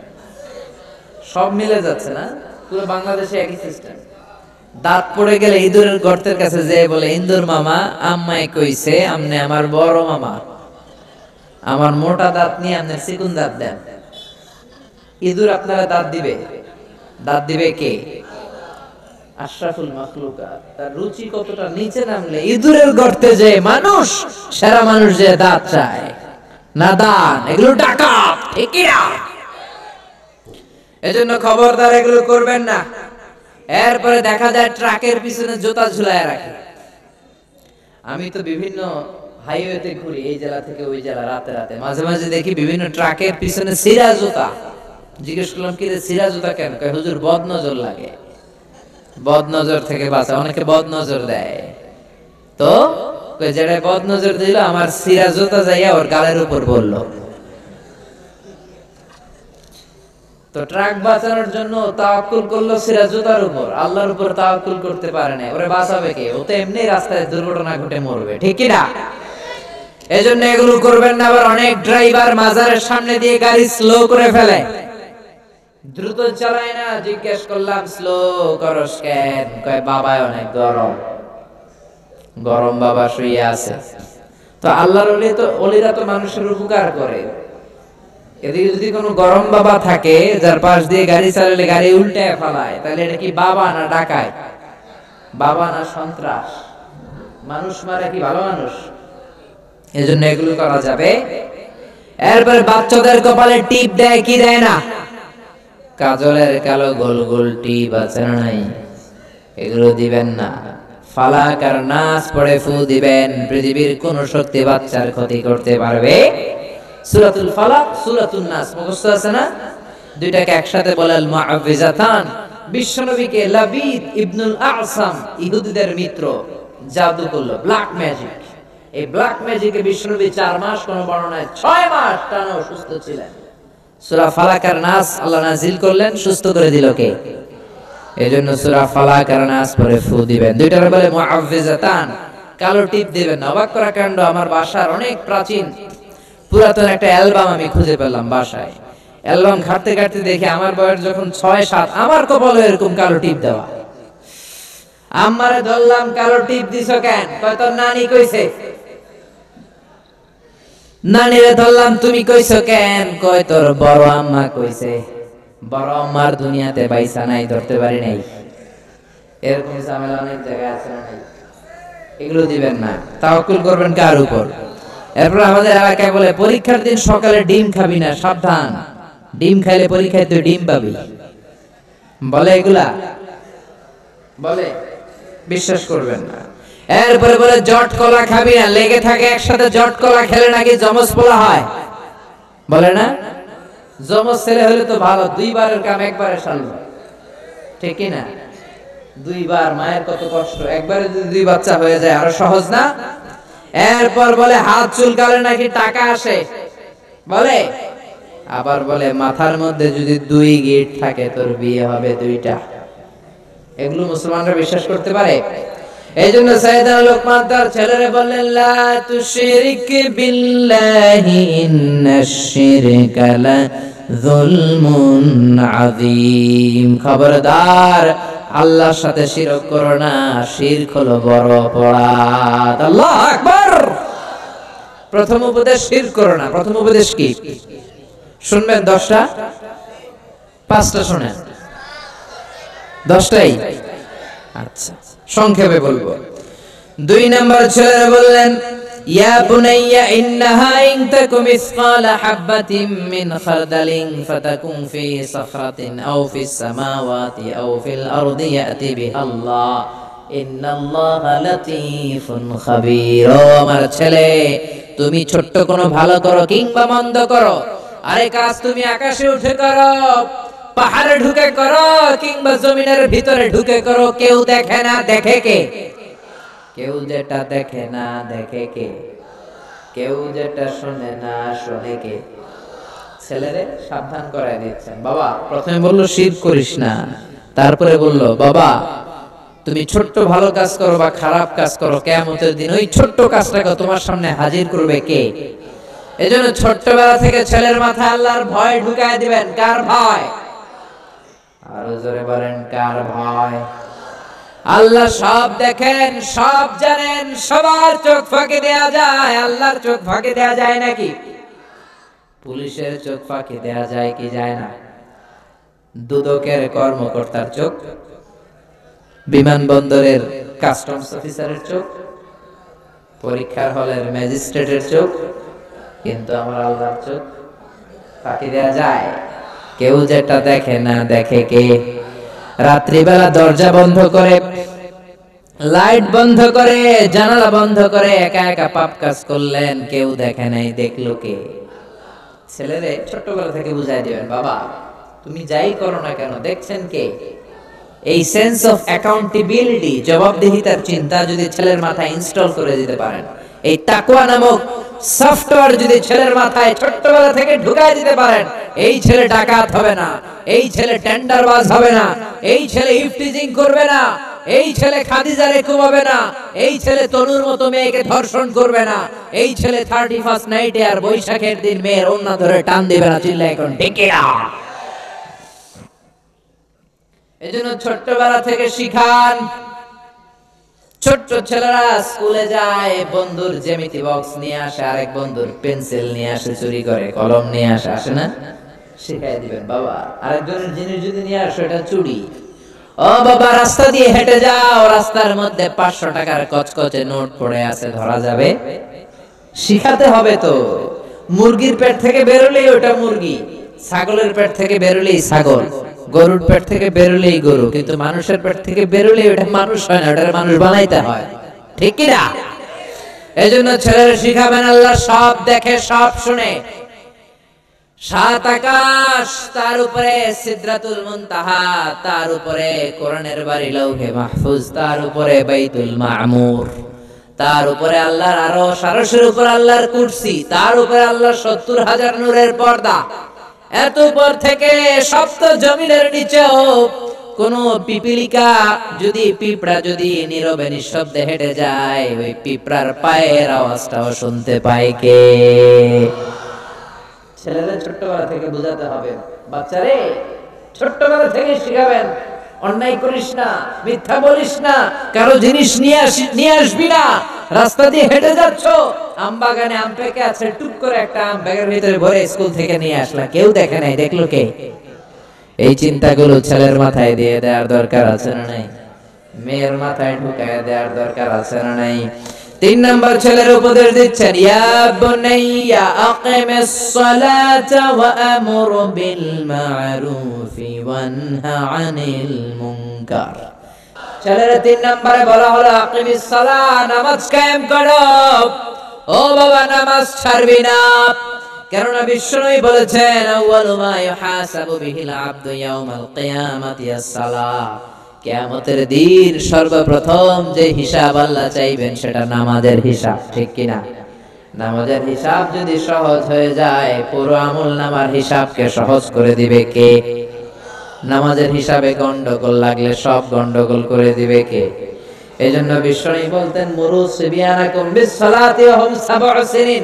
সব মিলে যাচ্ছে না? পুরো বাংলাদেশে একই সিস্টেম। দাঁত পড়ে গেলে ইঁদুরের গর্তের কাছে যেয়ে বলে, ইন্দুর মামা আম্মায় কইছে আমনে আমার বড় মামা, আমার মোটা দাঁত নিয়ে আপনি চিকুন দাঁত দেন। ইঁদুর আপনারা দাঁত দিবে? দাঁত দিবে কে? আশরাফুল মাখলুকাত। তার রুচি কতটা নিচে নামলে ইঁদুরের গর্তে যে মানুষ, সেরা মানুষ যে দাঁত চায়, নাদান, এগুলো ডাকাত, ঠিক কি না? এজন্য খবরদার এগুলো করবেন না। এরপরে দেখা যায় ট্রাকের পিছনে জুতা ঝুলায় রাখে। আমি তো বিভিন্ন হাইওয়েতে ঘুরি, এই জেলা থেকে ওই জেলা, রাতে রাতে মাঝে মাঝে দেখি বিভিন্ন ট্রাকের পিছনে সিরা জুতা। জিজ্ঞেস করলাম, কি রে সিরা জুতা কেন? কয় হুজুর বদ নজর লাগে, বদ নজর থেকে বাঁচা। অনেকে বদ নজর দেয়, তো যেটা বদ নজর দিল আমার সিরা জুতা যাইয়া ওর গালের উপর বললো। তো ট্রাক বাঁচানোর জন্য তাওয়াক্কুল করলো সিরা জুতার উপর, আল্লাহর উপর তাওয়াক্কুল করতে পারে না। ওরে বাঁচাবে কে? ও তো এমনি রাস্তায় দুর্ঘটনা ঘটে মরবে, ঠিক কি না? এজন্য এগুলো করবেন না। আবার অনেক ড্রাইভার মাজারের সামনে দিয়ে গাড়ি স্লো করে ফেলে, দ্রুত চালায় না। জিজ্ঞেস করলাম স্লো করস কেন? কয় বাবা অনেক গরম, গরম বাবা শুয়ে আছে। তো আল্লাহর ওলিরা তো মানুষের উপকার করে, এদিকে যদি কোনো গরম বাবা থাকে যার পাশ দিয়ে গাড়ি চালালে গাড়ি উল্টে ফেলায়, তাহলে এটা কি বাবা না ডাকায়? বাবা না সন্ত্রাস? মানুষ মারে কি ভালো মানুষ? এজন্য এগুলো করা যাবে। এরপর বাচ্চাদের কপালে টিপ দেয় কি দেয় না? কাজলের কালো গোল গোল টিপ আছে না নাই? এগুলো দিবেন না। ফালাক আর নাস পড়ে ফু দিবেন, পৃথিবীর কোন শক্তি বাচ্চার ক্ষতি করতে পারবে? সূরাতুল ফালাক, সূরাতুন নাস মুখস্থ আছে না? দুইটাকে একসাথে বলে আল মুআউযিজাতান। বিশ্বনবীকে লাবিদ ইবনুল আসাম, ইহুদিদের মিত্র, জাদু করলো, ব্ল্যাক ম্যাজিক। এই ব্ল্যাক ম্যাজিকে বিশ্বনবী 4 মাস, কোন বর্ণনায় 6 মাস টানা অসুস্থ ছিলেন। সূরা ফালাক আর নাস আল্লাহ নাজিল করলেন, সুস্থ করে দিল কে? এজন্য সূরা ফালাক আর নাস পরে ফু দিবেন। দুইটার বলে মুআউযিজাতান, কালো টিপ দিবেন। অবাক করা কাণ্ড, আমার বাসার অনেক প্রাচীন পুরাতন একটা অ্যালবাম আমি খুঁজে পেলাম বাসায়। অ্যালবাম ঘাটতে ঘাটতে দেখি আমার বয়স যখন 6-7, আমার কপালে এরকম কালো টিপ দেওয়া। আমারে ধরলাম, কালো টিপ দিছো কেন? কয় তোর নানি কইছে। নানিরে ধরলাম, তুমি কইছো কেন? কয় তোর বড় আম্মা কইছে। বড় আম্মার দুনিয়াতে পয়সা নাই, ধরতে পারি নাই। এরকম ঝামেলা অনেক জায়গায় আছে না নাই? এগুলো দিবেন না। তাওয়াক্কুল করবেন কার উপর? এরপর আমাদের এলাকায় বলে পরীক্ষার দিন সকালে ডিম খাবি না, সাবধান, ডিম খাইলে পরীক্ষায় তুই ডিম পাবি। বলে এগুলা বলে, বিশ্বাস করবেন না। এরপরে বলে জট কলা খাবি না, লেগে থাকে একসাথে। জট কলা খেলে নাকি যমজ পোলা হয়, বলে না? যমজ ছেলে হলে তো ভালো, 2 বারের কাম একবারে সারল, ঠিক কি না? 2 বার মায়ের কত কষ্ট, একবারে যদি 2 বাচ্চা হয়ে যায় আরো সহজ না? এরপর বলে হাত চুলকালে নাকি টাকা আসে, বলে। আবার বলে মাথার মধ্যে যদি 2 গিট থাকে তোর বিয়ে হবে 2টা। এগুলো মুসলমানরা বিশ্বাস করতে পারে? এই জন্য সাইয়েদনা লোকমান তার ছেলেরে বললেন, লা তুশরিক বিল্লাহি ইন্নাশ শিরকা লা যুলমুন আযীম। খবরদার, আল্লাহর সাথে শিরক করো না, শিরক হলো বড় অপরাধ। আল্লাহু আকবার। প্রথম উপদেশ শিরক করো না। প্রথম উপদেশ কি শুনবেন? 10টা, 5টা শুনেন, 10টাই। আচ্ছা, সংক্ষেপে বলবো। 2 নাম্বার ছেলেরা বললেন, ইয়া বুনাইয়া ইন্নাহা ইন তাকুম মিসকালা হাববাতিন মিন খারদালিন ফাতাকুন ফি সাখরাতিন আও ফিস সামাওয়াতি আও ফিল আরদি ইয়াতি বিহাল্লাহ ইন্নাল্লাহা লাতীফুন খাবীর। ও আমার ছেলে, তুমি ছোট্ট কোনো ভালো করো কিংবা মন্দ করো, আরে কাজ তুমি আকাশে উঠে করো, পাহাড়ে ঢুকে করো, কিংবা জমিনের ভিতরে ঢুকে করো, কেউ দেখে না, দেখে কে? কেউ যেটা দেখে না দেখে কে? কেউ যেটা শুনে না শুনে কে? ছেলেরে সাবধান করায় দিচ্ছেন। বাবা প্রথমে বললো শিরক করিস না, তারপরে বললো বাবা তুমি ছোট্ট ভালো কাজ করো বা খারাপ কাজ করো, কিয়ামতের দিন ওই ছোট্ট কাজটাকে তোমার সামনে হাজির করবে কে? এজন্য ছোট্টবেলা থেকে ছেলের মাথায় আল্লাহর ভয় ঢুকায় দিবেন। কার ভয়? আরো জোরে বলেন, কার ভয়? আল্লাহ সব দেখেন, সব জানেন, সবার চোখ ফাঁকি দেয়া যায়, আল্লাহর চোখ ফাঁকি দেয়া যায় নাকি? পুলিশের চোখ ফাঁকি দেয়া যায় কি যায় না? দুদকের কর্মকর্তার চোখ, বিমানবন্দরের কাস্টমস অফিসারের চোখ, পরীক্ষার হলের ম্যাজিস্ট্রেটের চোখ, কিন্তু আমার আল্লাহর চোখ ফাঁকি দেয়া যায়? কেউ যেটা দেখে না দেখে কে? রাত্রিবেলা দরজা বন্ধ করে, লাইট বন্ধ করে, জানালা বন্ধ করে একা একা পাপ কাজ করলেন, কেউ দেখে নাই, দেখলো কে? ছেলেরে ছোটবেলা থেকে বুঝাই দিবেন, বাবা তুমি যাই করো না কেন দেখছেন কে? এই সেন্স অফ অ্যাকাউন্টেবিলিটি, জবাবদিহিতার চিন্তা যদি ছেলের মাথায় ইনস্টল করে দিতে পারেন, এই তাকওয়া নামক সফটওয়্যার যদি ছেলের মাথায় ছোট্টবেলা থেকে ঢুকায় দিতে পারেন, এই ছেলে ডাকাত হবে না, এই ছেলে টেন্ডারবাজ হবে না, এই ছেলে ইফটিজিং করবে না, এই ছেলে খাদিজারে ঘুমাবে না, এই ছেলে তনুর মতো মেয়েকে ধর্ষণ করবে না, এই ছেলে 31st নাইটে আর বৈশাখের দিন মেয়ের ওন্না ধরে টান দিবে না। চিল্লা এখন ঠিক না? এজন্য ছোট্টবেলা থেকে শিখান। ছোট্ট ছেলেরা স্কুলে যায়, বন্ধুর জ্যামিতি বক্স নিয়ে আসে, আরেক বন্ধুর পেন্সিল নিয়ে আসে চুরি করে, কলম নিয়ে আসে, আসে না? শিখাই দিবেন বাবা, আরেকজনের জিনিস যদি নিয়ে আসো এটা চুরি। ও বাবা, রাস্তা দিয়ে হেঁটে যাও, রাস্তার মধ্যে 500 টাকার কচকচে নোট পড়ে আছে, ধরা যাবে? শিখাতে হবে তো। মুরগির পেট থেকে বেরোলেই ওটা মুরগি, ছাগলের পেট থেকে বেরোলেই ছাগল, গরুর পেট থেকে বেরোলেই গরু, কিন্তু মানুষের পেট থেকে বেরোলেই ওটা মানুষ হয় না, ওটা মানুষ বানাইতে হয়। ঠিক কি না? এজন্য ছেলেরা শিখাবেন আল্লাহ সব দেখে, সব শুনে। 7 আকাশ, তার উপরে সিদরাতুল মুনতাহা, তার উপরে কোরআনের বাড়ি লৌহে মাহফুজ, তার উপরে বাইতুল মামুর, তার উপরে আল্লাহর আরশ, আরশের উপর আল্লাহর কুরসি, তার উপরে আল্লাহর 70,000 নূরের পর্দা। এত উপর থেকে সপ্ত জমিনের নিচেও কোন পিপিলিকা যদি, পিঁপড়া যদি নীরবে নিঃশব্দে হেঁটে যায়, ওই পিঁপড়ার পায়ের আওয়াজটাও শুনতে পায় কে? ছেলেদের ছোট্টবেলা থেকে বোঝাতে হবে। বাচ্চারে ছোট্টবেলা থেকে শিখাবেন, অন্যায় করিস না, মিথ্যা বলিস না, কারো জিনিস নিয়ে আসবি না। রাস্তা দিয়ে হেঁটে যাচ্ছ, আম বাগানে আম পেকে আছে, টুক করে একটা আম ব্যাগের ভিতরে ভরে স্কুল থেকে নিয়ে আসলা, কেউ দেখে নাই, দেখলো কে? এই চিন্তাগুলো ছেলের মাথায় দিয়ে দেওয়ার দরকার আছে না নাই? মেয়ের মাথায় ঢুকায় দেওয়ার দরকার আছে না নাই? 3 নাম্বার ছেলের উপদেশ দিচ্ছেন, ইয়া বুনাইয়া আকিমিস সালাতা ওয়া আমুর বিল মা'রুফি ওয়ানহা আনিল মুনকার। ছেলেরা 3 নম্বরে বলা হলো আকিমিস সালাহ, নামাজ কায়েম করো। ও বাবা, নামাজ ছাড়বি না, কেননা বিশ্বনবী বলেছেন আউয়ালু মা ইউহাসাবু বিহিল আবদু ইয়াউমাল কিয়ামাতি আস-সালাহ। কিয়ামতের দিন সর্বপ্রথম যে হিসাব আল্লাহ চাইবেন সেটা নামাজের হিসাব। ঠিক কি না? নামাজের হিসাব যদি সহজ হয়ে যায়, পুরো আমলনামার হিসাবকে সহজ করে দিবে কে? নামাজের হিসাবে গন্ডগোল লাগলে সব গন্ডগোল করে দিবে কে? এজন্য বিশ্বনবী বলতেন মুরু সিবিয়ানাকুম বিস-সালাতি ওয়া হুম 7 সিনিন।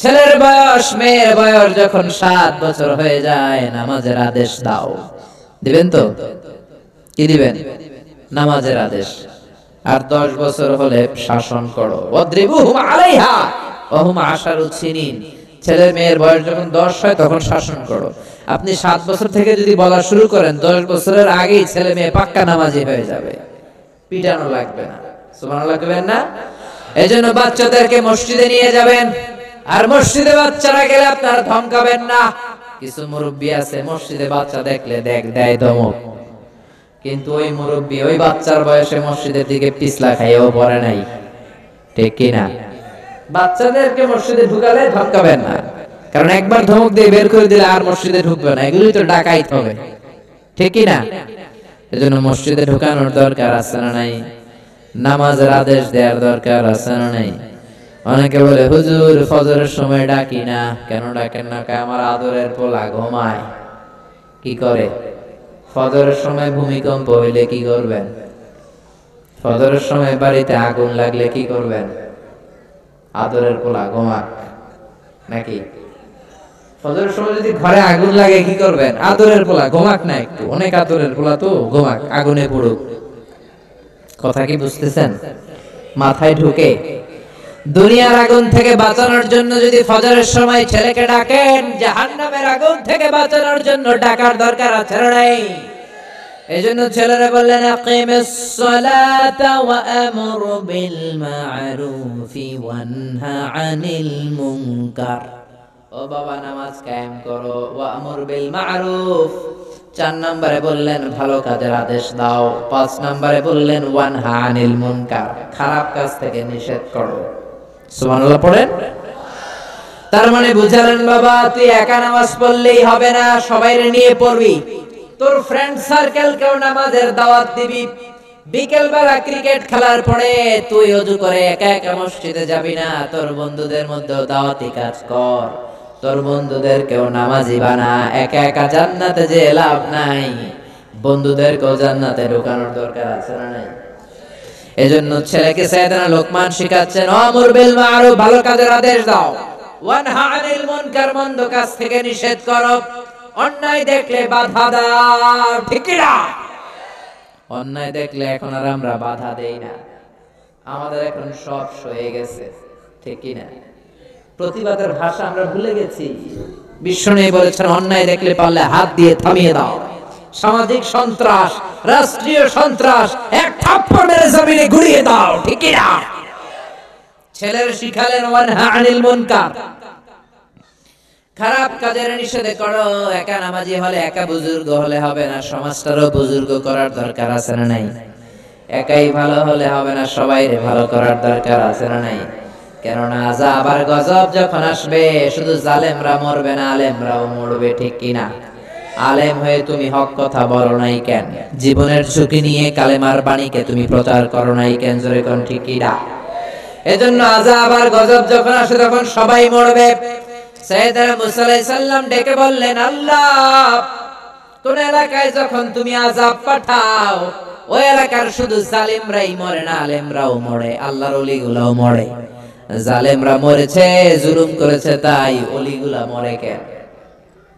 ছেলের বয়স, মেয়ের বয়স যখন 7 বছর হয়ে যায়, নামাজের আদেশ দাও। দিবেন তো? কি দিবেন? নামাজের আদেশ। আর 10 বছর হলে শাসন করো, ওয়াদ্রিবুহুম আলাইহা ওয়া হুম 10 সিনিন। ছেলে মেয়ের বয়স যখন 10 হয় তখন শাসন করো। আপনি 7 বছর থেকে যদি বলা শুরু করেন, 10 বছরের আগেই ছেলে মেয়ে পাক্কা নামাজি হয়ে যাবে, পিটানো লাগবে না। সুবহানাল্লাহ কইবেন না? এজন্য বাচ্চাদেরকে মসজিদে নিয়ে যাবেন, আর মসজিদে বাচ্চারা গেলে আপনারা ধমকাবেন না। কিছু মুরব্বি আছে মসজিদে বাচ্চা দেখলে দেয় ধমক, কিন্তু ওই মুরব্বি ওই বাচ্চার বয়সে মসজিদের দিকে পিছলা খাইয়েও পড়ে নাই। ঠিক কি না? বাচ্চাদেরকে মসজিদে ঢুকালে ধমকাবেন না, কারণ একবার ধমক দিয়ে বের করে দিলে আর মসজিদে ঢুকবে না, এগুলোই তো ডাকাইত হবে। ঠিক কি না? এজন্য মসজিদে ঢুকানোর দরকার আছে না নাই? নামাজের আদেশ দেওয়ার দরকার আছে না নাই? অনেকে বলে হুজুর ফজরের সময় ডাকি না, কেন ডাকেন না? আমার আদরের পোলা ঘুমায়। কি করে? ফজরের সময় ভূমিকম্প হইলে কি করবেন? ফজরের সময় বাড়িতে আগুন লাগলে কি করবেন? আদরের পোলা ঘুমাক নাকি? ফজরের সময় যদি ঘরে আগুন লাগে কি করবেন? আদরের পোলা ঘুমাক না, একটু অনেক আদরের পোলা তো ঘুমাক, আগুনে পড়ুক। কথা কি বুঝতেছেন? মাথায় ঢুকে? দুনিয়ার আগুন থেকে বাঁচানোর জন্য যদি ফজরের সময় ছেলেকে ডাকেন, জাহান্নামের আগুন থেকে বাঁচানোর জন্য ডাকার দরকার আছে না নাই? এজন্য ছেলেরা বললেন আকিমিস সালাতা ওয়া আমুর বিল মা'রুফি ওয়ানহা আনিল মুনকার। ও বাবা, নামাজ কায়েম করো, ওয়া আমুর বিল মা'রুফ। 4 নম্বরে বললেন ভালো কাজের আদেশ দাও। 5 নম্বরে বললেন ওয়ানহা আনিল মুনকার, খারাপ কাজ থেকে নিষেধ করো। সুবহানাল্লাহ পড়েন। তার মানে বুঝালেন বাবা, তুই একা নামাজ পড়লেই হবে না, সবাইরে নিয়ে পড়বি। তোর ফ্রেন্ড সার্কেলকেও নামাজের দাওয়াত দিবি। বিকেল বেলা ক্রিকেট খেলার পরে তুই ওযু করে একা একা মসজিদে যাবি না, তোর বন্ধুদের মধ্যেও দাওয়াতি কাজ কর। তোর বন্ধুদেরকেও নামাজি বানা। একা একা জান্নাতে যে লাভ নাই, বন্ধুদেরকেও জান্নাতে ঢোকানোর দরকার আছে না নাই? এজন্য ছেলেকে সাইয়েদনা লোকমান শিখাচ্ছেন, আমর বিল মারুফ, ভালো কাজের আদেশ দাও, ওয়ানহা আনিল মুনকার, মন্দ কাজ থেকে নিষেধ করো, অন্যায় দেখলে বাধা দাও। ঠিক কি না? অন্যায় দেখলে এখন আর আমরা বাধা দেই না, আমাদের এখন সব সয়ে গেছে। ঠিক কি না? প্রতিবাদের ভাষা আমরা ভুলে গেছি। বিষ্ণু বলেছেন, অন্যায় দেখলে পারলে হাত দিয়ে থামিয়ে দাও। সামাজিক সন্ত্রাস, রাষ্ট্রীয় সন্ত্রাস, এক থাপ্পড় মেরে জমিনে গুড়িয়ে দাও। ঠিক কি না? ছেলের শিখালেন ওয়ানহা আনিল মুনকার, খারাপ কাজের নিষেধ করো। একা নামাজি হলে, একা বুজুর্গ হলে হবে না, সমাজটারও বুজুর্গ করার দরকার আছে না নাই? একাই ভালো হলে হবে না, সবাইরে ভালো করার দরকার আছে না নাই? কেননা আযাব আর গজব যখন আসবে, শুধু জালেমরা মরবে না, আলেমরাও মরবে। ঠিক কিনা? আলেম হয়ে তুমি হক কথা বলো নাই কেন? জীবনের ঝুঁকি নিয়ে কালেমার বাণীকে তুমি প্রচার করো নাই কেন? জোরে কোন ঠিক কিনা? এজন্য আযাব আর গজব যখন আসে তখন সবাই মরবে। সাইয়েদনা মুসা আলাইহিস সালাম ডেকে বললেন, আল্লাহ, কোন এলাকায় যখন তুমি আযাব পাঠাও, ওই এলাকার শুধু জালিমরাই মরে না, আলেমরাও মরে, আল্লাহর ওলিগুলাও মরে। জালেমরা মরেছে, জুলুম করেছে, তাই ওলিগুলা মরে কেন?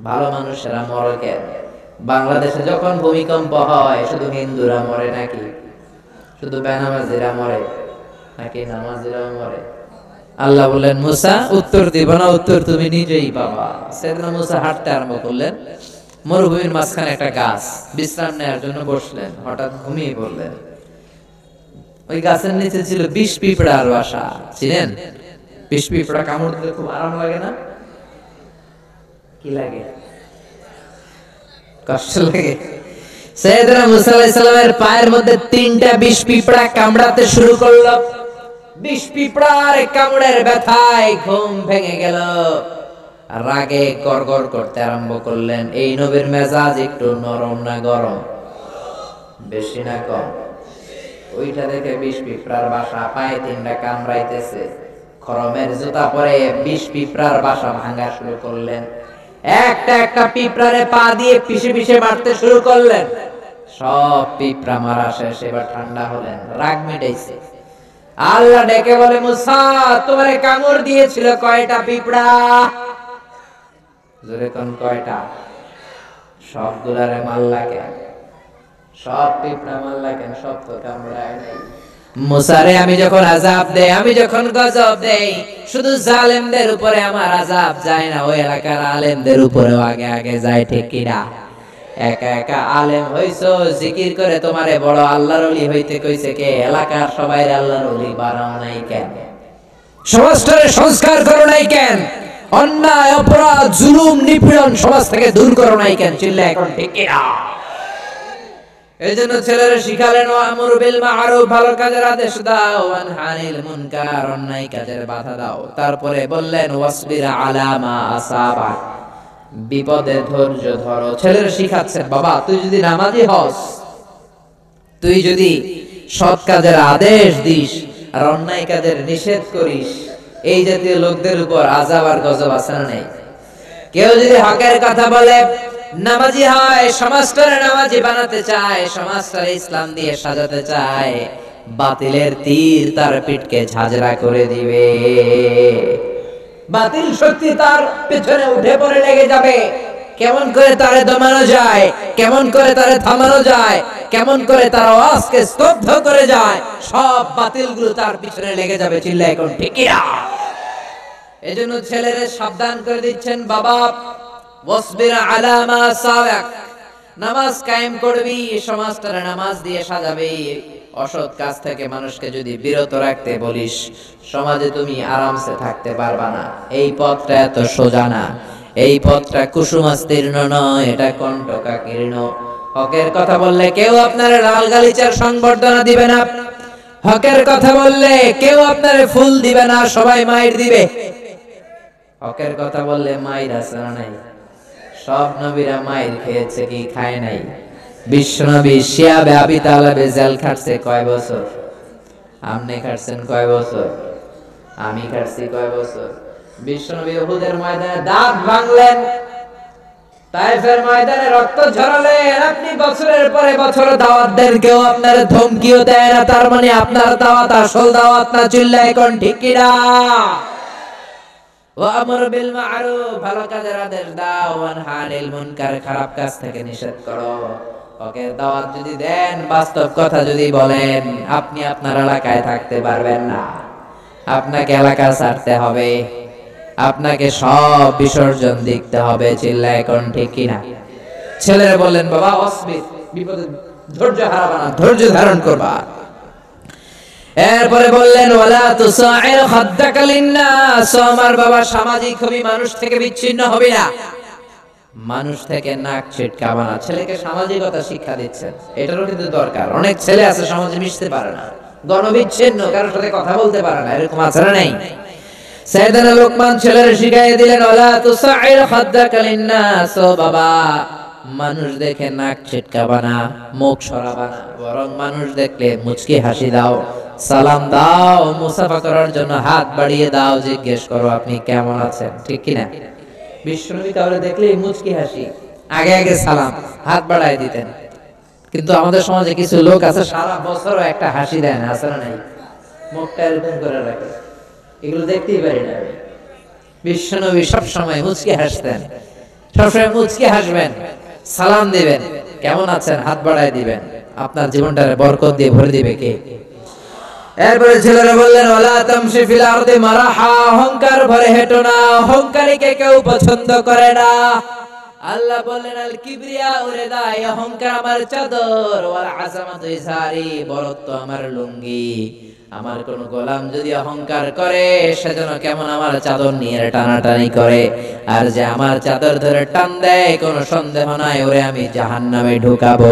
ভালো মানুষেরা মরে কেন? বাংলাদেশে যখন ভূমিকম্প হয়, শুধু হিন্দুরা মরে নাকি? শুধু বেনামাজিরা মরে নাকি? নামাজিরাও মরে। আল্লাহ বললেন, মুসা, উত্তর দিব না, উত্তর তুমি নিজেই পাবা। সাইয়েদনা মুসা হাঁটতে আরম্ভ করলেন। মরুভূমির মাঝখানে একটা গাছ, বিশ্রাম নেওয়ার জন্য বসলেন। হঠাৎ ঘুমিয়ে পড়লেন। ওই গাছের নিচে ছিল বিষ পিঁপড়ার বাসা। ছিলেন? বিষ পিঁপড়া কামড় দিলে খুব আরাম লাগে না? কি লাগে? কষ্ট লাগে। সাইয়েদনা মুসা আলাইহিস সালামের পায়ের মধ্যে 3টা বিষ পিঁপড়া কামড়াতে শুরু করলো। বিষ পিঁপড়ার কামড়ের ব্যথায় ঘুম ভেঙে গেল। রাগে গড়গড় করতে আরম্ভ করলেন। এই নবীর মেজাজ একটু নরম না গরম? বেশি না কম? ওইটা দেখে বিষ পিঁপড়ার বাসা, পায়ে 3টা কামড়াইতেছে। খরমের জুতা পরে বিষ পিঁপড়ার বাসা ভাঙা শুরু করলেন। একটা একটা পিঁপড়ারে পা দিয়ে পিষে পিষে মারতে শুরু করলেন। সব পিঁপড়া মারা শেষ, এবার ঠান্ডা হলেন, রাগ মিটাইছে। আল্লাহ ডেকে বলে, মুসা, তোমারে কামড় দিয়েছিল কয়টা পিঁপড়া? জোরে কোন কয়টা? সবগুলারে মারলা কেন? সব পিঁপড়া মারলা কেন? সব তো কামড়ায় নাই। মুসারে আমি যখন আযাব দেই, আমি যখন গজব দেই, শুধু জালেমদের উপরে আমার আযাব যায় না, ওই এলাকার আলেমদের উপরেও আগে আগে যায়। ঠিক কিনা? একা একা আলেম হইছো, জিকির করে তোমারে বড় আল্লাহর ওলি হইতে কইছে কে? এলাকার সবাই আল্লাহর ওলি বানাও নাই কেন? সমাজটারে সংস্কার করো নাই কেন? অন্যায়, অপরাধ, জুলুম, নিপীড়ন সমাজ থেকে দূর করো নাই কেন? চিল্লা এখন ঠিক কিনা? এইজন্য ছেলেরা শিখালেন, ওয়ামুর বিল মারুফ, ভালো কাজের আদেশ দাও, ওয়ানহা আনিল মুনকার, অন্যায় কাজের বাধা দাও। তারপরে বললেন, ওয়াসবির আলা মা আসাবা, বিপদে ধৈর্য ধরো। ছেলেরা শিখাচ্ছেন, বাবা, তুই যদি নামাজি হস, তুই যদি সৎ কাজের আদেশ দিস আর অন্যায় কাজের নিষেধ করিস, এই জাতীয় লোকদের উপর আযাব আর গজব আছে না নেই? কেউ যদি হকের কথা বলে, নামাজি হয়, সমাজটারে নামাজি বানাতে চায়, সমাজটারে ইসলাম দিয়ে সাজাতে চায়, বাতিলের তীর তার পিঠকে ঝাঁঝরা করে দিবে। বাতিল শক্তি তার পেছনে উঠে পড়ে লেগে যাবে। কেমন করে তারে দমানো যায়, কেমন করে তারে থামানো যায়, কেমন করে তার আওয়াজকে স্তব্ধ করে যায়, সব বাতিলগুলো তার পিছনে লেগে যাবে। চিল্লা এখন ঠিক কিনা? এজন্য ছেলেদের সাবধান করে দিচ্ছেন, বাবা, ওয়াসবির আলা মা সাবাক, নামাজ কায়েম করবি, সমাজটারে নামাজ দিয়ে সাজাবি। অসৎ কাজ থেকে মানুষকে যদি বিরত রাখতে বলিস, সমাজে তুমি আরামসে থাকতে পারবা না। এই পথটা এত সোজা না, এই পথটা কুসুমাস্তীর্ণ নয়, এটা কণ্টকাকীর্ণ। হকের কথা বললে কেউ আপনার লাল গালিচার সংবর্ধনা দিবে না, হকের কথা বললে কেউ আপনার ফুল দিবে না, সবাই মাইর দিবে। হকের কথা বললে মাইর আছে না নাই? সব নবীরা মাইর খেয়েছে কি খায় নাই? বিশ্বনবী শিয়াবে আবি তালেবে জেল খাটছে কয় বছর? আপনি খাটছেন কয় বছর? আমি খাটছি কয় বছর? বিশ্বনবী উহুদের ময়দানে দাঁত ভাঙলেন, তায়েফের ময়দানে রক্ত ঝরালেন, আপনি বছরের পরে বছর দাওয়াত দেন, কেউ আপনার ধমকিও দেয় না, তার মানে আপনার দাওয়াত আসল দাওয়াত না, চিল্লায় কোন ঠিক কি না? ওয়া আমরু বিল মা'রুফ, ভালো কাজের আদেশ দাও, ওয়া নাহি আনিল মুনকার, খারাপ কাজ থেকে নিষেধ করো। ওকে দাওয়াত যদি দেন, বাস্তব কথা যদি বলেন, আপনি আপনার এলাকায় থাকতে পারবেন না, আপনাকে এলাকা ছাড়তে হবে, আপনাকে সব বিসর্জন দিতে হবে, চিল্লায় কোন ঠিক কিনা? ছেলেরা বললেন বাবা অসবির, বিপদে ধৈর্য হারাবা না, ধৈর্য ধারণ করবা। এরপরে বললেন ওয়ালা তুসাইর খাদ্দাকা লিন্নাস, আমার বাবা সামাজিক হবি, মানুষ থেকে বিচ্ছিন্ন হবি না, মানুষ থেকে নাক ছিটকাবা না। ছেলেকে সামাজিকতা শিক্ষা দিচ্ছেন, এটারও কিন্তু দরকার। অনেক ছেলে আছে সমাজে মিশতে পারে না, গণবিচ্ছিন্ন, কারোর সাথে কথা বলতে পারে না, এরকম আছে না নাই? সাইয়েদনা লোকমান ছেলের শিখাইয়ে দিলেন ওয়ালা তুসাইর খাদ্দাকা লিন্নাস, ও বাবা মানুষ দেখে নাক ছিটকাবা না, মুখ সরাবা না, বরং মানুষ দেখলে মুচকি হাসি দাও, সালাম দাও, মুসাফা করার জন্য হাত বাড়িয়ে দাও, জিজ্ঞেস করো আপনি কেমন আছেন, ঠিক কি না? বিশ্বনবী কাউরে দেখলে মুচকি হাসি, আগে আগে সালাম, হাত বাড়ায় দিতেন। কিন্তু আমাদের সমাজে কিছু লোক আছে সারা বছরও একটা হাসি দেয় না, আছে না নাই? মুখটা এরকম করে রাখে, এগুলো দেখতেই পারি না। বিশ্বনবী সব সময় মুচকি হাসতেন, সবসময় মুচকি হাসবেন, সালাম দিবেন, কেমন আছেন হাত বাড়ায় দিবেন, আপনার জীবনটারে বরকত দিয়ে ভরে দিবে কে? এরপরে ছেলেরা বললেন ওয়ালা তামশি ফিল আরদি মারাহা, অহংকার ভরে হেঁটো না, অহংকারীকে কেউ পছন্দ করে না। আল্লাহ বললেন আল কিবরিয়া উরিদা, অহংকার আমার চাদর, ওয়াল আযামাতু ইজারি, বরত্ব আমার লুঙ্গি। আমার কোন গোলাম যদি অহংকার করে, সেজন্য কেমন আমার চাদর নিয়ে টানাটানি করে, আর যে আমার চাদর ধরে টান দেয়, কোনো সন্দেহ নাই ওরে আমি জাহান্নামে ঢুকাবো।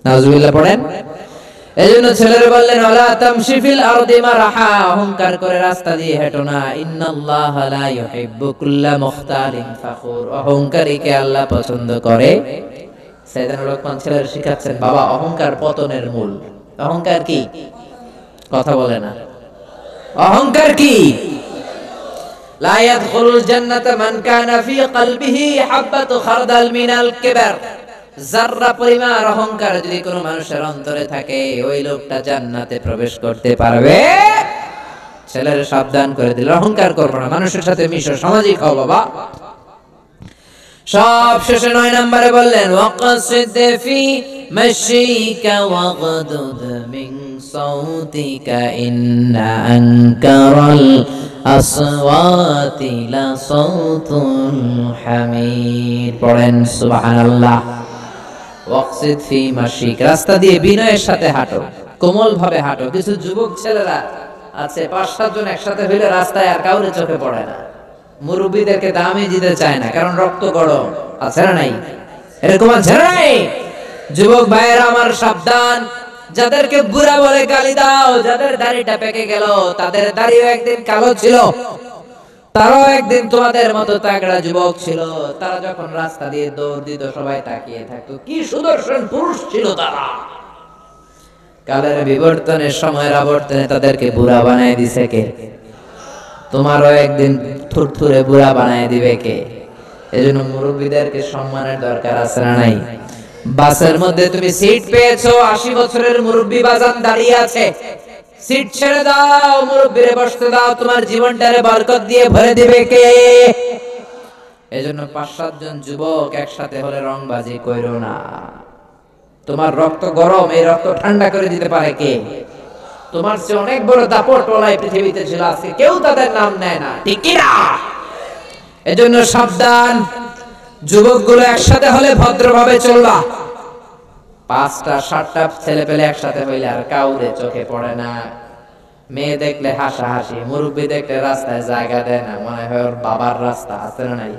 নাউজুবিল্লাহ পড়েন। এজন্য ছেলেরা বললেন ওয়ালা তামশি ফিল আরদি মারাহা, অহংকার করে রাস্তা দিয়ে হেঁটো না, ইন্নাল্লাহা লা ইউহিব্বু কুল্লা মুখতালিন ফাখুর, অহংকারীকে আল্লাহ পছন্দ করে। সাইয়েদনা লোকমান ছেলেরা শিখাচ্ছেন বাবা অহংকার পতনের মূল। অহংকার কি? কথা বলে না। অহংকার কি? লা ইয়াদখুলুল জান্নাতা মান কানা ফি কলবিহি হাববাতু খারদাল মিনাল কিবার, যাররা পরিমাণ অহংকার যদি কোনো মানুষের অন্তরে থাকে, ওই লোকটা জান্নাতে প্রবেশ করতে পারবে। ছেলেরা সাবধান করে দিল, অহংকার করবো না, মানুষের সাথে মিশো, সামাজিক হও বাবা। সব শেষে 9 নম্বরে বললেন ওয়াকসিদ ফি মাশিকা ওয়াগদুদ মিন সাউতিকা ইন্না আনকারাল আসওয়াতি লা সাউতুল হামির। পড়েন সুবহানাল্লাহ। ওয়াকসিদ ফি মাশিক, রাস্তা দিয়ে বিনয়ের সাথে হাঁটো, কোমল ভাবে হাঁটো। কিছু যুবক ছেলেরা আছে 5-7 জন একসাথে হইলে রাস্তায় আর কাউরে চোখে পড়ে না, মুরব্বীদেরকে দামই দিতে চায় না, কারণ রক্ত গরম, আছে না নাই? এরকম আছে না নাই? যুবক ভাইয়েরা আমার সাবধান, যাদেরকে বুড়া বলে গালি দাও, যাদের দাড়িটা পেকে গেল, তাদের দাড়িও একদিন কালো ছিল, তারাও একদিন তোমাদের মতো তাগড়া যুবক ছিল। তারা যখন রাস্তা দিয়ে দৌড় দিত সবাই তাকিয়ে থাকতো, কি সুদর্শন পুরুষ ছিল তারা। কালের বিবর্তনের, সময়ের আবর্তনে তাদেরকে বুড়া বানায় দিছে কে? তোমারও একদিন থুরথুরে বুড়া বানায় দিবে কে? এজন্য মুরব্বীদেরকে সম্মানের দরকার আছে না নাই? বাসের মধ্যে তুমি সিট পেয়েছো, 80 বছরের মুরব্বী বাজান দাঁড়িয়ে আছে, সিট ছেড়ে দাও, মুরব্বীরে বসতে দাও, তোমার জীবনটারে বরকত দিয়ে ভরে দিবে কে? এজন্য 5-7 জন যুবক একসাথে হলে রংবাজি কইরো না। তোমার রক্ত গরম, এই রক্ত ঠান্ডা করে দিতে পারে কে? তোমার চেয়ে অনেক বড় দাপটওয়ালা পৃথিবীতে ছিল, আজকে কেউ তাদের নাম নেয় না, ঠিক কি না? এজন্য সাবধান, যুবকগুলো একসাথে হলে ভদ্রভাবে চলবা। 5টা 7টা ছেলে পেলে একসাথে হইলে আর কাউরে চোখে পড়ে না। মেয়ে দেখলে হাসাহাসি, মুরব্বী দেখলে রাস্তায় জায়গা দেয় না, মনে হয় ওর বাবার রাস্তা, আছে না নাই?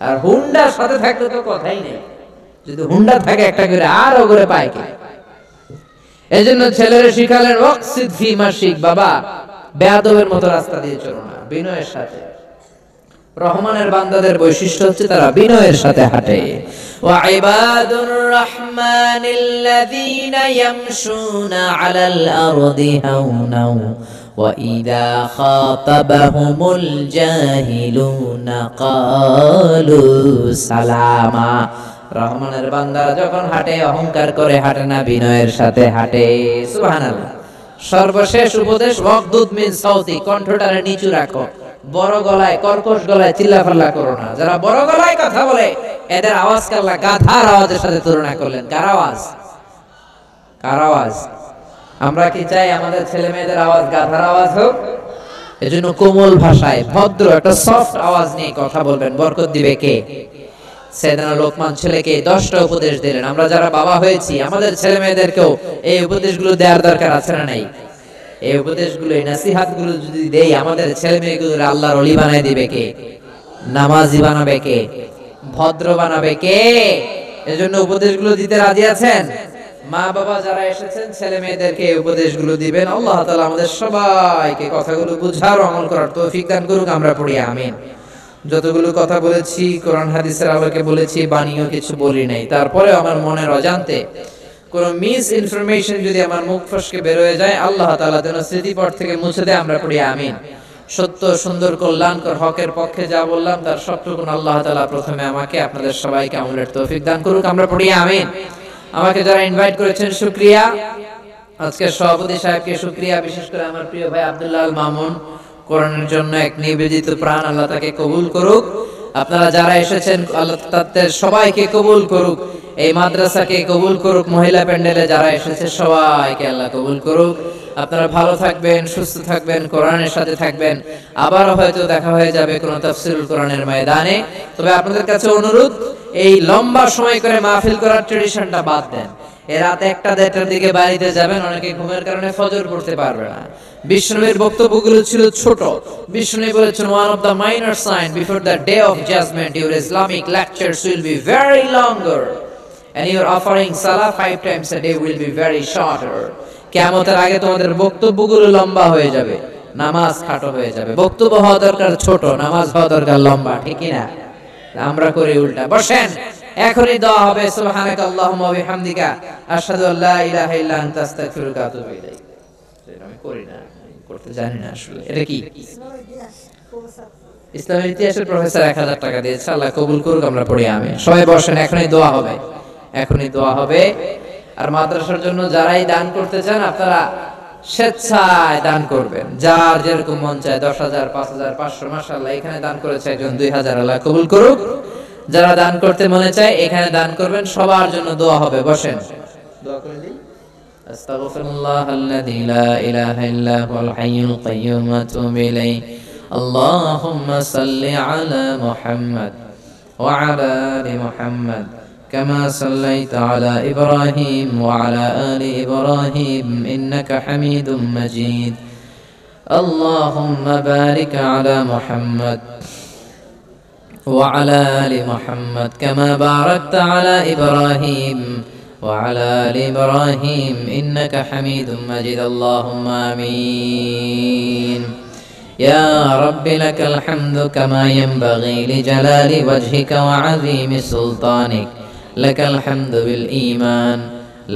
আর হুন্ডার সাথে থাকলে তো কথাই নেই, যদি হুন্ডা থাকে একটা করে আর ওগরে পায় কি? এজন্য ছেলেরা শিখালেন ওয়াকসিদ ফি মাশিক, বাবা বেয়াদবের মতো রাস্তা দিয়ে চলো না, বিনয়ের সাথে। রহমানের বান্দাদের বৈশিষ্ট্য হচ্ছে তারা বিনয়ের সাথে হাঁটে। ওয়া ইবাদুর রাহমানিল্লাযীনা ইয়ামশুনা আলাল আরদি হাওনাও وَإِذَا خَاطَبَهُمُ الْجَاهِلُونَ قَالُوا سَلَامًا রহমানের বান্দারা যখন হাঁটে অহংকার করে হাঁটে না, বিনয়ের সাথে হাঁটে। সুবহানাল্লাহ। সর্বশেষ উপদেশ, ওয়াগদুদ মিন সাউতি, কণ্ঠটারে নিচু রাখো, বড় গলায় কর্কশ গলায় চিল্লাফাল্লা করো না। যারা বড় গলায় কথা বলে এদের আওয়াজকে আল্লাহ গাধার আওয়াজের সাথে তুলনা করলেন। কার আওয়াজ? কার আওয়াজ? আমরা কি চাই আমাদের ছেলে মেয়েদের আওয়াজ গাধার আওয়াজ হোক? এজন্য কোমল ভাষায় ভদ্র একটা সফট আওয়াজ নিয়ে কথা বলবেন। বরকত দিবে কে? সাইয়েদনা লোকমান ছেলেকে 10টা উপদেশ দিলেন। আমরা যারা বাবা হয়েছি আমাদের ছেলে মেয়েদেরকেও এই উপদেশগুলো দেওয়ার দরকার আছে না নাই? এই উপদেশগুলো, এই নসিহতগুলো যদি দেই, আমাদের ছেলে মেয়েগুলো আল্লাহর ওলি বানায় দিবে কে? নামাজি বানাবে কে? ভদ্র বানাবে কে? এজন্য উপদেশগুলো দিতে রাজি আছেন? মা বাবা যারা এসেছেন ছেলে মেয়েদেরকে এই উপদেশগুলো দিবেন। আল্লাহ তাআলা আমাদের সবাইকে কথাগুলো বুঝার ও আমল করার তৌফিক দান করুক। আমরা পড়ি আমিন। যতগুলো কথা বলেছি কোরআন হাদিসের আলোকে বলেছি, বানিয়েও কিছু বলি নাই। তারপরে আমার মনের অজান্তে কোনো মিস ইনফরমেশন যদি আমার মুখ ফসকে বের হয়ে যায়, আল্লাহ তাআলা যেন স্মৃতিপট থেকে মুছে দেয়। আমরা পড়ি আমিন। সত্য, সুন্দর, কল্যাণকর, হকের পক্ষে যা বললাম তার সবটুকু আল্লাহ তাআলা প্রথমে আমাকে, আপনাদের সবাইকে আমলের তৌফিক দান করুক। আমরা পড়ি আমিন। আমাকে যারা ইনভাইট করেছেন শুকরিয়া। আজকে সভাপতি সাহেবকে শুকরিয়া, বিশেষ করে আমার প্রিয় ভাই আব্দুল্লাহ আল মামুন, কোরআনের জন্য এক নিবেদিত প্রাণ, আল্লাহ তাকে কবুল করুক। আপনারা যারা এসেছেন আল্লাহ তাদের সবাইকে কবুল করুক, এই মাদ্রাসাকে কবুল করুক। মহিলা প্যান্ডেলে যারা এসেছে সবাইকে আল্লাহ কবুল করুক। আপনারা ভালো থাকবেন, সুস্থ থাকবেন, কোরআনের সাথে থাকবেন। আবারও হয়তো দেখা হয়ে যাবে কোনো তাফসীরুল কোরআনের ময়দানে। তবে আপনাদের কাছে অনুরোধ, এই লম্বা সময় করে মাহফিল করার ট্রেডিশনটা বাদ দেন। এ রাত 1টা-1:30টার দিকে বাড়িতে যাবেন, অনেকে ঘুমের কারণে ফজর পড়তে পারবে না। বিষ্ণুবীর বক্তব্যগুলো ছিল ছোট। বিষ্ণু বলেছেন, one of the minor sign before the day of judgment your Islamic lectures will be very longer and your offering salah 5 times a day will be very shorter. কিয়ামতের আগে তোমাদের বক্তব্যগুলো লম্বা হয়ে যাবে, নামাজ খাটো হয়ে যাবে। বক্তব্য হওয়া দরকার ছোট, নামাজ হওয়া দরকার লম্বা, ঠিক কি না? আমরা করি উল্টা। বসেন, এখনই দোয়া হবে। সুবহানাকাল্লাহুম্মা ওয়া বিহামদিকা আশহাদু আল্লা ইলাহা ইল্লা আনতা আস্তাগফিরুকা ওয়া আতুবু ইলাইক। আমি করি না, করতে জানি না আসলে। এটা কি? ইসলামের ইতিহাসের প্রফেসর 1000 টাকা দিয়েছে, আল্লাহ কবুল করুক। আমরা পড়ি আমিন। সবাই বসেন, এখনই দোয়া হবে, এখনই দোয়া হবে। আর মাদ্রাসার জন্য যারাই দান করতে চান আপনারা স্বেচ্ছায় দান করবেন, যার যেরকম মন চায়। 10,000, 5,000, 500, মাশাআল্লাহ এখানে দান করেছে একজন 2,000, আল্লাহ কবুল করুক। যারা দান করতে মনে চায় এখানে দান করবেন, সবার জন্য দোয়া হবে। বসেন, দোয়া করে দিই। আস্তাগফিরুল্লাহাল্লাযী লা ইলাহা ইল্লা হুয়াল হাইয়ুল কাইয়্যুম ওয়া আতুবু ইলাইহি। আল্লাহুম্মা সাল্লি আলা মুহাম্মাদ ওয়া আলা আলি মুহাম্মাদ كما صليت على إبراهيم وعلى آل إبراهيم إنك حميد مجيد. اللهم بارك على محمد وعلى آل محمد كما باركت على إبراهيم وعلى آل إبراهيم إنك حميد مجيد. اللهم آمين. يا رب لك الحمد كما ينبغي لجلال وجهك وعظيم سلطانك. لك الحمد بالإيمان،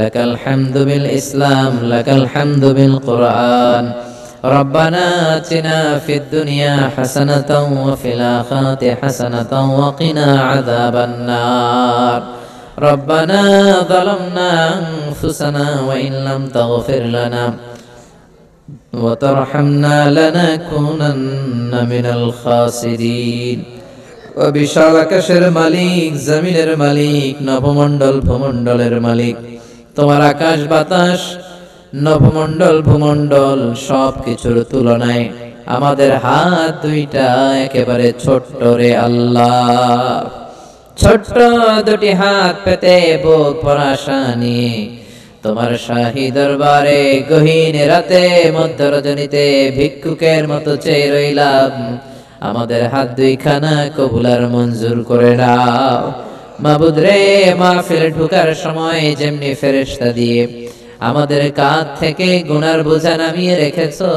لك الحمد بالإسلام، لك الحمد بالقرآن. ربنا آتنا في الدنيا حسنة وفي الآخرة حسنة وقنا عذاب النار. ربنا ظلمنا أنفسنا وإن لم تغفر لنا وترحمنا لنكونن من الخاسرين. বিশাল আকাশের মালিক, জমিনের মালিক, নবমণ্ডল ভূমণ্ডলের মালিক, তোমার আকাশ বাতাস, নবমণ্ডল ভূমণ্ডল সব কিছুর তুলনায় আমাদের হাত দুইটা একেবারে ছোট্ট রে আল্লাহ। ছোট্ট দুটি হাত পেতে বুক ভরাশা নিয়ে তোমার শাহী দরবারে গহীন রাতে মধ্য রজনীতে ভিক্ষুকের মতো চেয়ে রইলাম। আমাদের হাত দুইখানা কবুলার মঞ্জুর করে নাও মাবুদ রে। মাহফিলে ঢোকার সময় যেমনি ফেরেশতা দিয়ে আমাদের কাঁধ থেকে গুনার বোঝা নামিয়ে রেখেছো,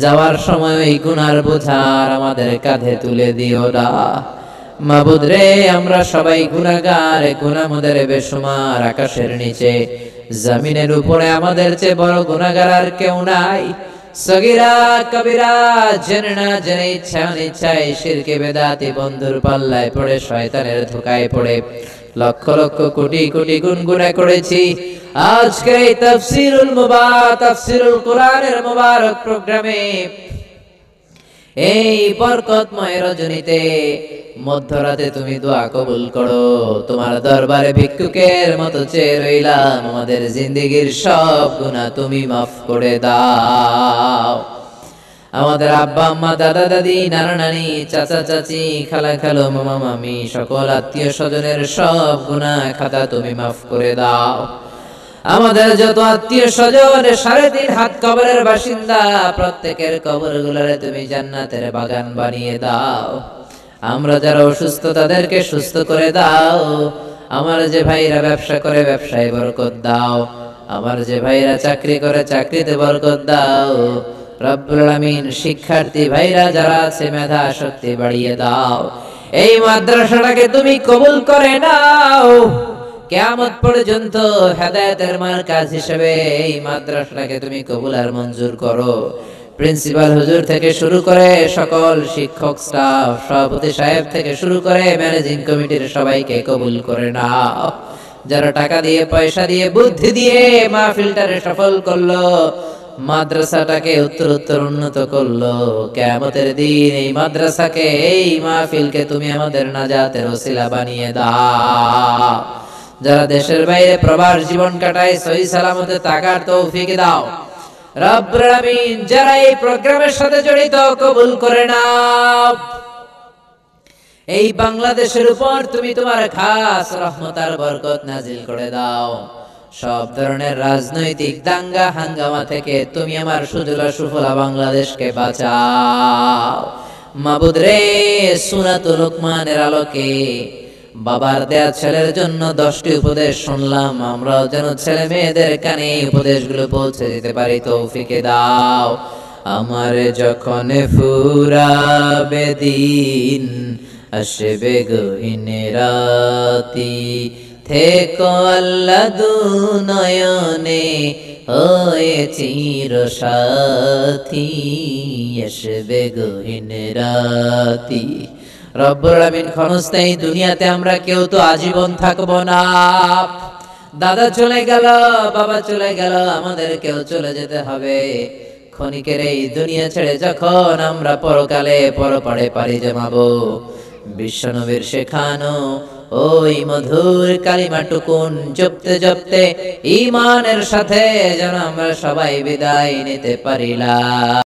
যাওয়ার সময় ওই গুনার বোঝা আমাদের কাঁধে তুলে দিও না মাবুদ রে। আমরা সবাই গুনাহগার, গুনাহমদের বেশুমার। আকাশের নিচে জমিনের উপরে আমাদের চেয়ে বড় গুনাহগার আর কেউ নাই। সগীরা কবিরা জেনে না জেনে ইচ্ছা অনিচ্ছায় শিরকে বেদাতি বন্ধুর পাল্লায় পড়ে শয়তানের ধোকায় পড়ে লক্ষ লক্ষ কোটি কোটি গুনগুনা করেছি। আজকের এই তাফসীরুল মুবারক তাফসীরুল কোরআনের মুবারক প্রোগ্রামে এই বরকতময় রজনীতে মধ্যরাতে তুমি দোয়া কবুল করো। তোমার দরবারে ভিক্ষুকের মতো চেয়ে রইলাম, আমাদের জিন্দেগীর সব গুনাহ তুমি মাফ করে দাও। আমাদের আব্বা আম্মা দাদা দাদি নানা নানি চাচা চাচি খালা খালো মামা মামি সকল আত্মীয় স্বজনের সব গুনাহ খাতা তুমি মাফ করে দাও। আমাদের যত আত্মীয় স্বজন 3.5 হাত কবরের বাসিন্দা প্রত্যেকের কবরগুলোরে তুমি জান্নাতের বাগান বানিয়ে দাও। আমরা যারা অসুস্থ তাদেরকে সুস্থ করে দাও। আমার যে ভাইরা ব্যবসা করে ব্যবসায় বরকত দাও। আমার যে ভাইরা চাকরি করে চাকরিতে বরকত দাও। রব্বুল আলামিন শিক্ষার্থী ভাইরা যারা আছে মেধা শক্তি বাড়িয়ে দাও। এই মাদ্রাসাটাকে তুমি কবুল করে নাও। কিয়ামত পর্যন্ত হেদায়েতের মার্কাজ হিসেবে এই মাদ্রাসাটাকে তুমি কবুল আর মঞ্জুর করো। প্রিন্সিপাল হুজুর থেকে শুরু করে সকল শিক্ষক স্টাফ সভাপতি সাহেব থেকে শুরু করে ম্যানেজিং কমিটির সবাইকে কবুল করে নাও। যারা টাকা দিয়ে পয়সা দিয়ে বুদ্ধি দিয়ে মাহফিলটারে সফল করলো, মাদ্রাসাটাকে উত্তর উন্নত করলো, কিয়ামতের দিন এই মাদ্রাসাকে এই মাহফিলকে তুমি আমাদের নাজাতের ওসিলা বানিয়ে দাও। যারা দেশের বাইরে প্রবাস জীবন কাটায় সহি সালামতে থাকার তৌফিক দাও রব্বুল আলামিন। যারা এই প্রোগ্রামের সাথে জড়িত কবুল করে নাও। এই বাংলাদেশের উপর তুমি তোমার খাস রহমত আর বরকত নাজিল করে দাও। সব ধরনের রাজনৈতিক দাঙ্গা হাঙ্গামা থেকে তুমি আমার সুজলা সুফলা বাংলাদেশকে বাঁচাও। মাবুদ রে, সূরাতুল লুকমানের আলোকে বাবার দেয়া ছেলের জন্য 10টি উপদেশ শুনলাম, আমরাও যেন ছেলে মেয়েদের কানে এই উপদেশগুলো পৌঁছে যেতে পারি তৌফিক দাও। আমার যখন ফুরাবে দিন আসবে গহীন রাতি, থেকো আল্লাহ দুনয়নে হয়ে চির সাথী, আসবে গহীন রাতি। রব্বুল আলামিন ক্ষণস্থায়ী দুনিয়াতে আমরা কেউ তো আজীবন থাকবো না। দাদা চলে গেল, বাবা চলে গেল, আমাদের কেউ চলে যেতে হবে। ক্ষণিকের এই দুনিয়া ছেড়ে যখন আমরা পরকালে পরপারে পাড়ি জমাবো, বিশ্বনবীর শেখানো ওই মধুর কালিমাটুকুন জপতে জপতে ঈমানের সাথে যেন আমরা সবাই বিদায় নিতে পারিলাম।